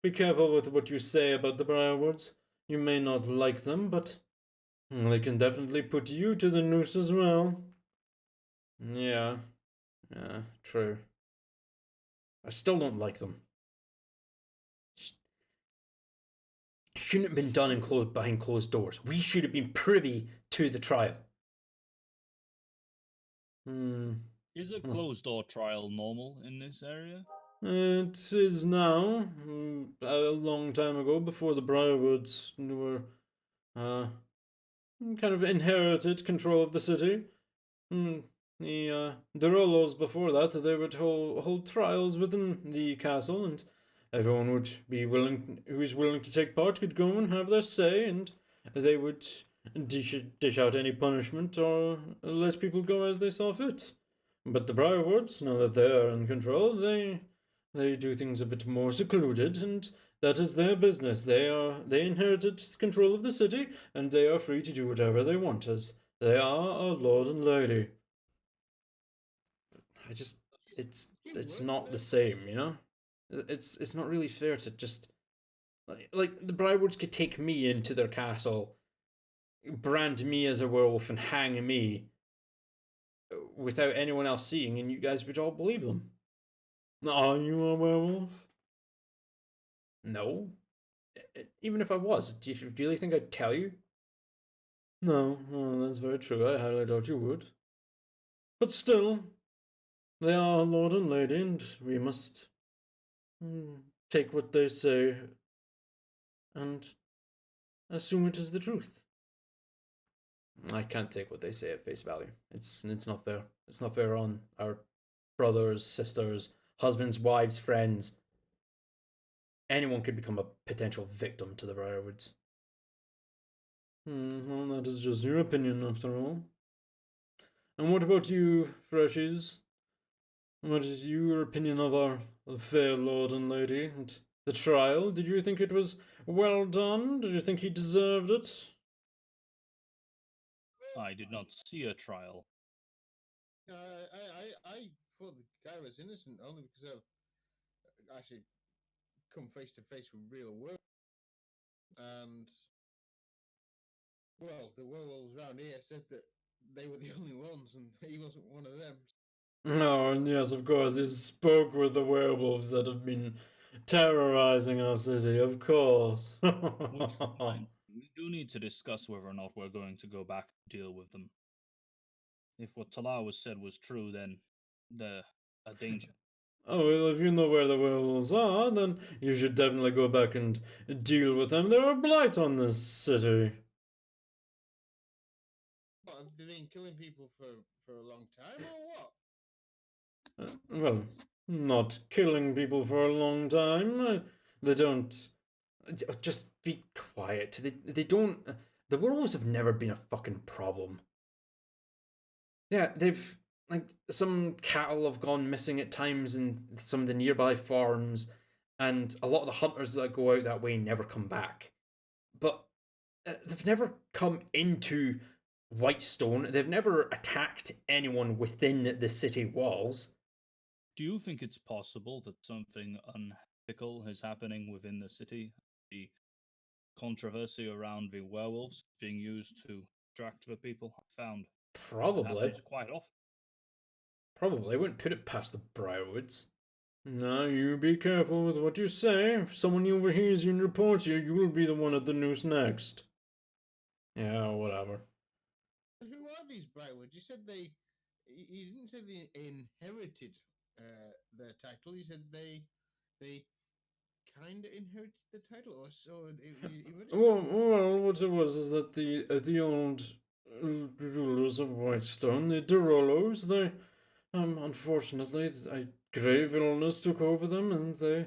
A: be careful with what you say about the Briarwoods. You may not like them, but they can definitely put you to the noose as well. Yeah, true. I still don't like them. Shouldn't have been done behind closed doors. We should have been privy to the trial.
E: Is a closed door trial normal in this area?
A: It is now. A long time ago, before the Briarwoods were kind of inherited control of the city. The Derolos before that, they would hold trials within the castle, and everyone would be who was willing to take part could go and have their say, and they would dish out any punishment or let people go as they saw fit. But the Briarwoods, now that they are in control, they do things a bit more secluded, and that is their business. They inherited control of the city, and they are free to do whatever they want, as they are a lord and lady. It's not the same, It's not really fair to just like the Briarwoods could take me into their castle, brand me as a werewolf, and hang me without anyone else seeing, and you guys would all believe them. Are you a werewolf? No. Even if I was, do you really think I'd tell you? No, that's very true. I highly doubt you would. But still, They are lord and lady, and we must take what they say and assume it is the truth. I can't take what they say at face value. It's not fair. It's not fair on our brothers, sisters, husbands, wives, friends. Anyone could become a potential victim to the Briarwoods. Well, that is just your opinion, after all. And what about you, Freshies? What is your opinion of our fair lord and lady and the trial? Did you think it was well done? Did you think he deserved it?
E: I did not see a trial.
C: I thought the guy was innocent only because I've actually come face to face with real werewolves. And, well, the werewolves around here said that they were the only ones and he wasn't one of them.
A: Oh, and yes, of course, he spoke with the werewolves that have been terrorizing our city, of course.
E: Which reminds me, we do need to discuss whether or not we're going to go back and deal with them. If what Talar was said was true, then they're a danger.
A: Oh, well, if you know where the werewolves are, then you should definitely go back and deal with them. They're a blight on this city.
C: What, have they been killing people for a long time or what?
A: Well, not killing people for a long time. They don't. Just be quiet. They don't. The werewolves have never been a fucking problem. Yeah, they've like some cattle have gone missing at times in some of the nearby farms, and a lot of the hunters that go out that way never come back. But they've never come into Whitestone. They've never attacked anyone within the city walls.
E: Do you think it's possible that something unethical is happening within the city? The controversy around the werewolves being used to attract the people I found
A: Probably.
E: happens quite often.
A: Probably. I wouldn't put it past the Briarwoods. Now, you be careful with what you say. If someone overhears you and reports you, you'll be the one at the noose next. Yeah, whatever.
C: Who are these Brightwoods? You said you didn't say they inherited their title. You said they kind of inherited the title, or so.
A: Well, what it was is that the old rulers of Whitestone, the Derollos, they unfortunately a grave illness took over them, and they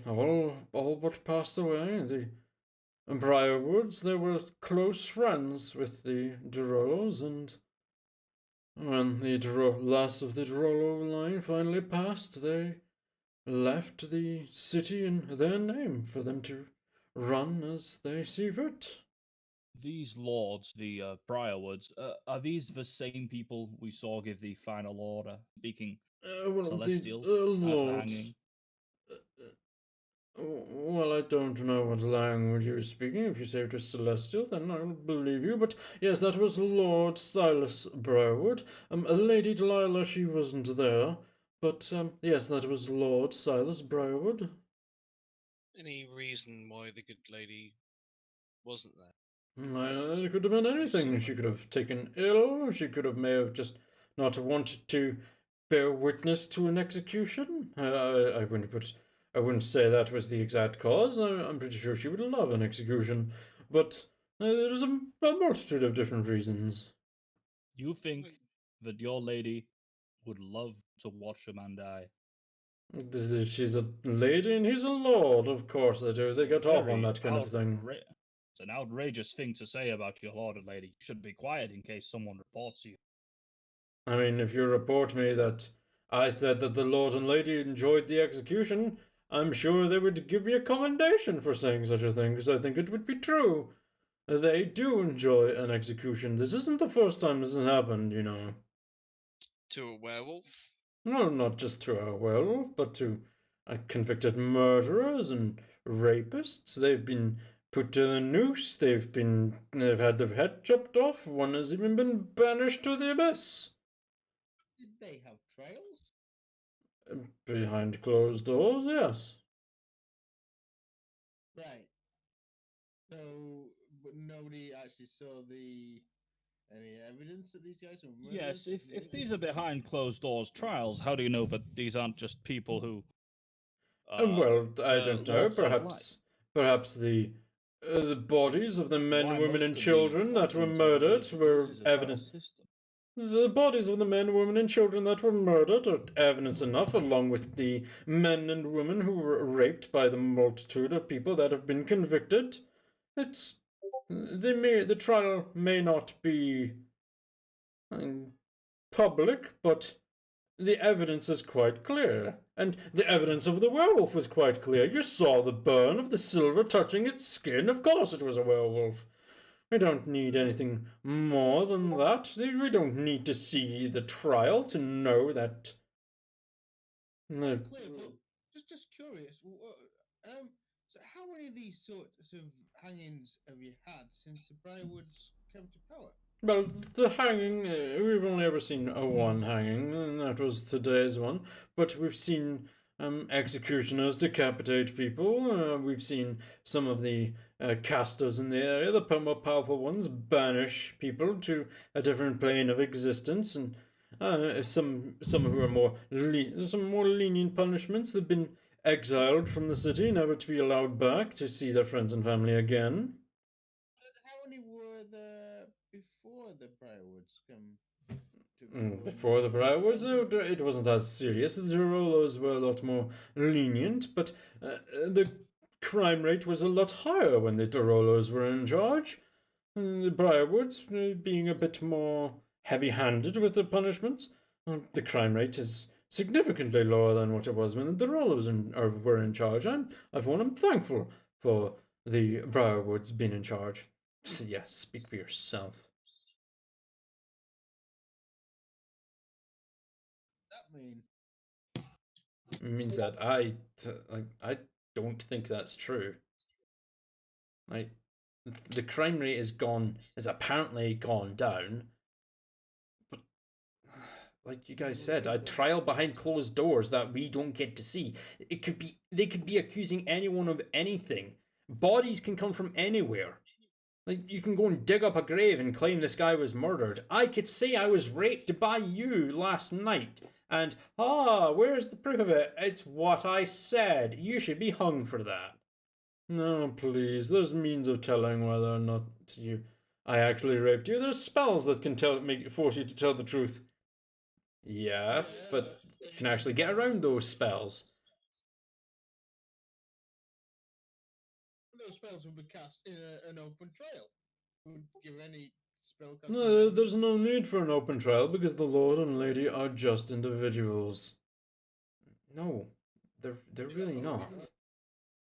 A: all but passed away. The Briarwoods, they were close friends with the Derollos, and when the last of the Derollo line finally passed, they left the city in their name for them to run as they see fit.
E: These lords, the Briarwoods, are these the same people we saw give the final order, speaking
A: Well,
E: celestial
A: the
E: at the
A: Lord.
E: hanging?
A: Well, I don't know what language you were speaking. If you say it was celestial, then I'll believe you. But yes, that was Lord Silas Briarwood. Lady Delilah, she wasn't there. But yes, that was Lord Silas Briarwood.
D: Any reason why the good lady wasn't there?
A: It could have been anything.
D: Someone
A: She could
D: like-
A: have taken ill. She could have may have just not wanted to bear witness to an execution. I wouldn't say that was the exact cause. I'm pretty sure she would love an execution, but there's a multitude of different reasons.
E: You think that your lady would love to watch a man die?
A: She's a lady and he's a lord. Of course they do. They get off on that kind of thing.
E: It's an outrageous thing to say about your lord and lady. You should be quiet in case someone reports you.
A: I mean, if you report me that I said that the lord and lady enjoyed the execution, I'm sure they would give me a commendation for saying such a thing, because I think it would be true. They do enjoy an execution. This isn't the first time this has happened, you know.
D: To a werewolf?
A: No, not just to a werewolf, but to convicted murderers and rapists. They've been put to the noose. They've had their head chopped off. One has even been banished to the abyss.
C: Did they have trials?
A: Behind closed doors, yes.
C: Right. So, but nobody actually saw the Any evidence that these guys are
E: Yes,
C: murderers?
E: if these are behind closed doors trials, how do you know that these aren't just people who
A: Well, I
E: the
A: don't know.
E: Lord set alight?
A: Perhaps the bodies of the men,
E: Why,
A: women,
E: most
A: and
E: of the
A: children that were
E: evidence indicates
A: murdered
E: that
A: were
E: this is a trial
A: evident.
E: system.
A: The bodies of the men, women, and children that were murdered are evidence enough, along with the men and women who were raped by the multitude of people that have been convicted. It's the trial may not be public, but the evidence is quite clear, and the evidence of the werewolf was quite clear. You saw the burn of the silver touching its skin. Of course it was a werewolf. We don't need anything more than that. We don't need to see the trial to know that.
C: Clear, but just curious. So how many of these sorts of hangings have you had since the Briarwoods came to power?
A: Well, the hanging, we've only ever seen one hanging, and that was today's one. But we've seen executioners decapitate people. We've seen some of the casters in the area, the more powerful ones, banish people to a different plane of existence. And some who are some more lenient punishments. They've been exiled from the city, never to be allowed back to see their friends and family again.
C: How many were there before the Briarwoods come to
A: Before the Briarwoods, no, it wasn't as serious. The Zerolos were a lot more lenient, but the crime rate was a lot higher when the Derolos were in charge. The Briarwoods being a bit more heavy-handed with the punishments. The crime rate is significantly lower than what it was when the Derolos were in charge. I've I'm thankful for the Briarwoods being in charge. So, yeah, speak for yourself.
C: That mean?
A: It means that I don't think that's true. Like, the crime rate has apparently gone down, but like you guys said, a trial behind closed doors that we don't get to see. They could be accusing anyone of anything. Bodies can come from anywhere. Like, you can go and dig up a grave and claim this guy was murdered. I could say I was raped by you last night, and where's the proof of it? It's what I said. You should be hung for that. No, please. There's means of telling whether or not I actually raped you. There's spells that can force you to tell the truth. Yeah, but you can actually get around those spells.
C: Those spells would be cast in an open trial. Would give any spell.
A: No, there's no need for an open trial because the Lord and Lady are just individuals. No, they're really not.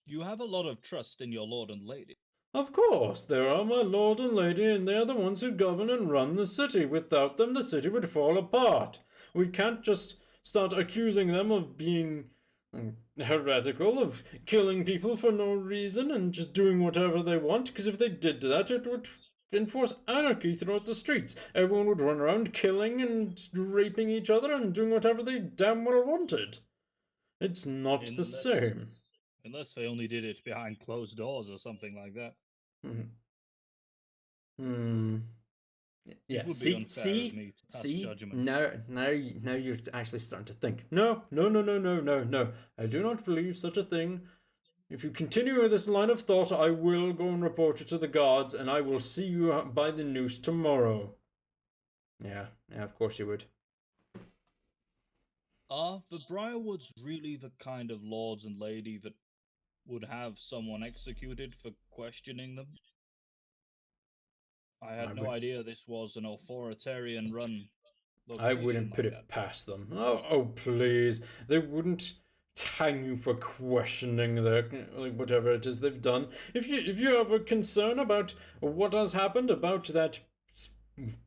E: You have a lot of trust in your Lord and Lady.
A: Of course, they are my Lord and Lady, and they are the ones who govern and run the city. Without them, the city would fall apart. We can't just start accusing them of being heretical, of killing people for no reason and just doing whatever they want, because if they did that, it would enforce anarchy throughout the streets. Everyone would run around killing and raping each other and doing whatever they damn well wanted. It's not the same.
E: Unless they only did it behind closed doors or something like that.
A: Yeah.
E: It would be unfair of me to pass judgment.
A: Now you're actually starting to think. No. I do not believe such a thing. If you continue with this line of thought, I will go and report you to the guards, and I will see you by the noose tomorrow. Yeah, of course you would.
E: Are the Briarwoods really the kind of lords and lady that would have someone executed for questioning them? I had no idea this was an authoritarian run location.
A: I wouldn't put it past them. Oh, please. They wouldn't hang you for questioning whatever it is they've done. If you have a concern about what has happened, about that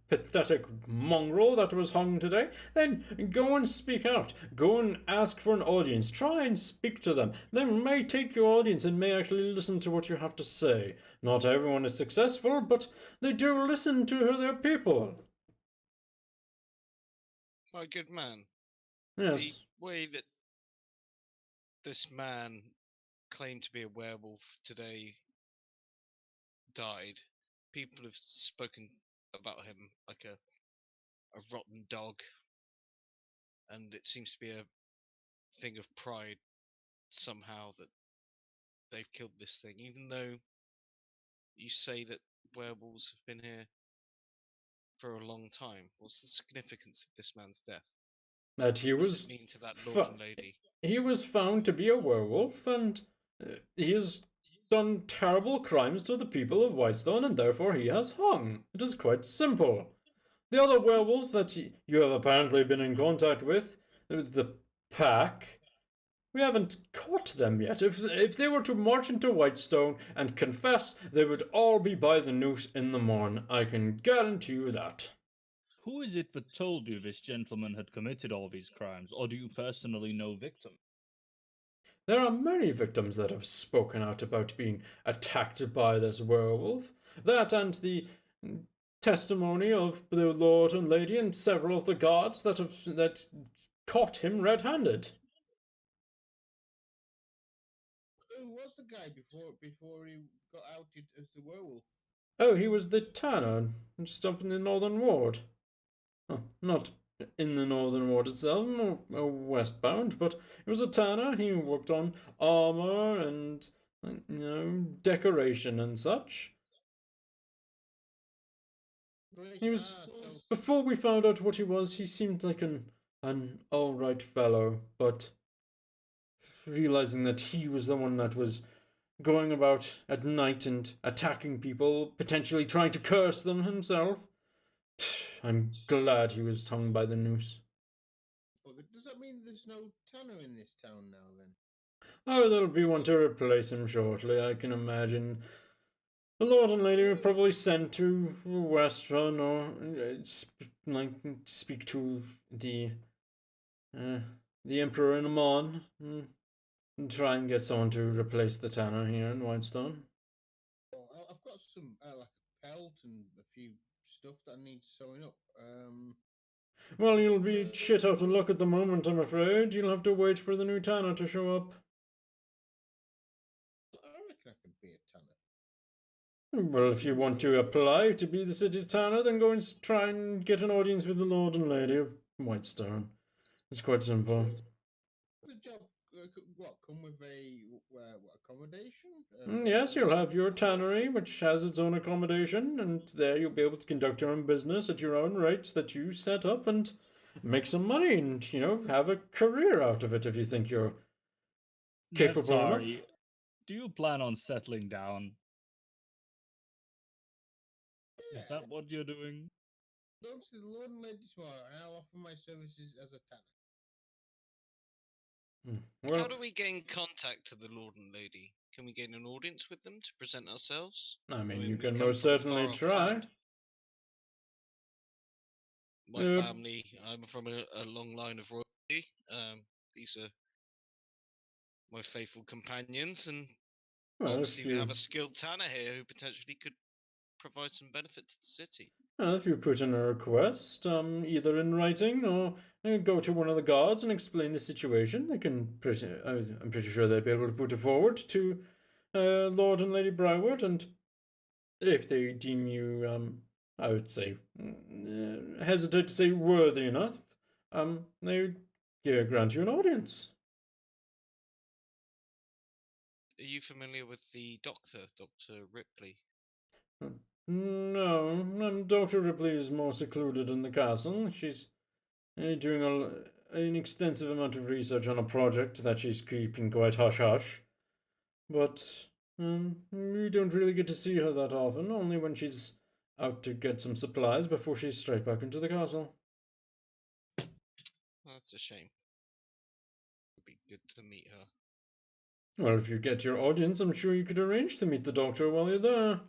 A: pathetic mongrel that was hung today, then go and speak out. Go and ask for an audience. Try and speak to them. They may take your audience and may actually listen to what you have to say. Not everyone is successful, but they do listen to their people.
D: My good man.
A: Yes.
D: The way that this man claimed to be a werewolf today died, people have spoken about him like a rotten dog, and it seems to be a thing of pride somehow that they've killed this thing, even though you say that werewolves have been here for a long time. What's the significance of this man's death?
A: That he
D: What does
A: was
D: it mean to that lord and lady?
A: he was found to be a werewolf, and he has done terrible crimes to the people of Whitestone, and therefore he has hung. It is quite simple. The other werewolves that you have apparently been in contact with, the pack, we haven't caught them yet. If they were to march into Whitestone and confess, they would all be by the noose in the morn. I can guarantee you that.
E: Who is it that told you this gentleman had committed all these crimes, or do you personally know victim?
A: There are many victims that have spoken out about being attacked by this werewolf. That and the testimony of the lord and lady and several of the guards that caught him red-handed.
C: Who was the guy before he got outed as the werewolf?
A: Oh, he was the tanner, just up in the northern ward. Oh, not in the northern ward itself, more westbound, but he was a tanner. He worked on armor and, decoration and such. He was before we found out what he was. He seemed like an all right fellow, but realizing that he was the one that was going about at night and attacking people, potentially trying to curse them himself, I'm glad he was hung by the noose.
C: Well, does that mean there's no tanner in this town now, then?
A: Oh, there'll be one to replace him shortly, I can imagine. The lord and lady were probably sent to Westrun or speak to the emperor in Amon and try and get someone to replace the tanner here in Whitestone.
C: Well, I've got some like a pelt and a few stuff that I need sewing up.
A: Well, you'll be shit out of luck at the moment, I'm afraid. You'll have to wait for the new tanner to show up.
C: I reckon I could be a tanner.
A: Well, if you want to apply to be the city's tanner, then go and try and get an audience with the lord and lady of Whitestone. It's quite simple.
C: The job, what, come with a accommodation?
A: Yes, you'll have your tannery, which has its own accommodation, and there you'll be able to conduct your own business at your own rates that you set up and make some money and, have a career out of it if you think you're capable enough.
E: Neftari, do you plan on settling down?
C: Yeah.
E: Is that what you're doing?
C: Go to the lord and lady tomorrow, and I'll offer my services as a tanner.
A: Well,
D: How do we gain contact to the lord and lady? Can we gain an audience with them to present ourselves?
A: I mean,
D: we
A: you can
D: come
A: most
D: from a
A: certainly
D: far-off
A: try.
D: land. My
A: Yeah.
D: family, I'm from a long line of royalty. These are my faithful companions, and
A: Well,
D: obviously we have a skilled tanner here who potentially could provide some benefit to the city.
A: if you put in a request, either in writing or go to one of the guards and explain the situation, they can I'm pretty sure they'd be able to put it forward to Lord and Lady Briarwood, and if they deem you, I would say, hesitate to say worthy enough, they would grant you an audience.
D: Are you familiar with the doctor, Dr. Ripley?
A: No, Dr. Ripley is more secluded in the castle. She's doing an extensive amount of research on a project that she's keeping quite hush-hush. But we don't really get to see her that often, only when she's out to get some supplies before she's straight back into the castle.
D: Well, that's a shame. It would be good to meet her.
A: Well, if you get your audience, I'm sure you could arrange to meet the doctor while you're there.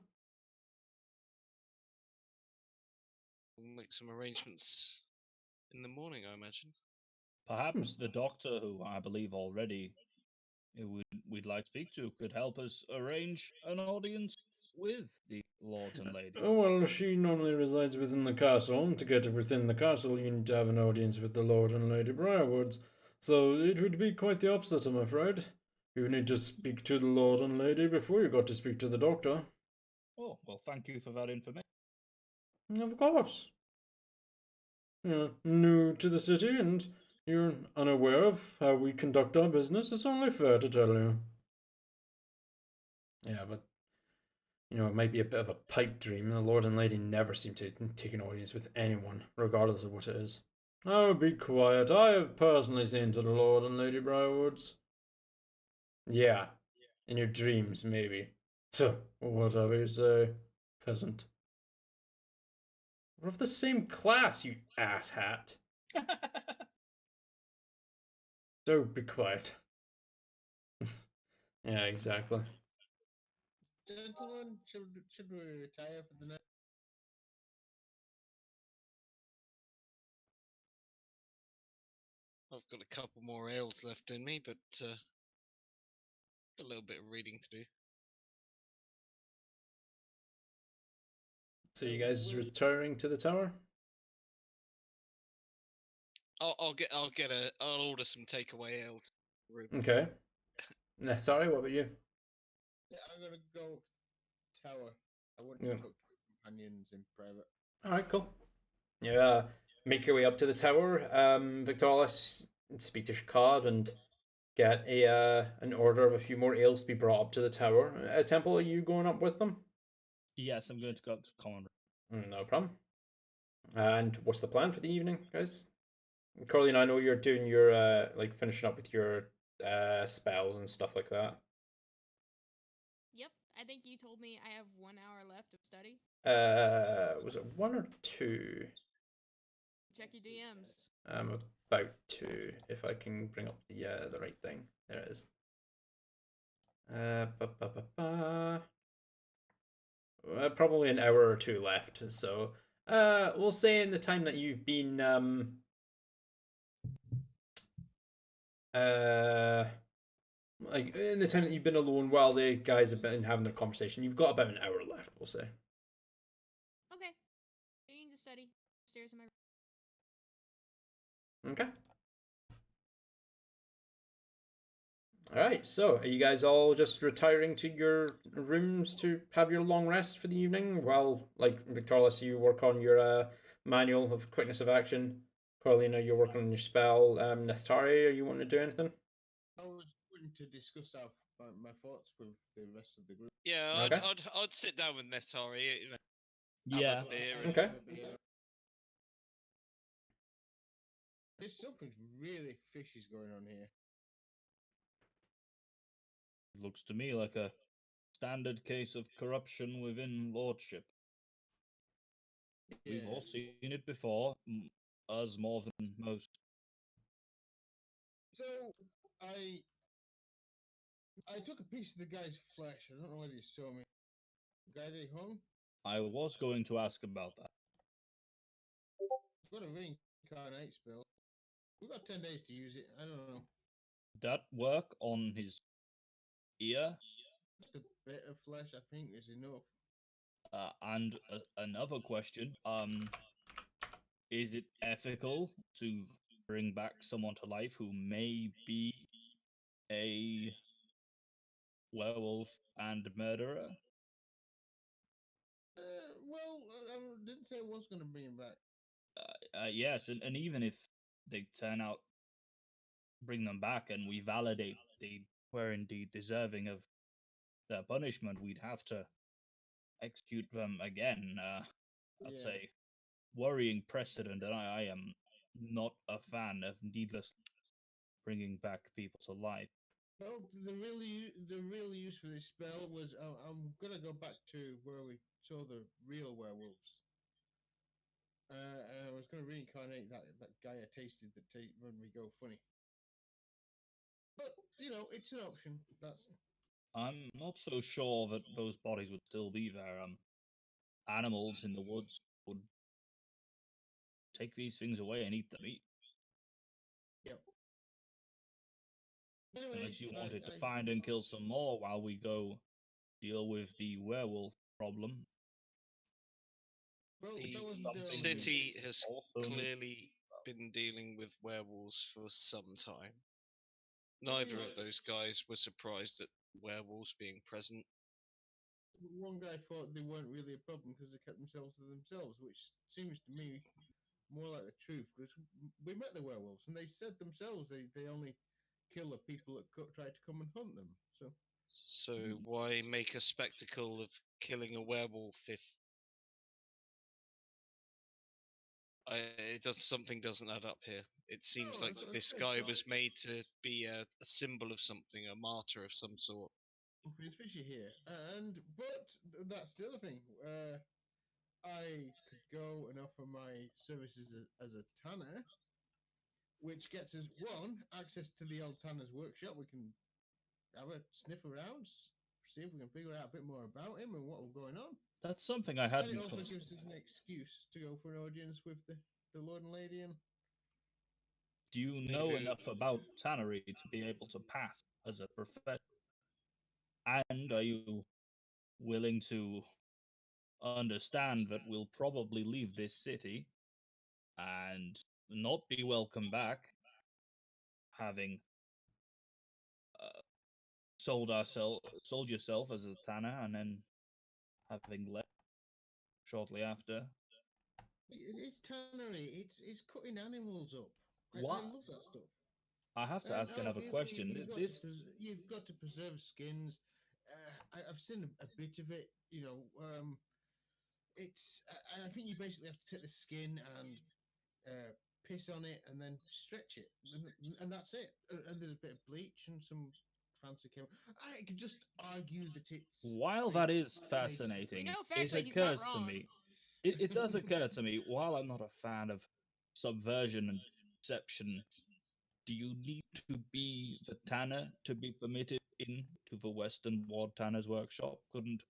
D: We'll make some arrangements in the morning, I imagine.
E: Perhaps the doctor, who I believe already we'd like to speak to, could help us arrange an audience with the lord and lady.
A: Well, she normally resides within the castle, and to get within the castle, you need to have an audience with the Lord and Lady Briarwoods. So it would be quite the opposite, I'm afraid. You need to speak to the Lord and Lady before you got to speak to the doctor.
E: Oh, well, thank you for that information.
A: Of course. You're new to the city and you're unaware of how we conduct our business. It's only fair to tell you. Yeah, but it might be a bit of a pipe dream. The Lord and Lady never seem to take an audience with anyone, regardless of what it is. Oh, be quiet. I have personally seen to the Lord and Lady Briarwoods. Yeah, in your dreams, maybe. Whatever you say, peasant. We're of the same class, you asshat. So be quiet. Yeah, exactly.
C: Gentlemen, should we retire for the night?
D: I've got a couple more ales left in me, but a little bit of reading to do.
A: So you guys returning to the tower?
D: I'll order some takeaway ales.
A: Okay. Sorry, what about you?
C: Yeah, I'm gonna go tower. I want to
A: Yeah.
C: talk to companions in private.
A: Alright, cool. Yeah, make your way up to the tower, Victoris, speak to Shakad and get an order of a few more ales to be brought up to the tower. Temple, are you going up with them?
E: Yes, I'm going to go up to the common room.
A: No problem. And what's the plan for the evening, guys? Carleen, I know you're doing your like finishing up with your spells and stuff like that.
B: Yep, I think you told me I have 1 hour left of study.
A: Was it 1 or 2?
B: Check your DMs.
A: I'm about to, if I can bring up the right thing. There it is. Probably an hour or 2 left. So we'll say in the time that you've been like in the time that you've been alone while the guys have been having their conversation, you've got about an hour left, we'll say.
B: Okay. Being to study. Stairs in my room.
A: Okay. Alright, so are you guys all just retiring to your rooms to have your long rest for the evening? While, like, Victoris, you work on your manual of quickness of action. Carlina, you're working on your spell. Nestari, are you wanting to do anything?
C: I was going to discuss my thoughts with the rest of the group.
D: Yeah,
A: Okay.
D: I'd sit down with Netari, have
E: Yeah.
D: a beer and
A: Okay.
C: There's something really fishy's going on here.
E: Looks to me like a standard case of corruption within lordship. We've all seen it before, us more than most.
C: So I took a piece of the guy's flesh. I don't know whether you saw me. The guy they hung.
E: I was going to ask about that.
C: I've got a reincarnate spell. We've got 10 days to use it. I don't know.
E: Did that work on his ear?
C: Just a bit of flesh, I think, is enough.
E: And another question: is it ethical to bring back someone to life who may be a werewolf and murderer?
C: Well, I didn't say I was going to bring him back.
E: Yes, and even if they turn out, bring them back, and we validate they were indeed deserving of their punishment, we'd have to execute them again. I'd
C: Yeah.
E: say worrying precedent, and I am not a fan of needless bringing back people to life.
C: Well, the real use for this spell was I'm gonna go back to where we saw the real werewolves. And I was gonna reincarnate that guy I tasted when we go funny. But it's an option. That's
E: I'm not so sure that those bodies would still be there. Animals in the woods would take these things away and eat them.
C: yep. Anyway,
E: Unless you wanted to find and kill some more while we go deal with the werewolf problem.
C: Well,
D: The
C: that wasn't the
D: city has
E: also
D: clearly been dealing with werewolves for some time. Neither of those guys were surprised at werewolves being present.
C: One guy thought they weren't really a problem because they kept themselves to themselves, which seems to me more like the truth. Because we met the werewolves, and they said themselves they only kill the people that try to come and hunt them. So
D: So why make a spectacle of killing a werewolf if something doesn't add up here? It seems
C: No,
D: like
C: that's
D: this
C: fair.
D: guy
C: So-
D: was made to be a symbol of something, a martyr of some sort.
C: especially here, but that's the other thing. I could go and offer my services as a tanner, which gets us one access to the old tanner's workshop. We can have a sniff around, see if we can figure out a bit more about him and what was going on.
E: That's something I
C: And it
E: hadn't.
C: also gives us an excuse to go for an audience with the Lord and Lady. And
E: Do you know enough about tannery to be able to pass as a profession? And are you willing to understand that we'll probably leave this city and not be welcome back, having sold yourself as a tanner and then having left shortly after?
C: it's tannery. It's cutting animals up. I
E: What?
C: love that stuff.
E: I have to ask another question.
C: You've got to preserve skins. I've seen a bit of it. It's. I think you basically have to take the skin and piss on it and then stretch it, and that's it. And there's a bit of bleach and some fancy chemical. I could just argue that it's.
E: While that is
B: We
E: fascinating,
B: know
E: it
B: factually he's not
E: occurs to
B: wrong.
E: me. It does occur to me. While I'm not a fan of subversion and deception, do you need to be the tanner to be permitted in to the Western Ward Tanner's workshop? Couldn't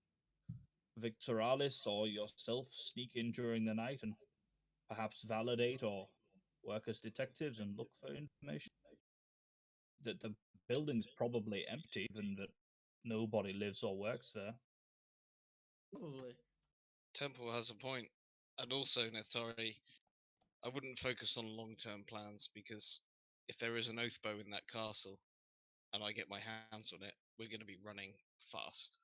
E: Victoralis or yourself sneak in during the night and perhaps validate or work as detectives and look for information? That the building's probably empty, given that nobody lives or works there.
C: Probably.
D: Temple has a point. And also, Nethari, I wouldn't focus on long-term plans because if there is an oath bow in that castle and I get my hands on it, we're going to be running fast.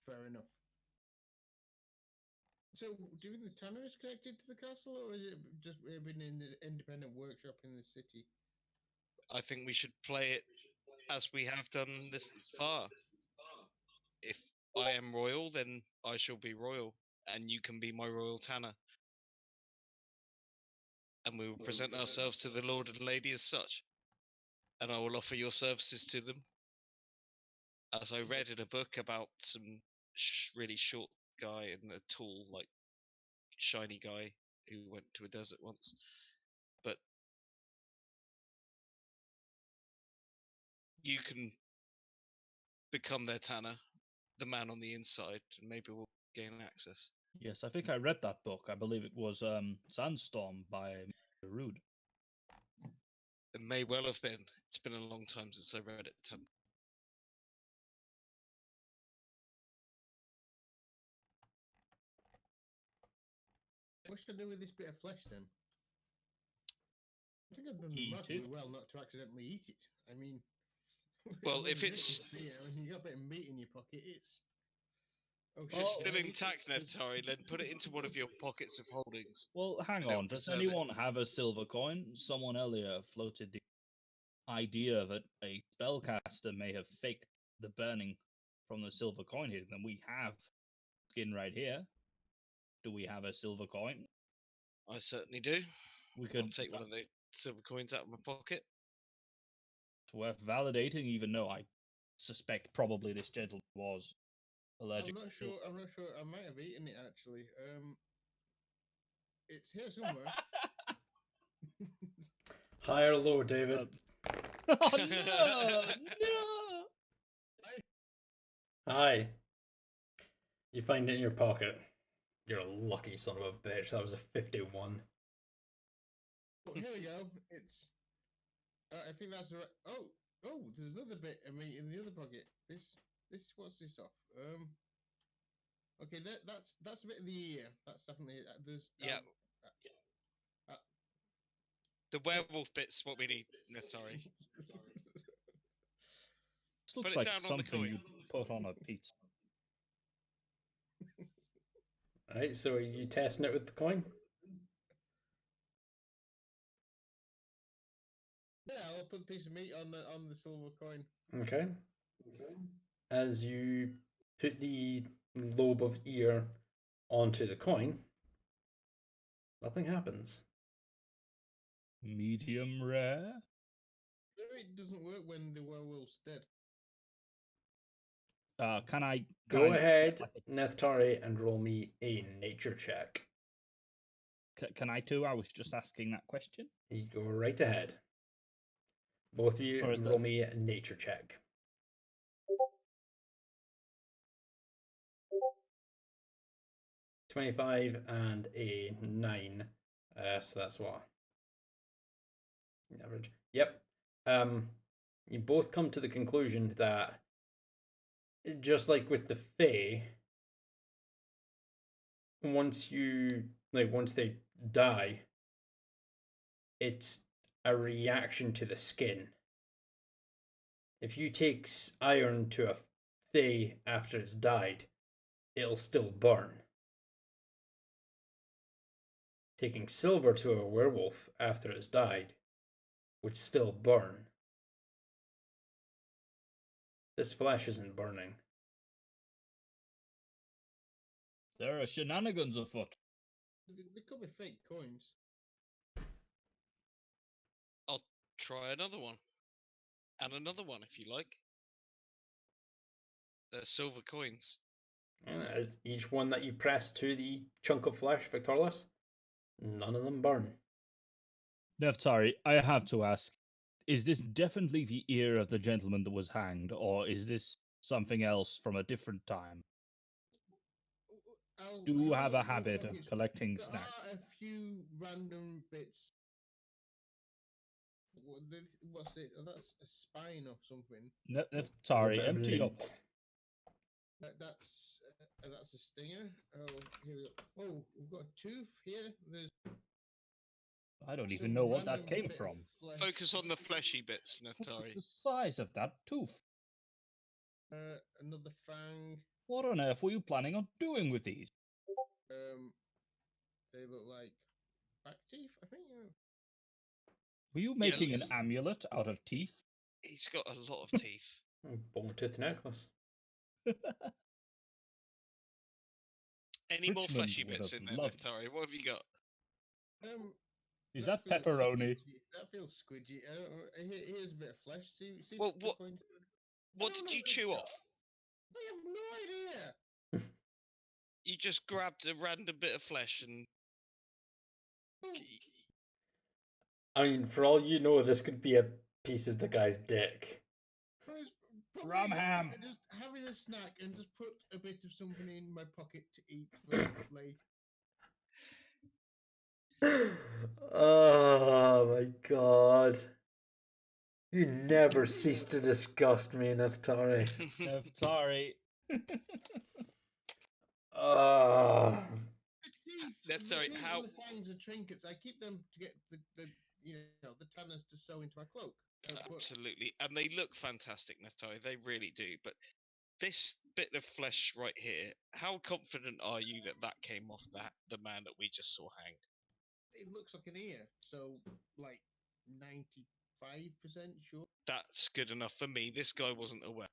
C: Fair enough. So, do you think the tanner is connected to the castle, or is it just been in the independent workshop in the city?
D: I think we should play it as we have done this far. If I am royal, then I shall be royal, and you can be my royal tanner. And we will present ourselves to the Lord and Lady as such. And I will offer your services to them. As I read in a book about some really short guy and a tall, like, shiny guy who went to a desert once. But you can become their tanner, the man on the inside, and maybe we'll gain access.
E: Yes, I think I read that book. I believe it was Sandstorm by Mr. Rude.
D: It may well have been. It's been a long time since I read it, Temple.
C: What should I do with this bit of flesh then? I think I've done
E: Eat
C: remarkably
E: it.
C: well not to accidentally eat it. I mean,
D: Well,
C: when
D: if it's
C: when you got a bit of meat in your pocket, it's. Oh,
D: if
C: shit,
D: it's
E: Oh.
D: still
C: I ate
D: intact,
C: it.
D: Neftari, then put it into one of your pockets of holdings.
E: Well, hang
D: And it'll
E: on. Does
D: preserve it.
E: anyone have a silver coin? Someone earlier floated the idea that a spellcaster may have faked the burning from the silver coin here. And we have skin right here. Do we have a silver coin?
D: I certainly do.
E: We
D: I'll
E: could.
D: take one of the silver coins out of my pocket.
E: It's worth validating, even though I suspect probably this gentleman was allergic.
C: I'm not sure. I'm not sure. I might have eaten it actually. It's here somewhere.
A: High or low, David?
E: Oh no! No!
A: Hi. You find it in your pocket. You're a lucky son of a bitch. That was a 51.
C: Oh, here we go. It's. I think that's the right. Oh, there's another bit of meat in the other pocket. This. What's this off? Okay, that's a bit of the ear. That's definitely there's.
D: Yeah. The werewolf bit's what we need, Neftari.
E: This looks
D: it
E: like
D: down on the
E: something
D: coin.
E: you put on a pizza.
A: Alright, so are you testing it with the coin?
C: Yeah, I'll put a piece of meat on the silver coin.
A: Okay. As you put the lobe of ear onto the coin, nothing happens.
E: Medium rare.
C: Maybe it doesn't work when the werewolf's dead.
E: Can I
A: Go
E: get,
A: ahead,
E: like,
A: Neth'Tari, and roll me a nature check.
E: can I too? I was just asking that question.
A: You go right ahead. Both of you
E: Or is
A: roll
E: that-
A: me a nature check. $25 and a 9. So that's what? Average. Yep. You both come to the conclusion that just like with the Fae, once they die, it's a reaction to the skin. If you take iron to a Fae after it's died, it'll still burn. Taking silver to a werewolf after it's died would still burn. This flesh isn't burning.
E: There are shenanigans afoot.
C: They could be fake coins.
D: I'll try another one. And another one if you like. They're silver coins.
A: And as each one that you press to the chunk of flesh, Victorless, none of them burn.
E: Neftari, I have to ask, is this definitely the ear of the gentleman that was hanged, or is this something else from a different time? Do have a habit of collecting
C: There
E: snacks.
C: are a few random bits. What's it? Oh, that's a spine of something.
A: There's a
E: Neftari,
A: bit of
E: empty up.
A: lint.
C: That's a stinger. Oh, here we go. Oh, we've got a tooth here. There's
E: I don't even
C: some
E: know what that
C: random
E: came
C: bit of
E: from.
C: flesh.
D: Focus on the fleshy bits, Neftari.
E: The size of that tooth.
C: Another fang.
E: What on earth were you planning on doing with these?
C: They look like back teeth, I think. Yeah.
E: Were you
D: Yeah,
E: making an amulet out of teeth?
D: He's got a lot of teeth.
A: Bone tooth necklace.
D: Any more
E: Richmond
D: fleshy
E: would
D: bits
E: have
D: in there,
E: loved-
D: Neftari? What have you got?
E: Is that
C: feels
E: pepperoni?
C: squidgy. That feels squidgy. Here's a bit of flesh. See
D: Well,
C: if the
D: what-
C: coin-
D: What
C: I don't
D: did
C: know,
D: you chew
C: Richard.
D: off?
C: I have no idea.
D: You just grabbed a random bit of flesh and.
A: I mean, for all you know, this could be a piece of the guy's dick.
C: I was probably
E: Rum ham.
C: just having a snack and just put a bit of something in my pocket to eat for later.
A: Oh my god. You never cease to disgust me, Neftari.
E: Neftari.
A: Oh.
C: The teeth.
D: That's
C: the
D: all right,
C: teeth
D: how-
C: and the fangs are trinkets. I keep them to get the the tanners to sew into my cloak. But
D: Absolutely, and they look fantastic, Neftari. They really do. But this bit of flesh right here, how confident are you that that came off the man that we just saw hanged?
C: it looks like an ear, so like 95% sure.
D: That's good enough for me. This guy wasn't aware.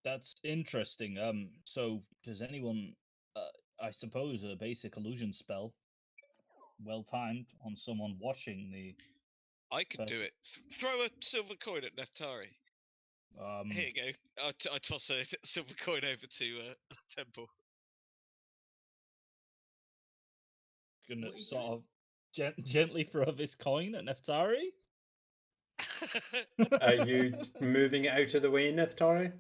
E: That's interesting. So does anyone, I suppose, a basic illusion spell, well timed on someone watching the.
D: I could do
E: Perfect.
D: it. Throw a silver coin at Neftari. Here you go. I toss a silver coin over to Temple.
E: Gonna
C: What are you
E: sort of gently throw this coin at Neftari.
A: Are you moving it out of the way, Neftari?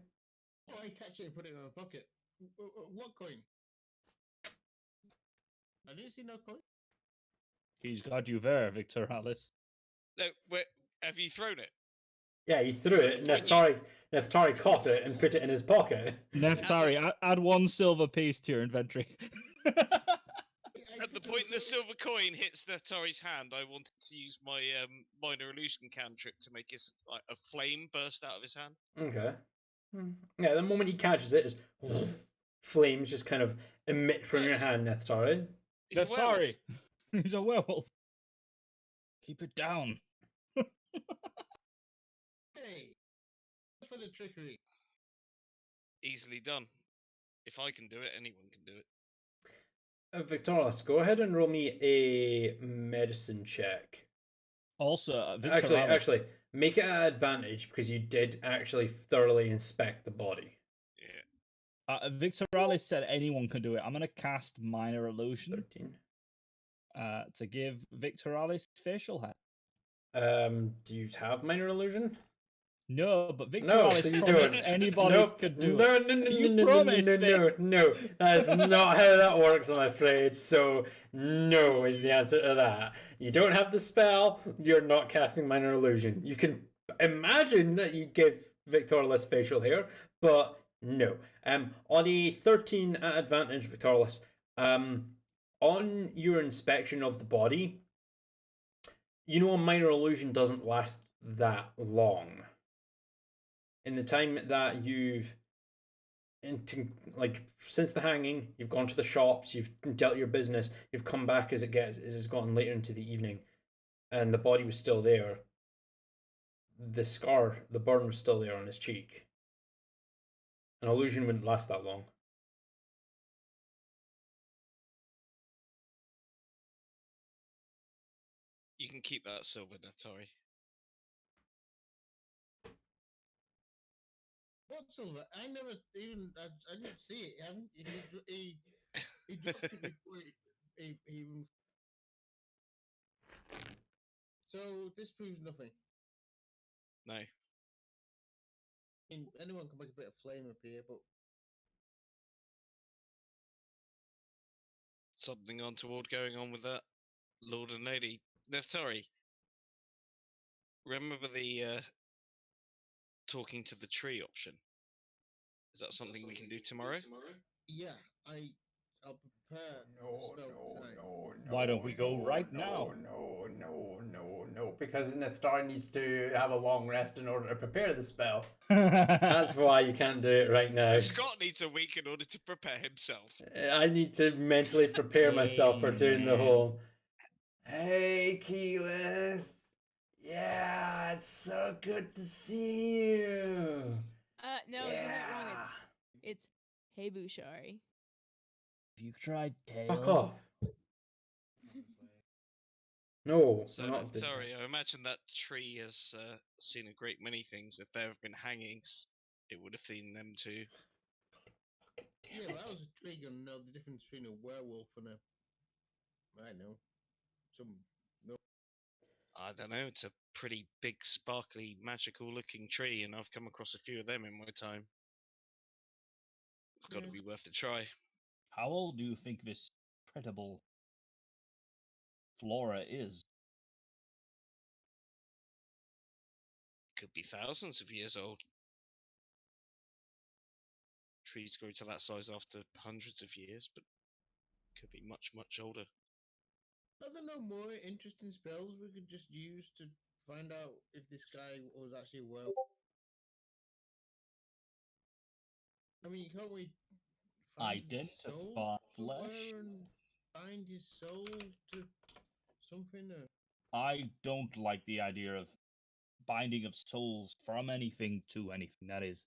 C: Oh, I catch it and put it in my pocket. What coin? I didn't see no coin.
E: He's got you there, Victor Alice.
D: No, where have you thrown it?
A: Yeah, he threw it. Neftari caught it and put it in his pocket.
E: Neftari, add one silver piece to your inventory.
D: At the point the silver coin hits Neftari's hand, I wanted to use my minor illusion cantrip to make his like a flame burst out of his hand.
A: Okay. Yeah, the moment he catches it, is flames just kind of emit from your hand, Neftari.
D: He's a werewolf.
E: Neftari! He's a werewolf. Keep it down.
C: Hey, what's for the trickery?
D: Easily done. If I can do it, anyone can do it.
A: Victoris, go ahead and roll me a medicine check.
E: Also,
A: Actually, make it an advantage because you did actually thoroughly inspect the body.
D: Yeah.
E: Victoralis said anyone can do it. I'm going to cast Minor Illusion
A: 13.
E: To give Victoralis facial hair.
A: Do you have minor illusion?
E: No, but
A: No,
E: Victoralis
A: so you
E: promised
A: don't.
E: anybody
A: Nope.
E: could do
A: No,
E: it.
A: no, no,
E: You
A: no, no,
E: promised,
A: no, no,
E: Vic.
A: no. That is not how that works, I'm afraid. So, no is the answer to that. You don't have the spell, you're not casting minor illusion. You can imagine that you give Victoralis facial hair, but no. On a 13 at advantage, Victoralis, on your inspection of the body, you know a minor illusion doesn't last that long. In the time that you've since the hanging, you've gone to the shops, you've dealt your business, you've come back as it's gotten later into the evening, and the body was still there. The scar, the burn was still there on his cheek. An illusion wouldn't last that long.
D: You can keep that silver, Neftari.
C: What silver? I never even. I didn't see it. He dropped it before he even. So this proves nothing.
D: No.
C: I mean, anyone can make a bit of flame appear, but
D: Something untoward going on with that Lord and Lady. Neftari, remember the talking to the tree option? Is that something we can do tomorrow?
C: yeah, I'll prepare the spell tonight.
E: Why don't we go right now?
A: No, because Nithstar needs to have a long rest in order to prepare the spell. That's why you can't do it right now.
D: Scott needs a week in order to prepare himself.
A: I need to mentally prepare myself for doing the whole. Hey, Keyleth. Yeah, it's so good to see you.
B: No, you're not wrong. It's hey Bouchari.
E: Have you tried kale?
A: Fuck off. No,
D: So,
A: we're not doing
D: Neftari,
A: this.
D: I imagine that tree has seen a great many things. If there have been hangings, it would have seen them too.
C: Yeah, but I was intrigued to know the difference between a werewolf and I know,
D: I don't know. It's a pretty big, sparkly, magical-looking tree, and I've come across a few of them in my time. It's got to
C: Yeah.
D: be worth a try.
E: How old do you think this incredible flora is?
D: Could be thousands of years old. Trees grow to that size after hundreds of years, but could be much, much older.
C: Are there no more interesting spells we could just use to find out if this guy was actually a werewolf? I mean, can't we find his soul
E: Identify
C: somewhere
E: flesh?
C: and bind his soul to something?
E: I don't like the idea of binding of souls from anything to anything. That is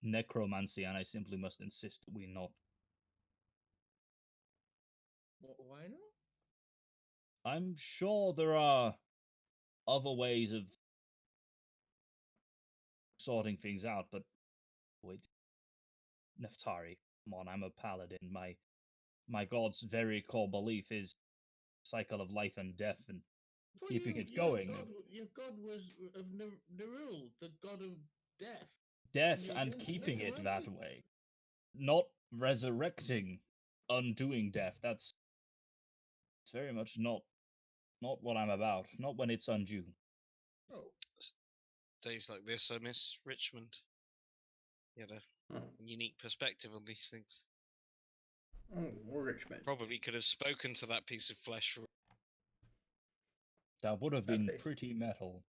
E: necromancy, and I simply must insist that we not.
C: Why not?
E: I'm sure there are other ways of sorting things out, but wait, Neftari, come on, I'm a paladin. My god's very core belief is cycle of life and death and
C: For
E: keeping
C: you,
E: it going.
C: Your god was of Nerul, the god of death.
E: Death
C: you're
E: and
C: against
E: keeping it that
C: necromancy?
E: way. Not resurrecting, undoing death. It's very much not what I'm about. Not when it's undue.
C: Oh,
D: Days like this, I miss Richmond. He had a unique perspective on these things.
A: Oh, Richmond.
D: Probably could have spoken to that piece of flesh.
E: That would have
A: Sad
E: been
A: face.
E: pretty metal.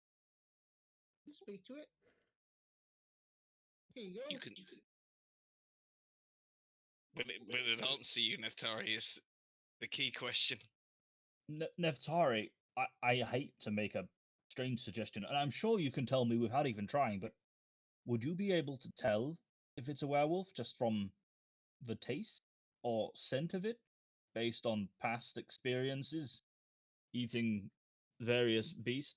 C: Speak to it. Here you go.
D: You can. Will it answer you, Neftari? Is the key question.
E: Neftari, I hate to make a strange suggestion, and I'm sure you can tell me without even trying, but would you be able to tell if it's a werewolf just from the taste or scent of it, based on past experiences eating various beasts?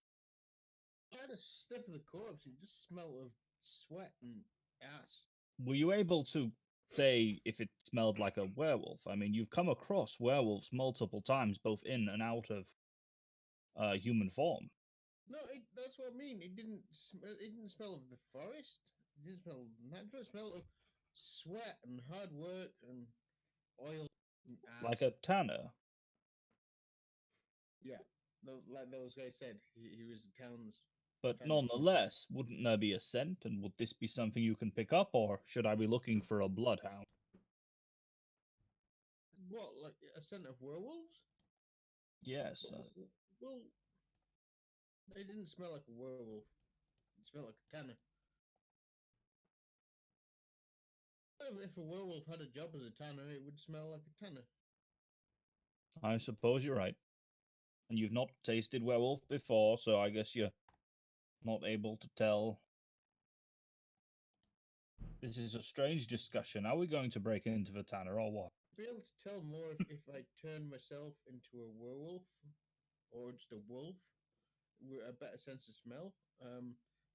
C: I had a sniff of the corpse. It just smelled of sweat and ass.
E: Were you able to say if it smelled like a werewolf? I mean, you've come across werewolves multiple times, both in and out of human form.
C: No, that's what I mean. It didn't. It didn't smell of the forest. It didn't smell natural. It smelled of sweat and hard work and oil and ass.
E: Like a tanner.
C: Yeah, like those guys said, he was the town's.
E: But
C: Tanner.
E: nonetheless, wouldn't there be a scent, and would this be something you can pick up, or should I be looking for a bloodhound?
C: What, like a scent of werewolves?
E: Yes.
C: Well, it didn't smell like a werewolf. It smelled like a tanner. If a werewolf had a job as a tanner, it would smell like a tanner.
E: I suppose you're right. And you've not tasted werewolf before, so I guess you're not able to tell. This is a strange discussion. Are we going to break into the tanner or what?
C: I'd be able to tell more if I turn myself into a werewolf or just a wolf with a better sense of smell.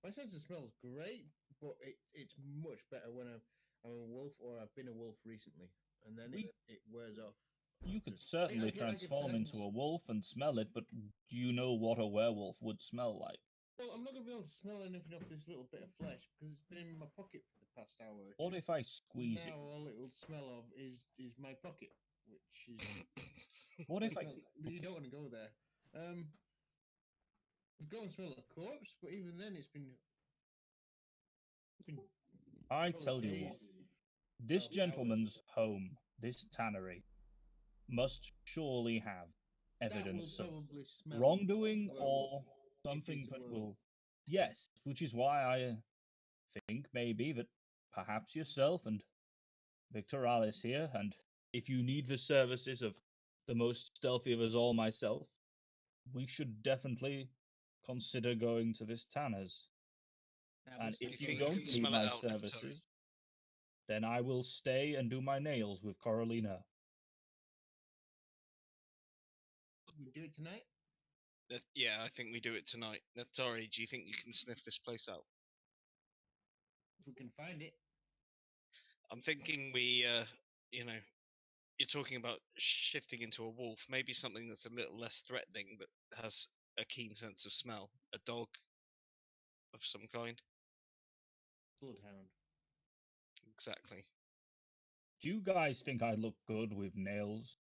C: My sense of smell is great, but it's much better when I'm a wolf or I've been a wolf recently, and then it wears off.
E: You could certainly transform into a wolf and smell it, but do you know what a werewolf would smell like?
C: Well, I'm not going to be able to smell anything off this little bit of flesh because it's been in my pocket for the past hour or two.
E: What if I squeeze
C: now
E: it?
C: all it will smell of is my pocket, which is...
E: What if I...
C: You don't want to go there. Go and smell a corpse, but even then it's been
E: I tell you what, this gentleman's home, this tannery, must surely have evidence of wrongdoing or something that will... Yes, which is why I think maybe that perhaps yourself and Victor Alice here, and if you need the services of the most stealthy of us all, myself, we should definitely consider going to this tanner's. And if you don't need my services, then I will stay and do my nails with Carolina.
C: We do it tonight?
D: Yeah, I think we do it tonight. Neftari, do you think you can sniff this place out?
C: If we can find it.
D: I'm thinking we, you're talking about shifting into a wolf, maybe something that's a little less threatening but has a keen sense of smell. A dog of some kind.
C: Bloodhound.
D: Exactly.
E: Do you guys think I look good with nails?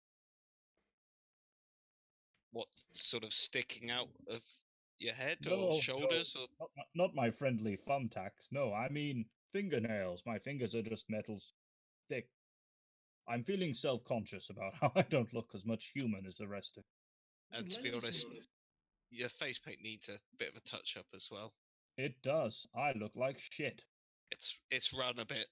D: What, sort of sticking out of your head
E: No,
D: or shoulders?
E: no,
D: Or...
E: not my friendly thumbtacks. No, I mean fingernails. My fingers are just metal stick. I'm feeling self-conscious about how I don't look as much human as the rest of you.
D: And to be honest, your face paint needs a bit of a touch-up as well.
E: It does. I look like shit.
D: It's run a bit.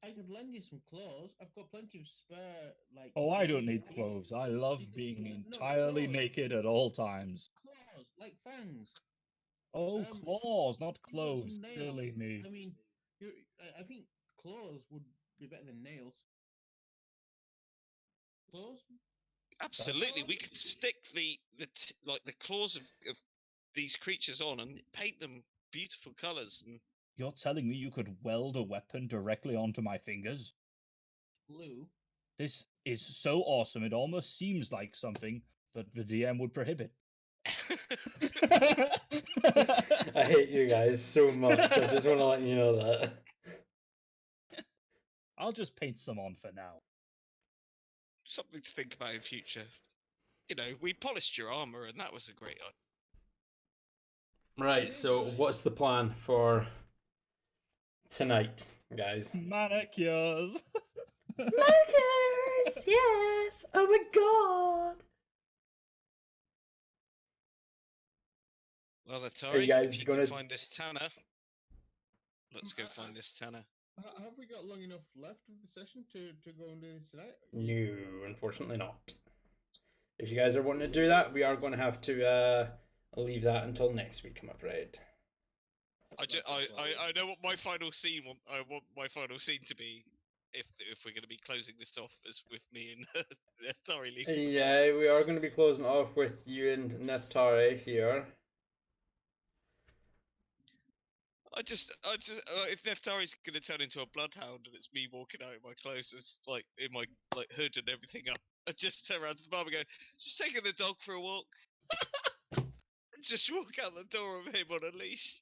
C: I could lend you some clothes. I've got plenty of spare, like...
E: Oh, I don't need clothes. I love being entirely naked at all times.
C: Claws, like fangs.
E: Oh, claws, not clothes. Silly me.
C: I mean, I think claws would be better than nails. Claws?
D: Absolutely, we could stick the claws of these creatures on and paint them beautiful colours. And
E: you're telling me you could weld a weapon directly onto my fingers?
C: Blue.
E: This is so awesome. It almost seems like something that the DM would prohibit.
A: I hate you guys so much. I just want to let you know that.
E: I'll just paint some on for now.
D: Something to think about in future. You know, we polished your armor, and that was a great idea.
A: Right, so what's the plan for tonight, guys?
E: Manicures.
A: Markers! Yes! Oh my god!
D: Well,
A: Are you
D: Atari,
A: guys
D: if you
A: gonna-
D: can find this Tanner, let's go find this Tanner.
C: Have we got long enough left of the session to go and do this tonight?
A: No, unfortunately not. If you guys are wanting to do that, we are going to have to leave that until next week, I'm afraid.
D: I know what my final scene I want my final scene to be if we're going to be closing this off as with me and Atari leaving.
A: Yeah, we are going to be closing off with you and Neftari here.
D: If Neftari's going to turn into a bloodhound and it's me walking out in my clothes, like in my hood and everything up, I just turn around to the mum and go, "Just taking the dog for a walk." Just walk out the door of him on a leash.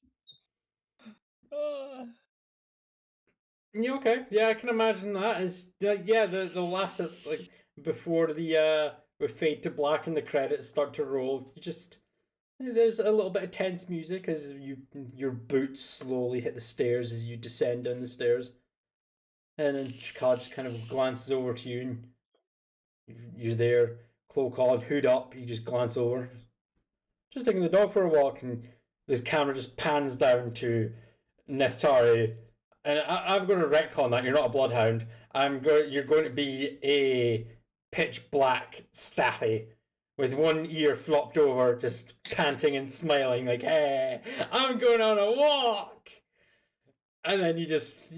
A: Yeah, okay. Yeah, I can imagine that. The last like before the we fade to black and the credits start to roll. There's a little bit of tense music as your boots slowly hit the stairs as you descend down the stairs, and then Chikad just kind of glances over to you, and you're there, cloak on, hood up. You just glance over, just taking the dog for a walk, and the camera just pans down to Nestari. And I'm going to retcon that you're not a bloodhound. You're going to be a pitch black staffy with one ear flopped over, just panting and smiling like, "Hey, I'm going on a walk." And then you just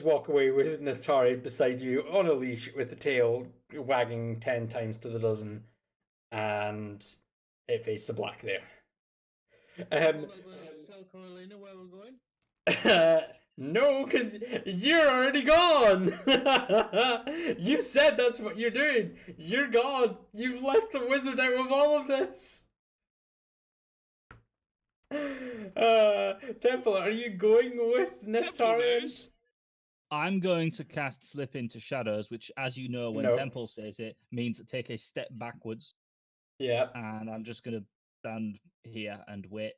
A: walk away with Nithari beside you on a leash with the tail wagging 10 times to the dozen, and it fades to black there.
C: Tell Coralina where we're going?
A: No, because you're already gone. You said that's what you're doing. You're gone. You've left the wizard out of all of this. Temple, are you going with Neftarian?
E: I'm going to cast Slip into Shadows, which, as you know, when
A: No.
E: Temple says it, means to take a step backwards.
A: Yeah.
E: And I'm just going to stand here and wait.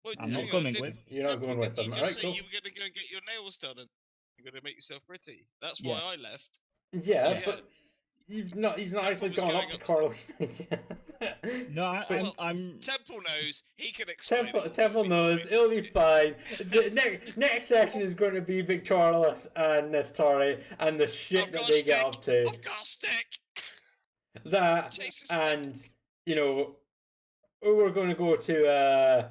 D: Well,
E: I'm
D: hang
E: not
D: on,
E: coming
D: didn't-
E: with.
A: You're not
D: Temple,
A: going with
D: didn't
A: them.
D: You just
A: Alright,
D: say
A: cool.
D: you were going to go and get your nails done and you're going to make yourself pretty. That's
E: Yeah.
D: why I left.
A: Yeah,
D: So,
A: but he's not
D: Temple
A: actually
D: was
A: gone
D: going
A: up to
D: up-
A: Carolina yet.
E: No,
A: But-
E: I'm.
D: Temple knows. He can explain.
A: Temple knows. It'll be fine. The next session is going to be Victorious and Neftari and the shit
D: I've
A: that
D: got
A: they
D: a
A: get
D: stick.
A: up to.
D: I've got a stick.
A: That
D: Jesus.
A: and we're going to go to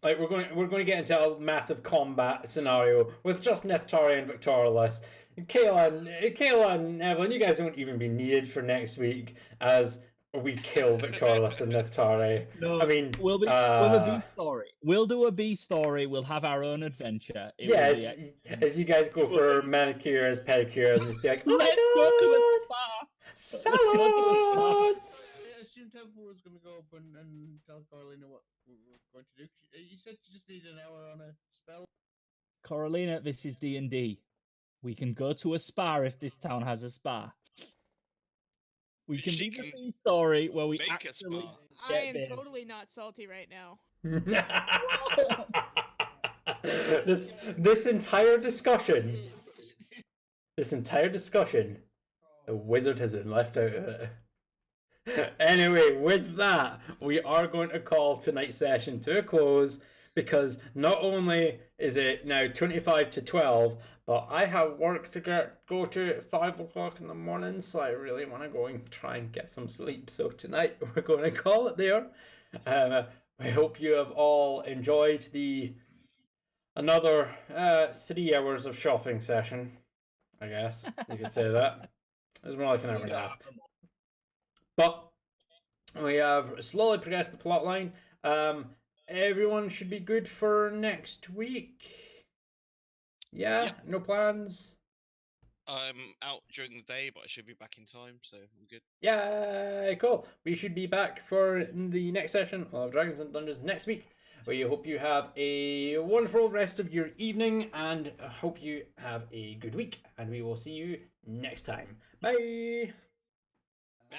A: we're going to get into a massive combat scenario with just Neftari and Victorious. Kayla and Evelyn, you guys won't even be needed for next week as we kill Victorious and Neftari.
E: No,
A: I mean,
E: we'll do a B story. We'll do a B story. We'll have our own adventure. It will be
A: as you guys go for manicures, pedicures, and just be like, "Oh
E: Let's
A: my
E: go to a
A: god,
E: spa. Let's go to a spa.
A: salad!"
C: I assumed Temple was going to go up and tell Coralina what we were going to do. You said you just need an hour on a spell.
E: Coralina, this is D&D. We can go to a spa if this town has a spa. We can
D: She
E: do the
D: can
E: B story where we
D: make a
E: actually
D: spa.
B: I
E: get
B: am
E: big.
B: totally not salty right now.
A: this entire discussion, the wizard has been left out of it. Anyway, with that, we are going to call tonight's session to a close because not only is it now 25 to 12, but I have work to go to at 5 o'clock in the morning, so I really want to go and try and get some sleep. So tonight we're going to call it there. I hope you have all enjoyed another 3 hours of shopping session. I guess you could say that. It was more like an hour and a half. But we have slowly progressed the plot line. Everyone should be good for next week. Yeah,
D: Yep.
A: no plans.
D: I'm out during the day, but I should be back in time, so I'm good.
A: Yeah, cool. We should be back for the next session of Dragons and Dungeons next week. We hope you have a wonderful rest of your evening and hope you have a good week. And we will see you next time. Bye.
D: Bye.